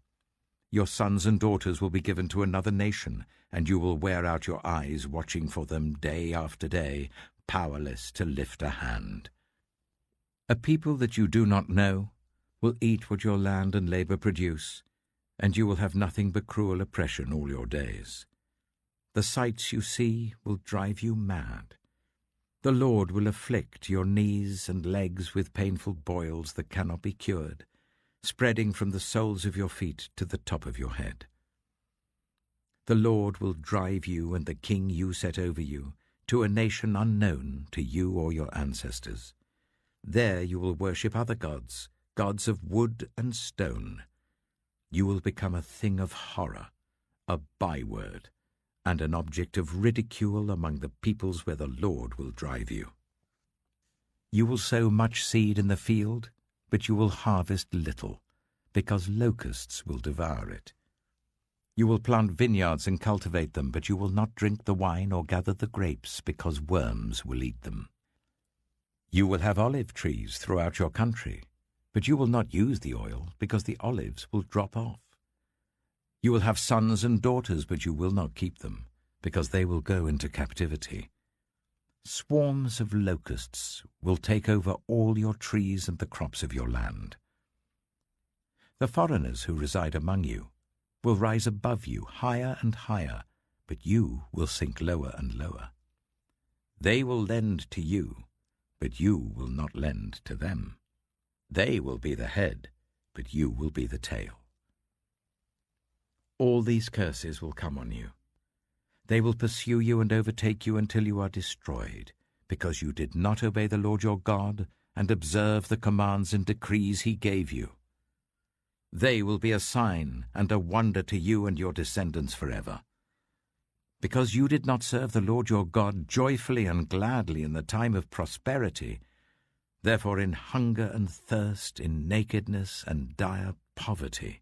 Your sons and daughters will be given to another nation, and you will wear out your eyes watching for them day after day, powerless to lift a hand. A people that you do not know will eat what your land and labor produce, and you will have nothing but cruel oppression all your days. The sights you see will drive you mad. The Lord will afflict your knees and legs with painful boils that cannot be cured, spreading from the soles of your feet to the top of your head. The Lord will drive you and the king you set over you to a nation unknown to you or your ancestors. There you will worship other gods, gods of wood and stone. You will become a thing of horror, a byword, and an object of ridicule among the peoples where the Lord will drive you. You will sow much seed in the field, but you will harvest little, because locusts will devour it. You will plant vineyards and cultivate them, but you will not drink the wine or gather the grapes, because worms will eat them. You will have olive trees throughout your country, but you will not use the oil, because the olives will drop off. You will have sons and daughters, but you will not keep them, because they will go into captivity. Swarms of locusts will take over all your trees and the crops of your land. The foreigners who reside among you will rise above you higher and higher, but you will sink lower and lower. They will lend to you, but you will not lend to them. They will be the head, but you will be the tail. All these curses will come on you. They will pursue you and overtake you until you are destroyed, because you did not obey the Lord your God and observe the commands and decrees he gave you. They will be a sign and a wonder to you and your descendants forever. Because you did not serve the Lord your God joyfully and gladly in the time of prosperity, therefore in hunger and thirst, in nakedness and dire poverty,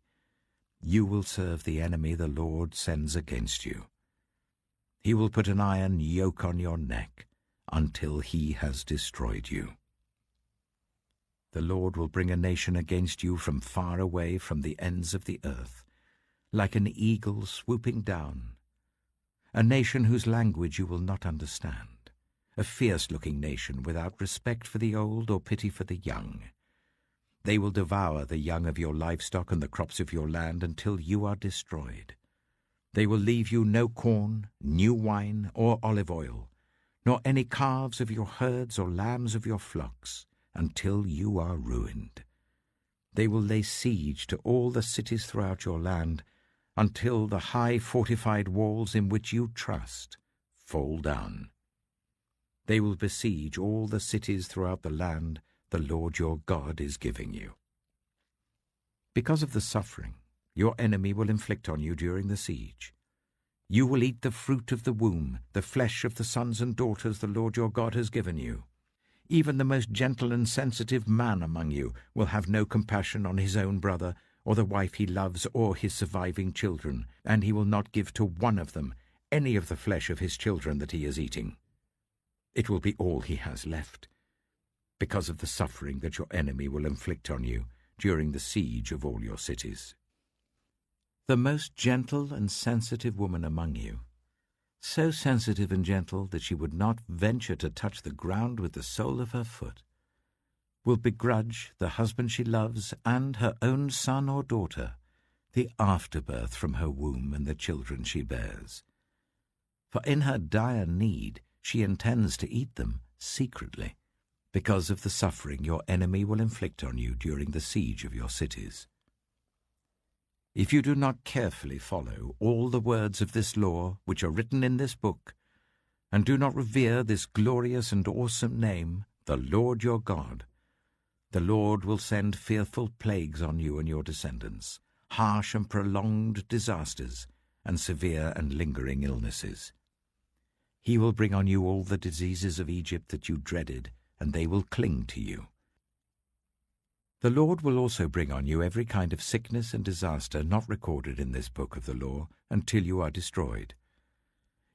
you will serve the enemy the Lord sends against you. He will put an iron yoke on your neck until he has destroyed you. The Lord will bring a nation against you from far away, from the ends of the earth, like an eagle swooping down, a nation whose language you will not understand, a fierce-looking nation without respect for the old or pity for the young. They will devour the young of your livestock and the crops of your land until you are destroyed. They will leave you no corn, new wine, or olive oil, nor any calves of your herds or lambs of your flocks, until you are ruined. They will lay siege to all the cities throughout your land, until the high fortified walls in which you trust fall down. They will besiege all the cities throughout the land the Lord your God is giving you. Because of the suffering your enemy will inflict on you during the siege, you will eat the fruit of the womb, the flesh of the sons and daughters the Lord your God has given you. Even the most gentle and sensitive man among you will have no compassion on his own brother, or the wife he loves, or his surviving children, and he will not give to one of them any of the flesh of his children that he is eating. It will be all he has left, because of the suffering that your enemy will inflict on you during the siege of all your cities. The most gentle and sensitive woman among you, so sensitive and gentle that she would not venture to touch the ground with the sole of her foot, will begrudge the husband she loves and her own son or daughter the afterbirth from her womb and the children she bears. For in her dire need she intends to eat them secretly, because of the suffering your enemy will inflict on you during the siege of your cities. If you do not carefully follow all the words of this law which are written in this book, and do not revere this glorious and awesome name, the Lord your God, the Lord will send fearful plagues on you and your descendants, harsh and prolonged disasters, and severe and lingering illnesses. He will bring on you all the diseases of Egypt that you dreaded, and they will cling to you. The Lord will also bring on you every kind of sickness and disaster not recorded in this book of the law until you are destroyed.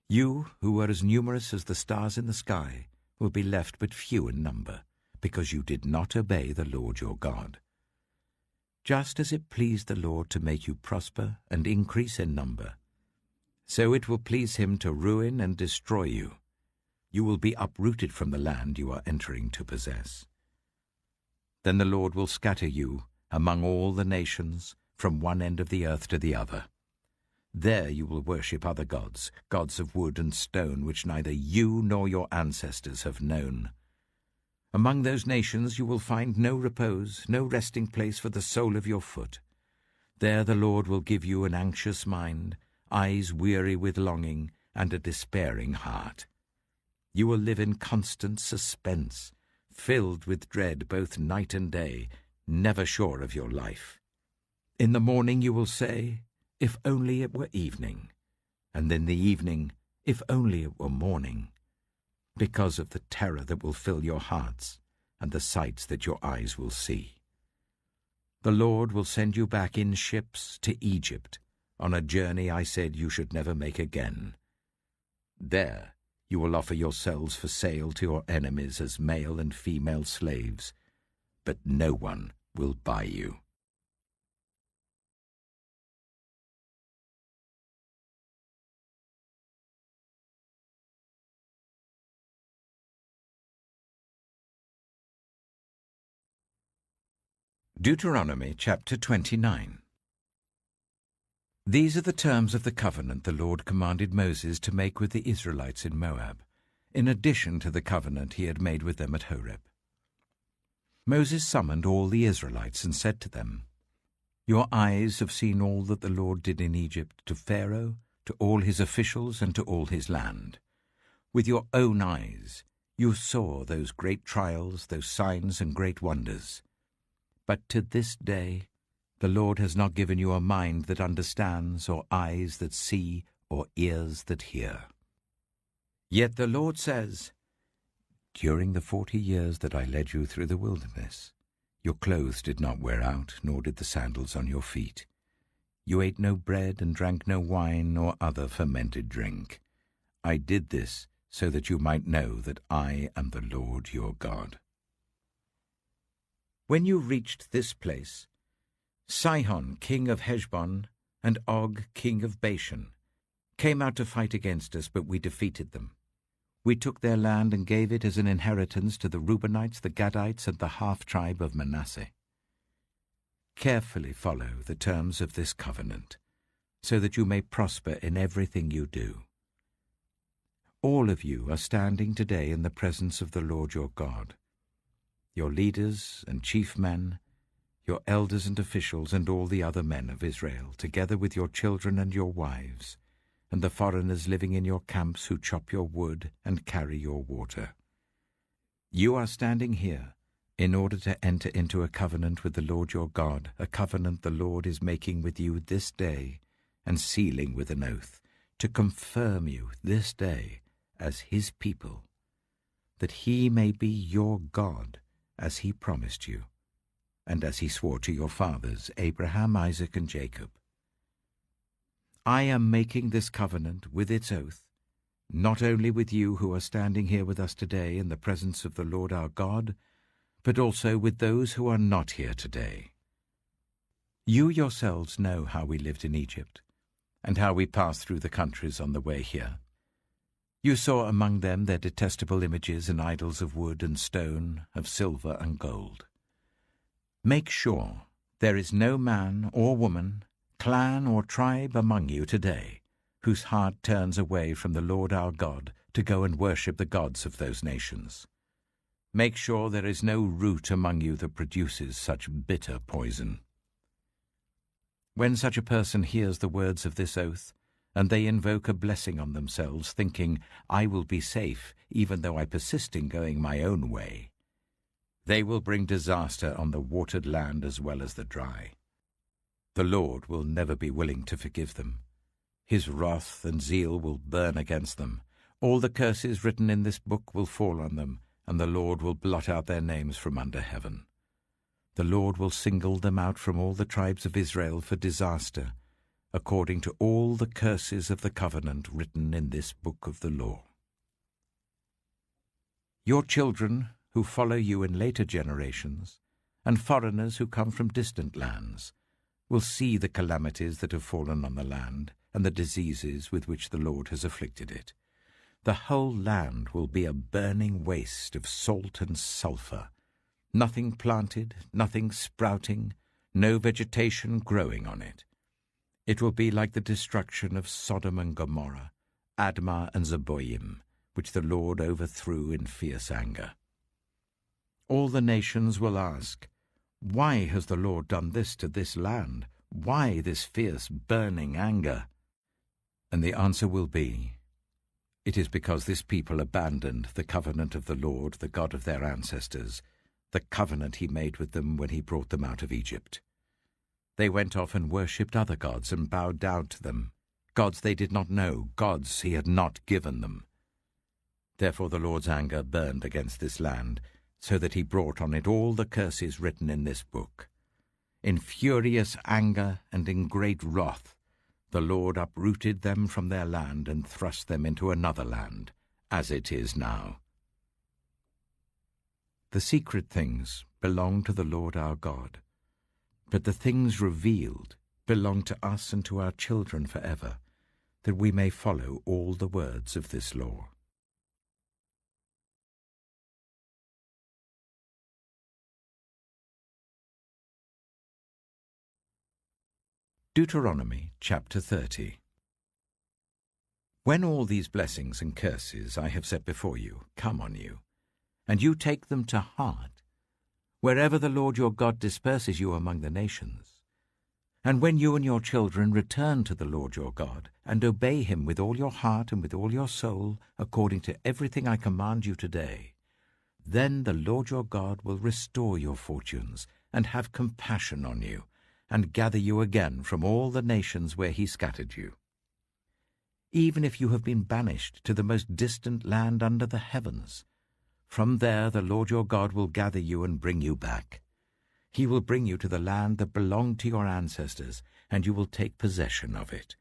You, who are as numerous as the stars in the sky, will be left but few in number, because you did not obey the Lord your God. Just as it pleased the Lord to make you prosper and increase in number, so it will please him to ruin and destroy you. You will be uprooted from the land you are entering to possess. Then the Lord will scatter you among all the nations, from one end of the earth to the other. There you will worship other gods, gods of wood and stone, which neither you nor your ancestors have known. Among those nations you will find no repose, no resting place for the sole of your foot. There the Lord will give you an anxious mind, eyes weary with longing, and a despairing heart. You will live in constant suspense, filled with dread both night and day, never sure of your life. In the morning you will say, "If only it were evening," and in the evening, "If only it were morning," because of the terror that will fill your hearts and the sights that your eyes will see. The Lord will send you back in ships to Egypt, on a journey I said you should never make again. There you will offer yourselves for sale to your enemies as male and female slaves, but no one will buy you. Deuteronomy chapter 29. These are the terms of the covenant the Lord commanded Moses to make with the Israelites in Moab, in addition to the covenant he had made with them at Horeb. Moses summoned all the Israelites and said to them, "Your eyes have seen all that the Lord did in Egypt to Pharaoh, to all his officials, and to all his land. With your own eyes you saw those great trials, those signs and great wonders. But to this day the Lord has not given you a mind that understands, or eyes that see, or ears that hear. Yet the Lord says, during the 40 years that I led you through the wilderness, your clothes did not wear out, nor did the sandals on your feet. You ate no bread and drank no wine or other fermented drink. I did this so that you might know that I am the Lord your God. When you reached this place, Sihon, king of Heshbon, and Og, king of Bashan, came out to fight against us, but we defeated them. We took their land and gave it as an inheritance to the Reubenites, the Gadites, and the half-tribe of Manasseh. Carefully follow the terms of this covenant, so that you may prosper in everything you do. All of you are standing today in the presence of the Lord your God. Your leaders and chief men, your elders and officials, and all the other men of Israel, together with your children and your wives, and the foreigners living in your camps who chop your wood and carry your water. You are standing here in order to enter into a covenant with the Lord your God, a covenant the Lord is making with you this day and sealing with an oath, to confirm you this day as his people, that he may be your God as he promised you, and as he swore to your fathers, Abraham, Isaac, and Jacob. I am making this covenant with its oath, not only with you who are standing here with us today in the presence of the Lord our God, but also with those who are not here today. You yourselves know how we lived in Egypt, and how we passed through the countries on the way here. You saw among them their detestable images and idols of wood and stone, of silver and gold. Make sure there is no man or woman, clan or tribe among you today whose heart turns away from the Lord our God to go and worship the gods of those nations. Make sure there is no root among you that produces such bitter poison. When such a person hears the words of this oath, and they invoke a blessing on themselves, thinking, I will be safe, even though I persist in going my own way, they will bring disaster on the watered land as well as the dry. The Lord will never be willing to forgive them. His wrath and zeal will burn against them. All the curses written in this book will fall on them, and the Lord will blot out their names from under heaven. The Lord will single them out from all the tribes of Israel for disaster, according to all the curses of the covenant written in this book of the law. Your children who follow you in later generations, and foreigners who come from distant lands, will see the calamities that have fallen on the land, and the diseases with which the Lord has afflicted it. The whole land will be a burning waste of salt and sulphur, nothing planted, nothing sprouting, no vegetation growing on it. It will be like the destruction of Sodom and Gomorrah, Admah and Zeboim, which the Lord overthrew in fierce anger. All the nations will ask, "Why has the Lord done this to this land? Why this fierce, burning anger?" And the answer will be, "It is because this people abandoned the covenant of the Lord, the God of their ancestors, the covenant he made with them when he brought them out of Egypt. They went off and worshipped other gods and bowed down to them, gods they did not know, gods he had not given them. Therefore the Lord's anger burned against this land, so that he brought on it all the curses written in this book. In furious anger and in great wrath, the Lord uprooted them from their land and thrust them into another land, as it is now. The secret things belong to the Lord our God, but the things revealed belong to us and to our children forever, that we may follow all the words of this law." Deuteronomy chapter 30. When all these blessings and curses I have set before you come on you, and you take them to heart, wherever the Lord your God disperses you among the nations, and when you and your children return to the Lord your God, and obey him with all your heart and with all your soul, according to everything I command you today, then the Lord your God will restore your fortunes, and have compassion on you, and gather you again from all the nations where he scattered you. Even if you have been banished to the most distant land under the heavens, from there the Lord your God will gather you and bring you back. He will bring you to the land that belonged to your ancestors, and you will take possession of it.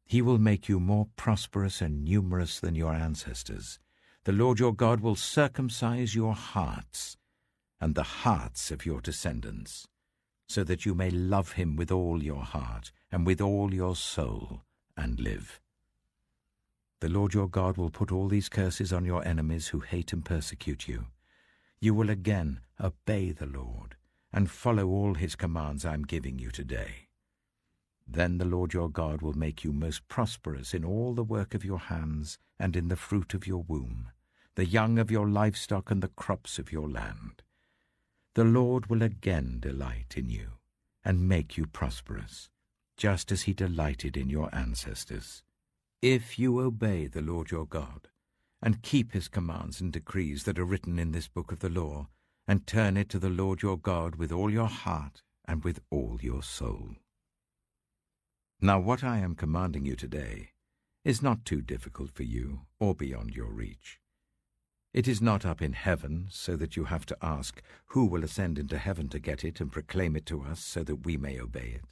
He will make you more prosperous and numerous than your ancestors. The Lord your God will circumcise your hearts and the hearts of your descendants, so that you may love him with all your heart and with all your soul and live. The Lord your God will put all these curses on your enemies who hate and persecute you. You will again obey the Lord and follow all his commands I am giving you today. Then the Lord your God will make you most prosperous in all the work of your hands and in the fruit of your womb, the young of your livestock and the crops of your land. The Lord will again delight in you and make you prosperous, just as he delighted in your ancestors. If you obey the Lord your God, and keep his commands and decrees that are written in this book of the law, and turn it to the Lord your God with all your heart and with all your soul. Now what I am commanding you today is not too difficult for you or beyond your reach. It is not up in heaven, so that you have to ask, who will ascend into heaven to get it and proclaim it to us so that we may obey it?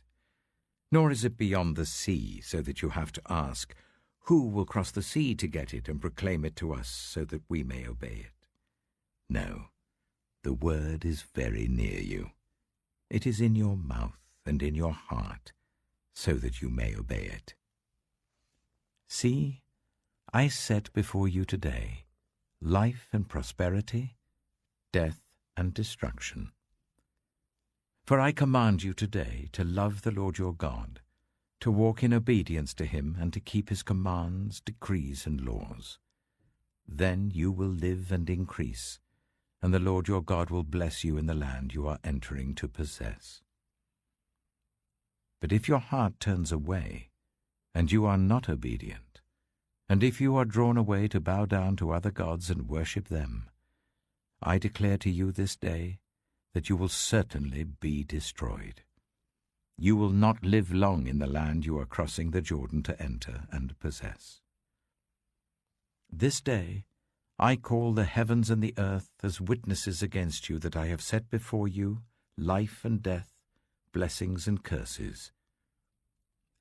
Nor is it beyond the sea, so that you have to ask, who will cross the sea to get it and proclaim it to us so that we may obey it? No, the word is very near you. It is in your mouth and in your heart, so that you may obey it. See, I set before you today life and prosperity, death and destruction. For I command you today to love the Lord your God, to walk in obedience to him and to keep his commands, decrees, and laws. Then you will live and increase, and the Lord your God will bless you in the land you are entering to possess. But if your heart turns away, and you are not obedient, and if you are drawn away to bow down to other gods and worship them, I declare to you this day that you will certainly be destroyed. You will not live long in the land you are crossing the Jordan to enter and possess. This day I call the heavens and the earth as witnesses against you that I have set before you life and death, blessings and curses.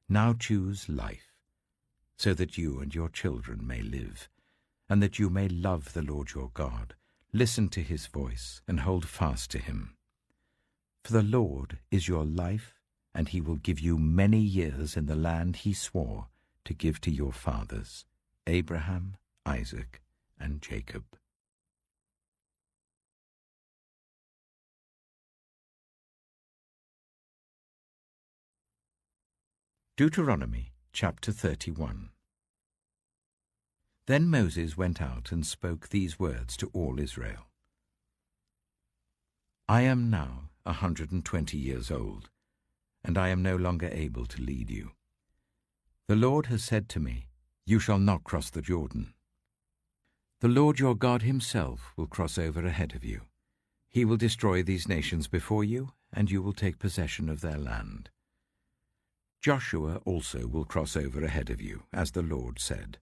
Now choose life, so that you and your children may live, and that you may love the Lord your God, listen to his voice, and hold fast to him. For the Lord is your life, and he will give you many years in the land he swore to give to your fathers, Abraham, Isaac, and Jacob. Deuteronomy chapter 31. Then Moses went out and spoke these words to all Israel. I am now 120 years old, and I am no longer able to lead you. The Lord has said to me, You shall not cross the Jordan. The Lord your God himself will cross over ahead of you. He will destroy these nations before you, and you will take possession of their land. Joshua also will cross over ahead of you, as the Lord said.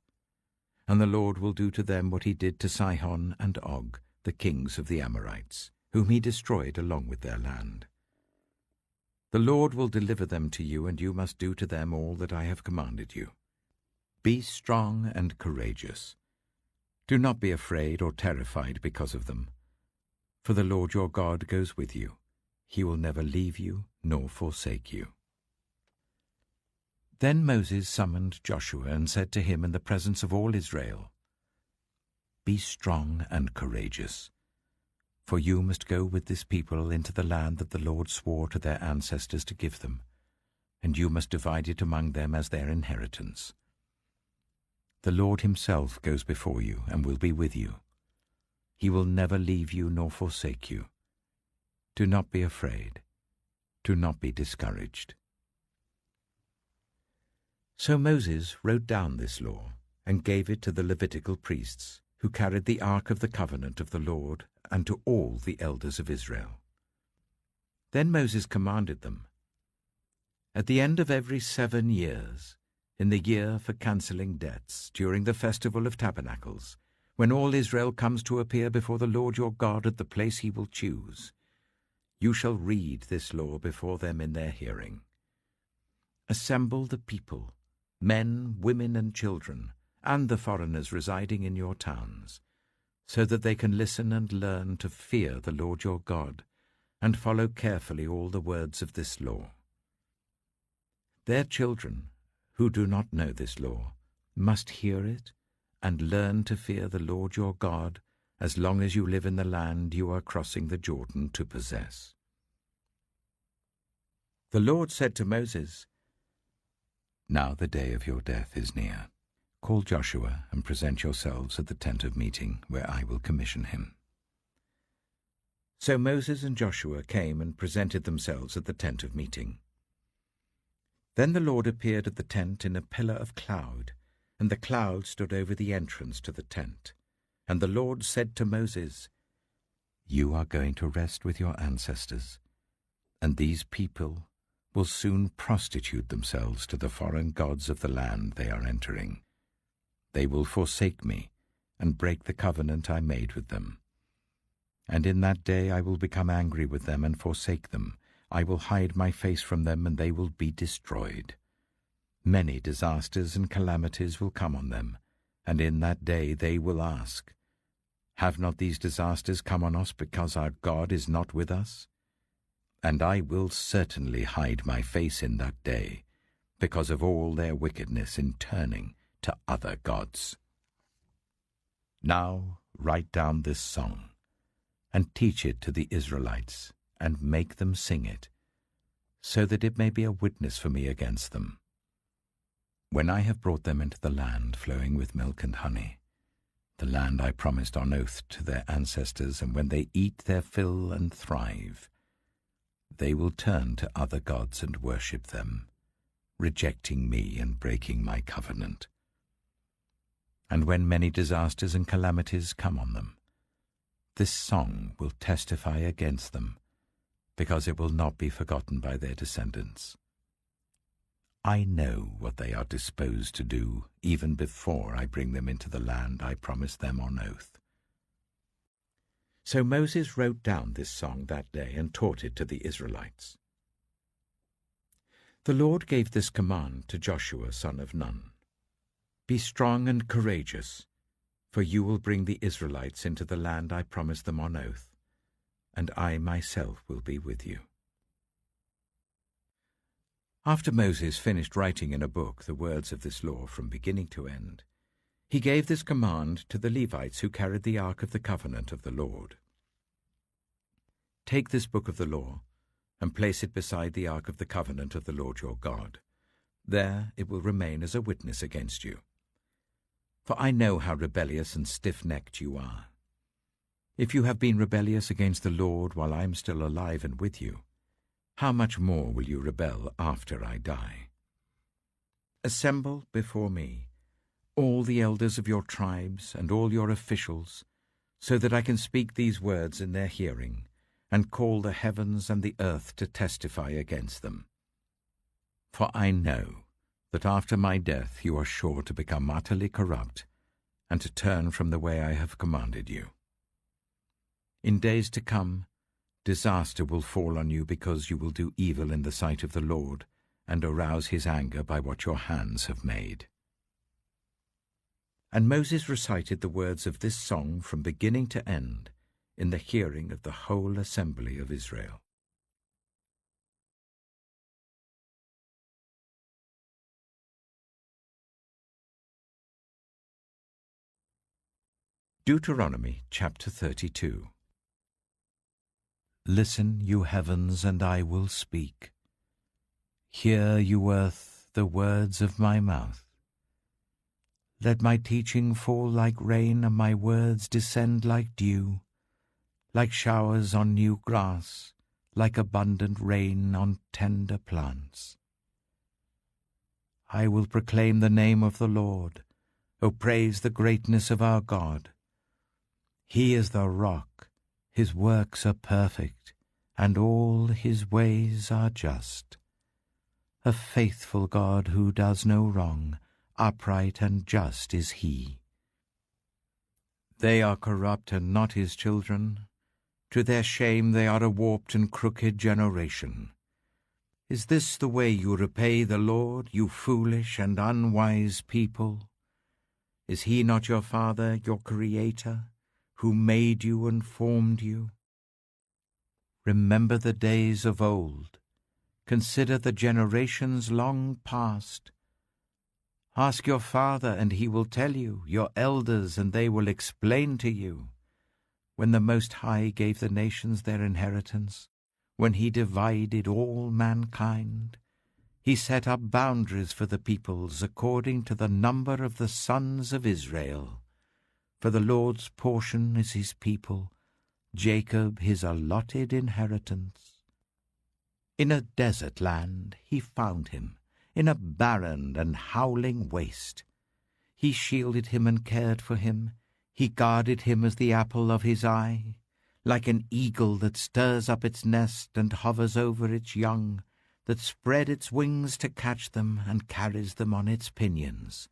And the Lord will do to them what he did to Sihon and Og, the kings of the Amorites, whom he destroyed along with their land. The Lord will deliver them to you, and you must do to them all that I have commanded you. Be strong and courageous. Do not be afraid or terrified because of them. For the Lord your God goes with you. He will never leave you nor forsake you. Then Moses summoned Joshua and said to him in the presence of all Israel, Be strong and courageous, for you must go with this people into the land that the Lord swore to their ancestors to give them, and you must divide it among them as their inheritance. The Lord himself goes before you and will be with you. He will never leave you nor forsake you. Do not be afraid. Do not be discouraged. So Moses wrote down this law and gave it to the Levitical priests, who carried the ark of the covenant of the Lord, and to all the elders of Israel. Then Moses commanded them, At the end of every 7 years, in the year for cancelling debts, during the festival of tabernacles, when all Israel comes to appear before the Lord your God at the place he will choose, you shall read this law before them in their hearing. Assemble the people, men, women, and children, and the foreigners residing in your towns, so that they can listen and learn to fear the Lord your God, and follow carefully all the words of this law. Their children, who do not know this law, must hear it and learn to fear the Lord your God as long as you live in the land you are crossing the Jordan to possess. The Lord said to Moses, Now the day of your death is near. Call Joshua and present yourselves at the tent of meeting, where I will commission him. So Moses and Joshua came and presented themselves at the tent of meeting. Then the Lord appeared at the tent in a pillar of cloud, and the cloud stood over the entrance to the tent. And the Lord said to Moses, You are going to rest with your ancestors, and these people will soon prostitute themselves to the foreign gods of the land they are entering. They will forsake me and break the covenant I made with them. And in that day I will become angry with them and forsake them. I will hide my face from them, and they will be destroyed. Many disasters and calamities will come on them, and in that day they will ask, Have not these disasters come on us because our God is not with us? And I will certainly hide my face in that day, because of all their wickedness in turning to other gods. Now write down this song, and teach it to the Israelites, and make them sing it, so that it may be a witness for me against them. When I have brought them into the land flowing with milk and honey, the land I promised on oath to their ancestors, and when they eat their fill and thrive, they will turn to other gods and worship them, rejecting me and breaking my covenant. And when many disasters and calamities come on them, this song will testify against them, because it will not be forgotten by their descendants. I know what they are disposed to do even before I bring them into the land I promised them on oath. So Moses wrote down this song that day and taught it to the Israelites. The Lord gave this command to Joshua son of Nun. Be strong and courageous, for you will bring the Israelites into the land I promised them on oath, and I myself will be with you. After Moses finished writing in a book the words of this law from beginning to end, he gave this command to the Levites who carried the ark of the covenant of the Lord. Take this book of the law and place it beside the ark of the covenant of the Lord your God. There it will remain as a witness against you. For I know how rebellious and stiff-necked you are. If you have been rebellious against the Lord while I am still alive and with you, how much more will you rebel after I die? Assemble before me all the elders of your tribes and all your officials, so that I can speak these words in their hearing, and call the heavens and the earth to testify against them. For I know that after my death you are sure to become utterly corrupt, and to turn from the way I have commanded you. In days to come, disaster will fall on you because you will do evil in the sight of the Lord, and arouse his anger by what your hands have made. And Moses recited the words of this song from beginning to end in the hearing of the whole assembly of Israel. Deuteronomy chapter 32. Listen, you heavens, and I will speak. Hear, you earth, the words of my mouth. Let my teaching fall like rain, and my words descend like dew, like showers on new grass, like abundant rain on tender plants. I will proclaim the name of the Lord. O praise the greatness of our God. He is the rock, his works are perfect, and all his ways are just. A faithful God who does no wrong, upright and just is he. They are corrupt and not his children. To their shame they are a warped and crooked generation. Is this the way you repay the Lord, you foolish and unwise people? Is he not your Father, your Creator, who made you and formed you? Remember the days of old. Consider the generations long past. Ask your father, and he will tell you, your elders, and they will explain to you. When the Most High gave the nations their inheritance, when he divided all mankind, he set up boundaries for the peoples according to the number of the sons of Israel. For the Lord's portion is his people, Jacob his allotted inheritance. In a desert land he found him, in a barren and howling waste. He shielded him and cared for him. He guarded him as the apple of his eye. Like an eagle that stirs up its nest and hovers over its young, that spread its wings to catch them and carries them on its pinions.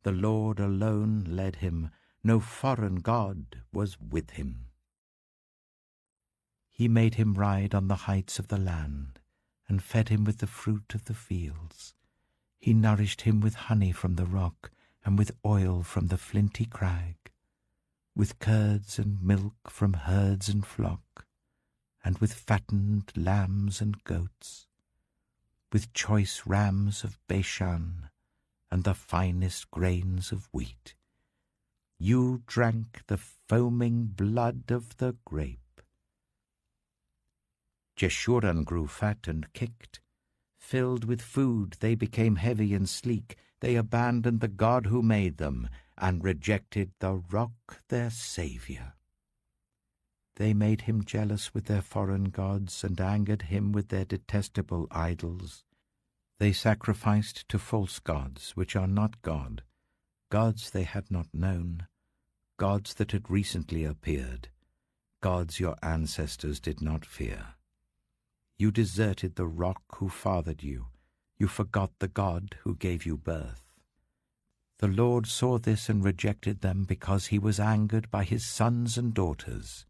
The Lord alone led him. No foreign god was with him. He made him ride on the heights of the land, and fed him with the fruit of the fields. He nourished him with honey from the rock, and with oil from the flinty crag, with curds and milk from herds and flock, and with fattened lambs and goats, with choice rams of Bashan, and the finest grains of wheat. You drank the foaming blood of the grape. Jeshurun grew fat and kicked. Filled with food, they became heavy and sleek. They abandoned the God who made them, and rejected the rock, their Saviour. They made him jealous with their foreign gods, and angered him with their detestable idols. They sacrificed to false gods, which are not God, gods they had not known, gods that had recently appeared, gods your ancestors did not fear. You deserted the rock who fathered you. You forgot the God who gave you birth. The Lord saw this and rejected them because he was angered by his sons and daughters.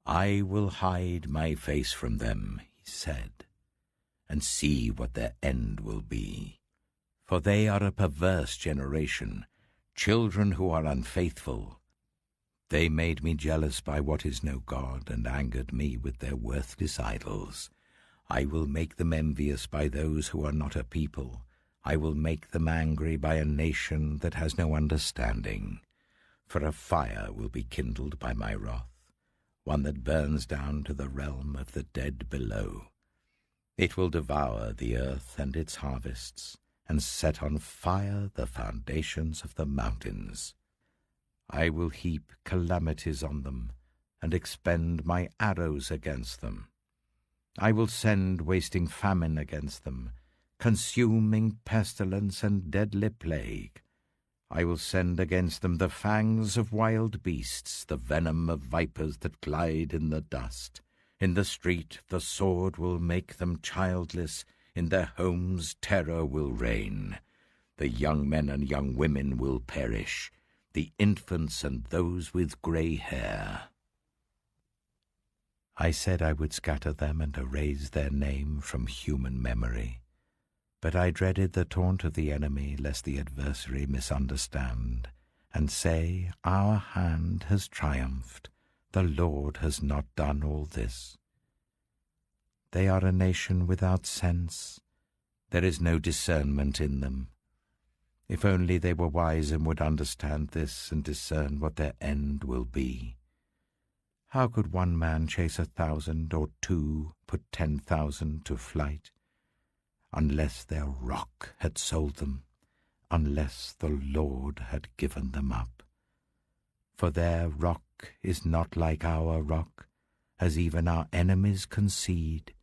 I will hide my face from them, he said, and see what their end will be. For they are a perverse generation, children who are unfaithful. They made me jealous by what is no God, and angered me with their worthless idols. I will make them envious by those who are not a people. I will make them angry by a nation that has no understanding. For a fire will be kindled by my wrath, one that burns down to the realm of the dead below. It will devour the earth and its harvests, and set on fire the foundations of the mountains. I will heap calamities on them, and expend my arrows against them. I will send wasting famine against them, consuming pestilence and deadly plague. I will send against them the fangs of wild beasts, the venom of vipers that glide in the dust. In the street the sword will make them childless, in their homes terror will reign. The young men and young women will perish, the infants and those with grey hair. I said I would scatter them and erase their name from human memory. But I dreaded the taunt of the enemy, lest the adversary misunderstand, and say, "Our hand has triumphed, the Lord has not done all this." They are a nation without sense. There is no discernment in them. If only they were wise and would understand this and discern what their end will be. How could one man chase 1,000, or two put 10,000 to flight? Unless their rock had sold them, unless the Lord had given them up. For their rock is not like our rock, as even our enemies concede.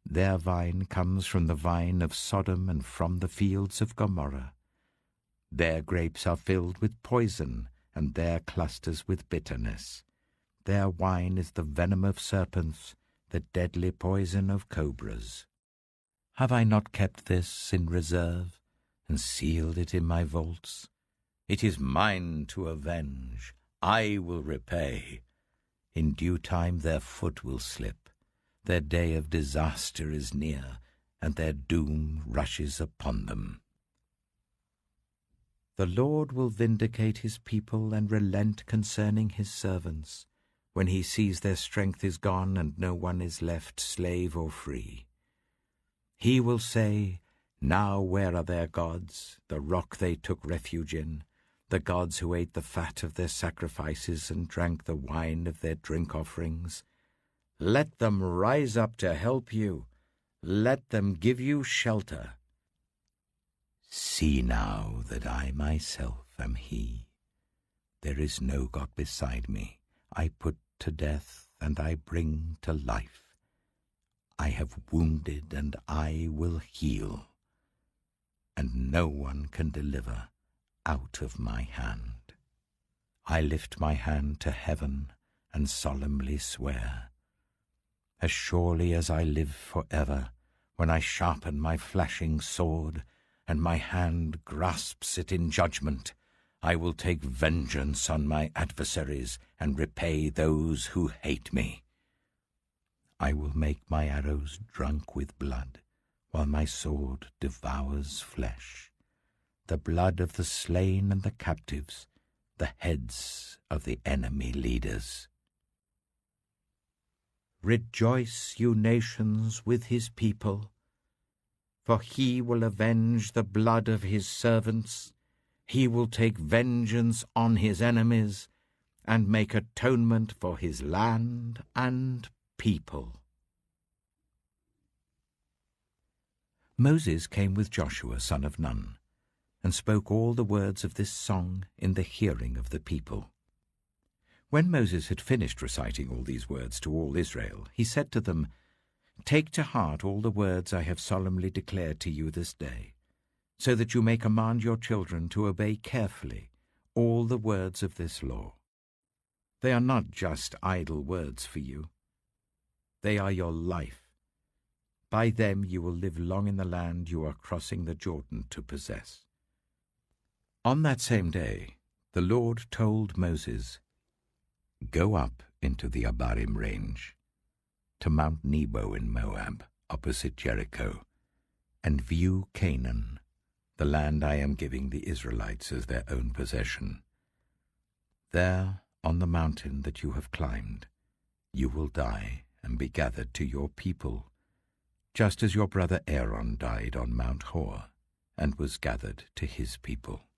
Their vine comes from the vine of Sodom and from the fields of Gomorrah. Their grapes are filled with poison, and their clusters with bitterness. Their wine is the venom of serpents, the deadly poison of cobras. Have I not kept this in reserve, and sealed it in my vaults? It is mine to avenge. I will repay. In due time their foot will slip. Their day of disaster is near, and their doom rushes upon them. The Lord will vindicate his people and relent concerning his servants, when he sees their strength is gone and no one is left, slave or free. He will say, "Now where are their gods, the rock they took refuge in, the gods who ate the fat of their sacrifices and drank the wine of their drink offerings? Let them rise up to help you. Let them give you shelter. See now that I myself am he. There is no God beside me. I put to death and I bring to life. I have wounded and I will heal, and no one can deliver out of my hand. I lift my hand to heaven and solemnly swear, as surely as I live forever, when I sharpen my flashing sword and my hand grasps it in judgment, I will take vengeance on my adversaries and repay those who hate me. I will make my arrows drunk with blood, while my sword devours flesh, the blood of the slain and the captives, the heads of the enemy leaders. Rejoice, you nations, with his people, for he will avenge the blood of his servants. He will take vengeance on his enemies and make atonement for his land and people. Moses came with Joshua son of Nun, and spoke all the words of this song in the hearing of the people. When Moses had finished reciting all these words to all Israel, he said to them, "Take to heart all the words I have solemnly declared to you this day, so that you may command your children to obey carefully all the words of this law. They are not just idle words for you. They are your life. By them you will live long in the land you are crossing the Jordan to possess." On that same day, the Lord told Moses, "Go up into the Abarim range, to Mount Nebo in Moab, opposite Jericho, and view Canaan, the land I am giving the Israelites as their own possession. There, on the mountain that you have climbed, you will die and be gathered to your people, just as your brother Aaron died on Mount Hor and was gathered to his people.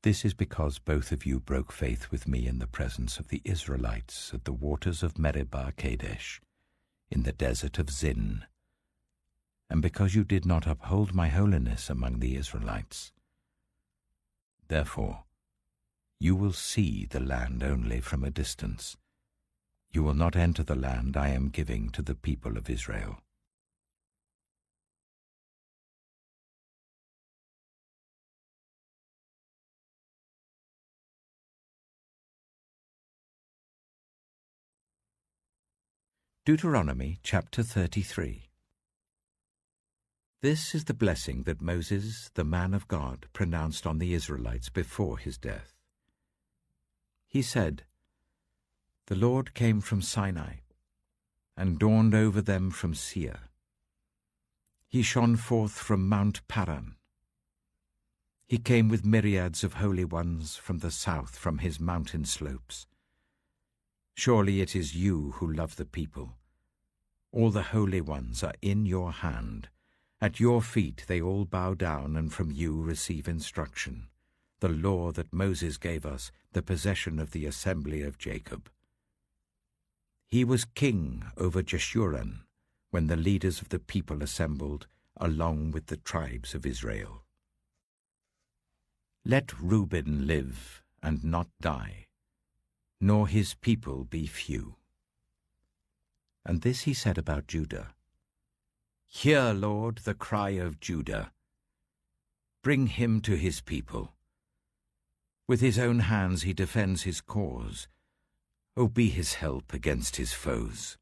This is because both of you broke faith with me in the presence of the Israelites at the waters of Meribah Kadesh, in the desert of Zin. and because you did not uphold my holiness among the Israelites. Therefore, you will see the land only from a distance. You will not enter the land I am giving to the people of Israel. Deuteronomy chapter 33. This is the blessing that Moses, the man of God, pronounced on the Israelites before his death. He said, "The Lord came from Sinai, and dawned over them from Seir. He shone forth from Mount Paran. He came with myriads of holy ones from the south, from his mountain slopes. Surely it is you who love the people. All the holy ones are in your hand. At your feet they all bow down, and from you receive instruction, the law that Moses gave us, the possession of the assembly of Jacob. He was king over Jeshurun when the leaders of the people assembled, along with the tribes of Israel. Let Reuben live and not die, nor his people be few." And this he said about Judah. "Hear, Lord, the cry of Judah. Bring him to his people. With his own hands he defends his cause. O be his help against his foes."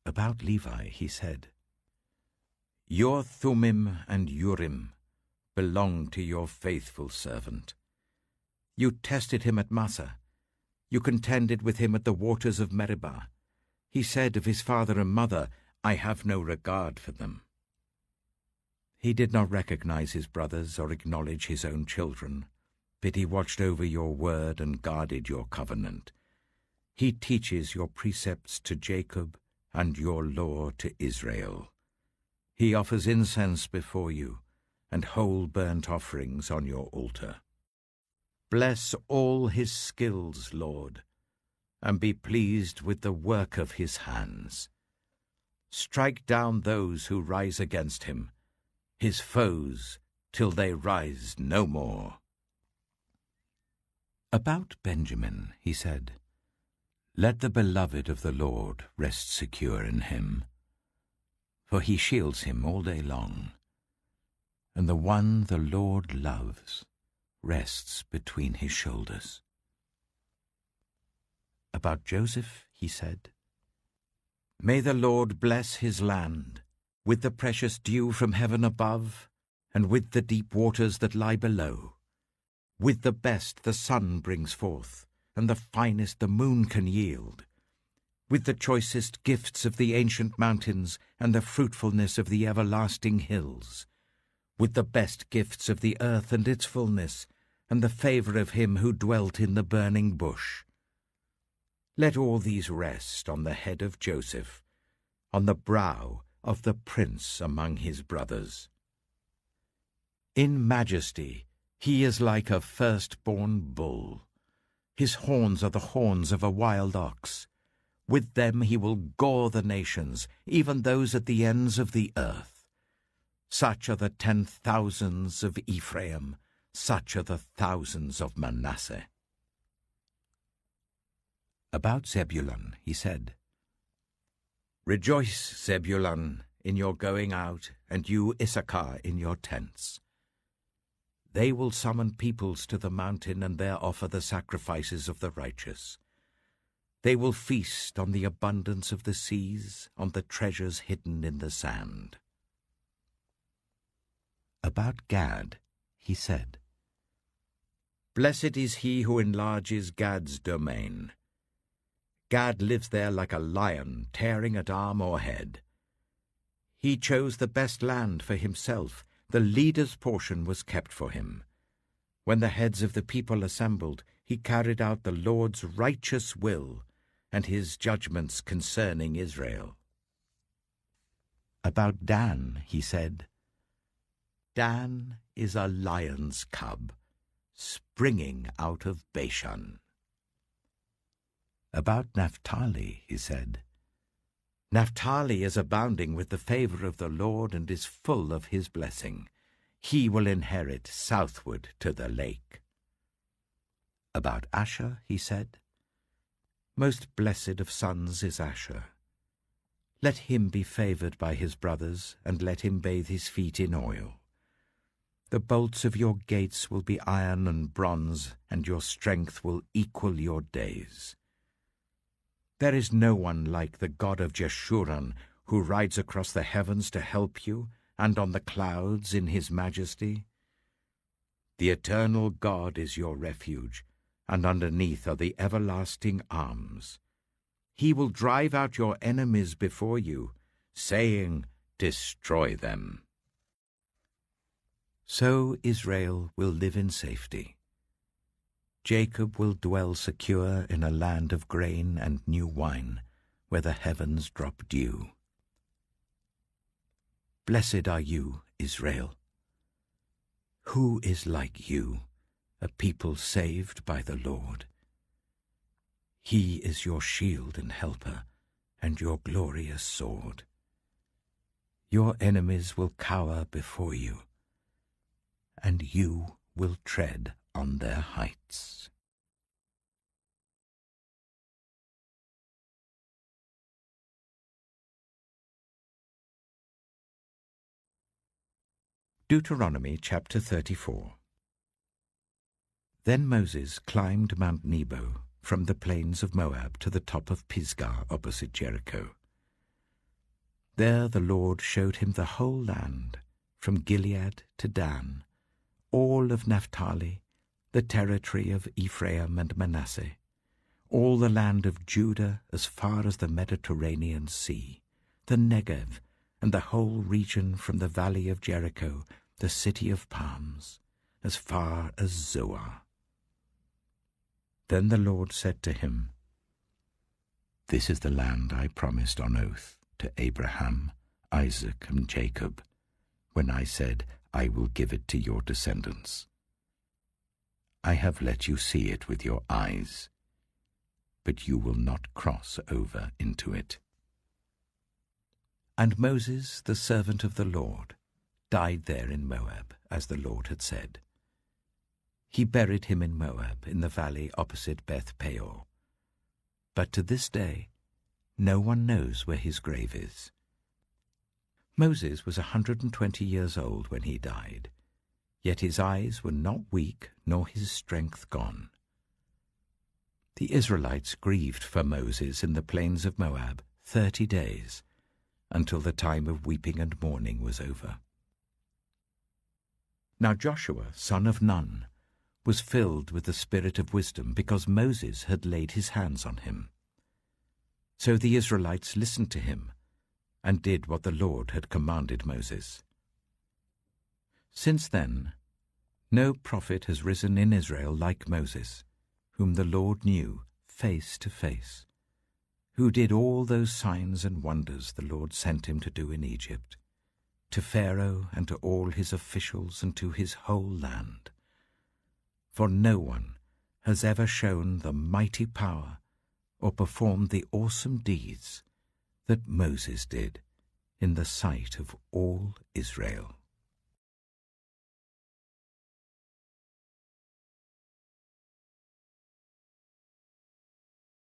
About Levi he said, "Your Thummim and Urim belong to your faithful servant. You tested him at Massah. You contended with him at the waters of Meribah. He said of his father and mother, 'I have no regard for them.' He did not recognize his brothers or acknowledge his own children, but he watched over your word and guarded your covenant. He teaches your precepts to Jacob and your law to Israel. He offers incense before you and whole burnt offerings on your altar. Bless all his skills, Lord, and be pleased with the work of his hands. Strike down those who rise against him, his foes, till they rise no more." About Benjamin he said, "Let the beloved of the Lord rest secure in him, for he shields him all day long, and the one the Lord loves rests between his shoulders." About Joseph he said, "May the Lord bless his land with the precious dew from heaven above, and with the deep waters that lie below. With the best the sun brings forth, and the finest the moon can yield. With the choicest gifts of the ancient mountains, and the fruitfulness of the everlasting hills. With the best gifts of the earth and its fullness, and the favor of him who dwelt in the burning bush. Let all these rest on the head of Joseph, on the brow of the prince among his brothers. In majesty he is like a firstborn bull. His horns are the horns of a wild ox. With them he will gore the nations, even those at the ends of the earth. Such are the 10,000s of Ephraim, such are the thousands of Manasseh." About Zebulun he said, "Rejoice, Zebulun, in your going out, and you, Issachar, in your tents. They will summon peoples to the mountain, and there offer the sacrifices of the righteous. They will feast on the abundance of the seas, on the treasures hidden in the sand." About Gad he said, "Blessed is he who enlarges Gad's domain. Gad lives there like a lion, tearing at arm or head. He chose the best land for himself. The leader's portion was kept for him. When the heads of the people assembled, he carried out the Lord's righteous will and his judgments concerning Israel." About Dan he said, "Dan is a lion's cub, springing out of Bashan." About Naphtali he said, Naphtali is abounding with the favor of the Lord and is full of his blessing. He will inherit southward to the lake. About Asher he said, Most blessed of sons is Asher. Let him be favored by his brothers, and let him bathe his feet in oil. The bolts of your gates will be iron and bronze, and your strength will equal your days. There is no one like the God of Jeshurun, who rides across the heavens to help you, and on the clouds in his majesty. The eternal God is your refuge, and underneath are the everlasting arms. He will drive out your enemies before you, saying, Destroy them. So Israel will live in safety. Jacob will dwell secure in a land of grain and new wine, where the heavens drop dew. Blessed are you, Israel. Who is like you, a people saved by the Lord? He is your shield and helper, and your glorious sword. Your enemies will cower before you, and you will tread on their heights. Deuteronomy chapter 34. Then Moses climbed Mount Nebo from the plains of Moab to the top of Pisgah opposite Jericho. There the Lord showed him the whole land, from Gilead to Dan, all of Naphtali, the territory of Ephraim and Manasseh, all the land of Judah as far as the Mediterranean Sea, the Negev, and the whole region from the valley of Jericho, the city of palms, as far as Zoar. Then the Lord said to him, This is the land I promised on oath to Abraham, Isaac, and Jacob, when I said, I will give it to your descendants. I have let you see it with your eyes, but you will not cross over into it. And Moses, the servant of the Lord, died there in Moab, as the Lord had said. He buried him in Moab, in the valley opposite Beth Peor. But to this day, no one knows where his grave is. Moses was 120 years old when he died, yet his eyes were not weak nor his strength gone. The Israelites grieved for Moses in the plains of Moab 30 days, until the time of weeping and mourning was over. Now Joshua, son of Nun, was filled with the spirit of wisdom because Moses had laid his hands on him. So the Israelites listened to him and did what the Lord had commanded Moses. Since then, no prophet has risen in Israel like Moses, whom the Lord knew face to face, who did all those signs and wonders the Lord sent him to do in Egypt, to Pharaoh and to all his officials and to his whole land. For no one has ever shown the mighty power or performed the awesome deeds that Moses did in the sight of all Israel.